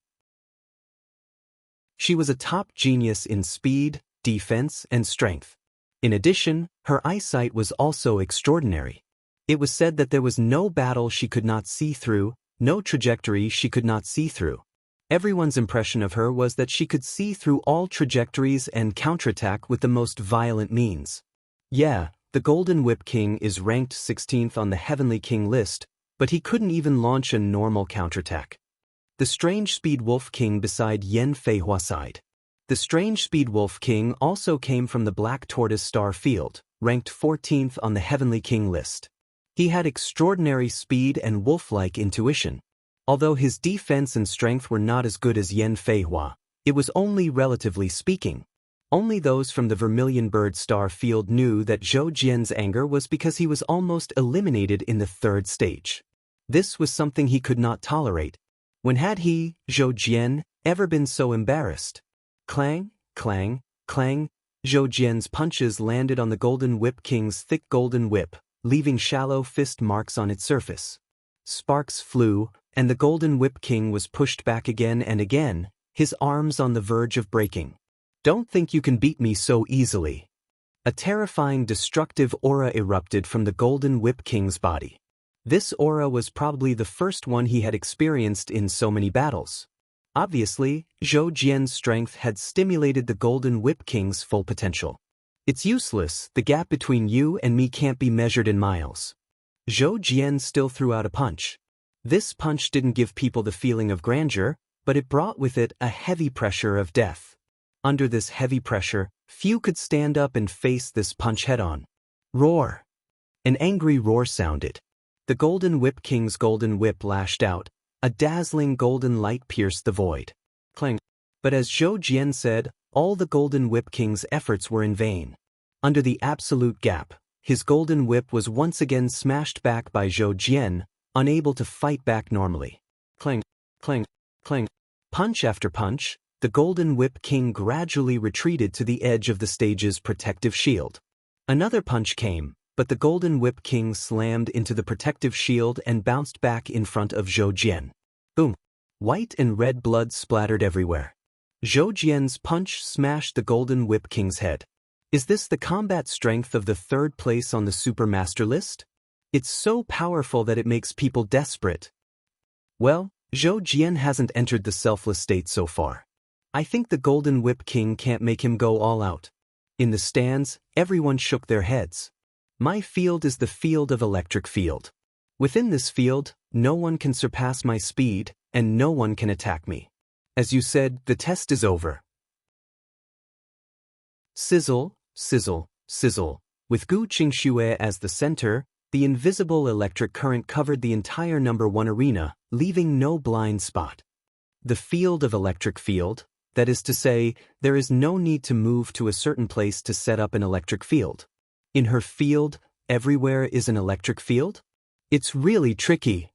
She was a top genius in speed, defense, and strength. In addition, her eyesight was also extraordinary. It was said that there was no battle she could not see through, no trajectory she could not see through. Everyone's impression of her was that she could see through all trajectories and counterattack with the most violent means. Yeah, the Golden Whip King is ranked 16th on the Heavenly King list, but he couldn't even launch a normal counterattack. The Strange Speed Wolf King beside Yan Feihua side. The Strange Speed Wolf King also came from the Black Tortoise Star Field, ranked 14th on the Heavenly King list. He had extraordinary speed and wolf-like intuition. Although his defense and strength were not as good as Yan Feihua, it was only relatively speaking. Only those from the Vermilion Bird Star Field knew that Zhou Jian's anger was because he was almost eliminated in the third stage. This was something he could not tolerate. When had he, Zhou Jian, ever been so embarrassed? Clang, clang, clang. Zhou Jian's punches landed on the Golden Whip King's thick golden whip, leaving shallow fist marks on its surface. Sparks flew, and the Golden Whip King was pushed back again and again, his arms on the verge of breaking. Don't think you can beat me so easily. A terrifying destructive aura erupted from the Golden Whip King's body. This aura was probably the first one he had experienced in so many battles. Obviously, Zhou Jian's strength had stimulated the Golden Whip King's full potential. It's useless, the gap between you and me can't be measured in miles. Zhou Jian still threw out a punch. This punch didn't give people the feeling of grandeur, but it brought with it a heavy pressure of death. Under this heavy pressure, few could stand up and face this punch head-on. Roar! An angry roar sounded. The Golden Whip King's golden whip lashed out. A dazzling golden light pierced the void. Clang. But as Zhou Jian said, all the Golden Whip King's efforts were in vain. Under the absolute gap, his golden whip was once again smashed back by Zhou Jian, unable to fight back normally. Clang, clang, clang. Punch after punch, the Golden Whip King gradually retreated to the edge of the stage's protective shield. Another punch came, but the Golden Whip King slammed into the protective shield and bounced back in front of Zhou Jian. Boom! White and red blood splattered everywhere. Zhou Jian's punch smashed the Golden Whip King's head. Is this the combat strength of the third place on the Super Master list? It's so powerful that it makes people desperate. Well, Zhou Jian hasn't entered the selfless state so far. I think the Golden Whip King can't make him go all out. In the stands, everyone shook their heads. My field is the field of electric field. Within this field, no one can surpass my speed, and no one can attack me. As you said, the test is over. Sizzle, sizzle, sizzle. With Gu Qingxue as the center, the invisible electric current covered the entire #1 arena, leaving no blind spot. The field of electric field, that is to say, there is no need to move to a certain place to set up an electric field. In her field, everywhere is an electric field? It's really tricky.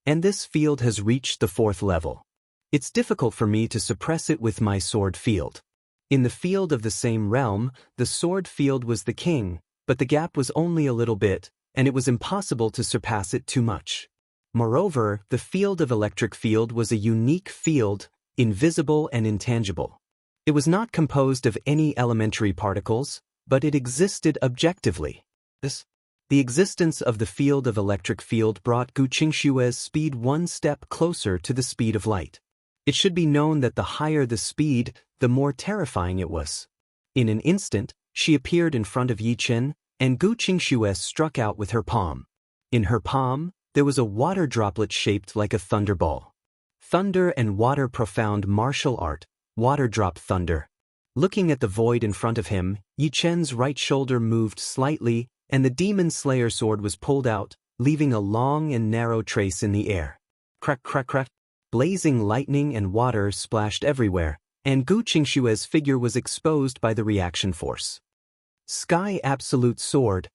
And this field has reached the 4th level. It's difficult for me to suppress it with my sword field. In the field of the same realm, the sword field was the king, but the gap was only a little bit, and it was impossible to surpass it too much. Moreover, the field of electric field was a unique field, invisible and intangible. It was not composed of any elementary particles, but it existed objectively. The existence of the field of electric field brought Gu Qingxue's speed one step closer to the speed of light. It should be known that the higher the speed, the more terrifying it was. In an instant, she appeared in front of Yi Chen, and Gu Qingxue struck out with her palm. In her palm, there was a water droplet shaped like a thunderball. Thunder and water profound martial art, water drop thunder. Looking at the void in front of him, Yi Chen's right shoulder moved slightly, and the Demon Slayer sword was pulled out, leaving a long and narrow trace in the air. Crack, crack, crack. Blazing lightning and water splashed everywhere, and Gu Qingxue's figure was exposed by the reaction force. Sky Absolute Sword.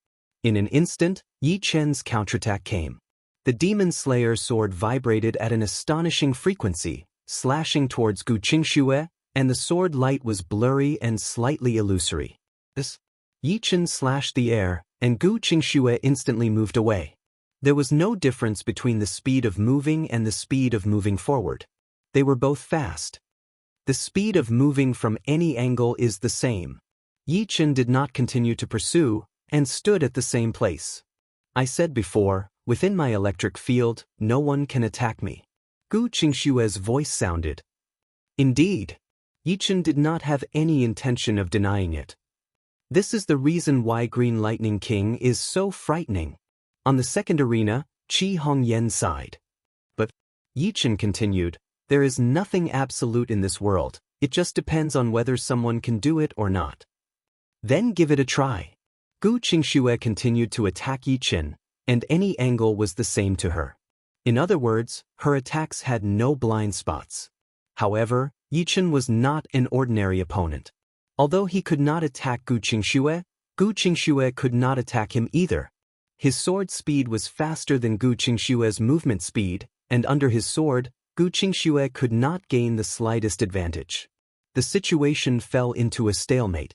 In an instant, Yi Chen's counterattack came. The Demon Slayer sword vibrated at an astonishing frequency, slashing towards Gu Qingxue, and the sword light was blurry and slightly illusory. Yi Chen slashed the air, and Gu Qingxue instantly moved away. There was no difference between the speed of moving and the speed of moving forward. They were both fast. The speed of moving from any angle is the same. Yi Chen did not continue to pursue, and stood at the same place. I said before, within my electric field, no one can attack me. Gu Qingxue's voice sounded. Indeed. Yi Chen did not have any intention of denying it. This is the reason why Green Lightning King is so frightening. On the second arena, Qi Hongyan sighed. But, Yi Chen continued, There is nothing absolute in this world, it just depends on whether someone can do it or not. Then give it a try. Gu Qingxue continued to attack Yi Chen, and any angle was the same to her. In other words, her attacks had no blind spots. However, Yi Chen was not an ordinary opponent. Although he could not attack Gu Qingxue could not attack him either. His sword speed was faster than Gu Qingshue's movement speed, and under his sword, Gu Qingxue could not gain the slightest advantage. The situation fell into a stalemate.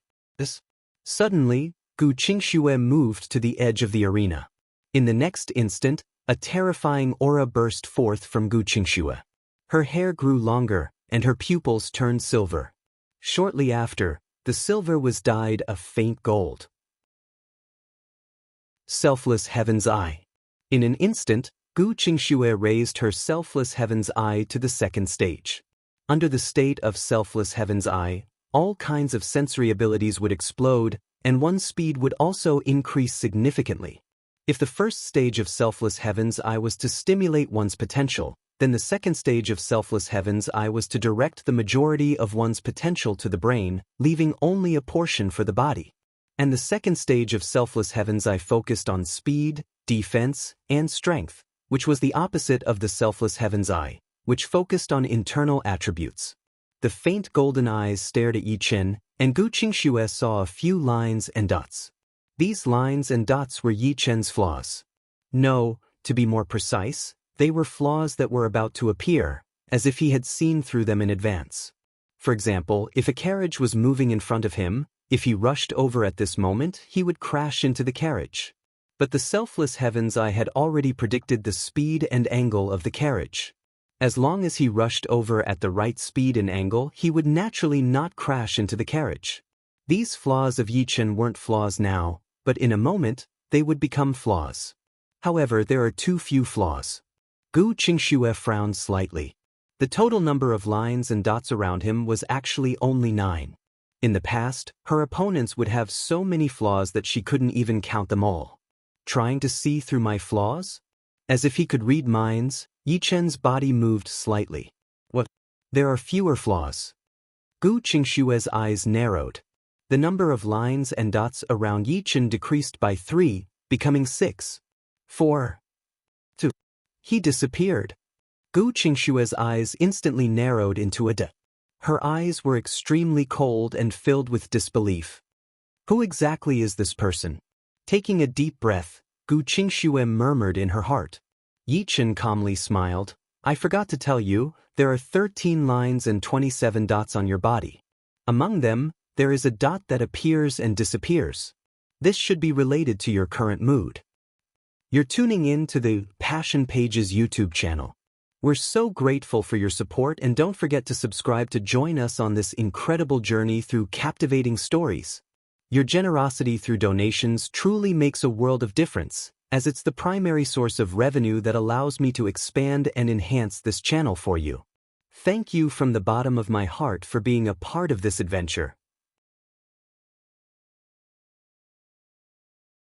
Suddenly, Gu Qingxue moved to the edge of the arena. In the next instant, a terrifying aura burst forth from Gu Qingxue. Her hair grew longer, and her pupils turned silver. Shortly after, the silver was dyed a faint gold. Selfless Heaven's Eye. In an instant, Gu Qingxue raised her Selfless Heaven's Eye to the second stage. Under the state of Selfless Heaven's Eye, all kinds of sensory abilities would explode, and one's speed would also increase significantly. If the first stage of Selfless Heaven's Eye was to stimulate one's potential, then the second stage of Selfless Heaven's Eye was to direct the majority of one's potential to the brain, leaving only a portion for the body. And the second stage of Selfless Heaven's Eye focused on speed, defense, and strength, which was the opposite of the Selfless Heaven's Eye, which focused on internal attributes. The faint golden eyes stared at Yi Chen, and Gu Qingxue saw a few lines and dots. These lines and dots were Yi Chen's flaws. No, to be more precise, they were flaws that were about to appear, as if he had seen through them in advance. For example, if a carriage was moving in front of him, if he rushed over at this moment, he would crash into the carriage. But the Selfless Heaven's Eye had already predicted the speed and angle of the carriage. As long as he rushed over at the right speed and angle, he would naturally not crash into the carriage. These flaws of Yi Chen weren't flaws now, but in a moment, they would become flaws. However, there are too few flaws. Gu Qingxue frowned slightly. The total number of lines and dots around him was actually only 9. In the past, her opponents would have so many flaws that she couldn't even count them all. Trying to see through my flaws? As if he could read minds, Yi Chen's body moved slightly. What? There are fewer flaws. Gu Qingxue's eyes narrowed. The number of lines and dots around Yi Chen decreased by 3, becoming 6. 4. 2. He disappeared. Gu Qingxue's eyes instantly narrowed into a D. Her eyes were extremely cold and filled with disbelief. Who exactly is this person? Taking a deep breath, Gu Qingxue murmured in her heart. Yi Chen calmly smiled. I forgot to tell you, there are 13 lines and 27 dots on your body. Among them, there is a dot that appears and disappears. This should be related to your current mood. You're tuning in to the Passion Pages YouTube channel. We're so grateful for your support, and don't forget to subscribe to join us on this incredible journey through captivating stories. Your generosity through donations truly makes a world of difference, as it's the primary source of revenue that allows me to expand and enhance this channel for you. Thank you from the bottom of my heart for being a part of this adventure.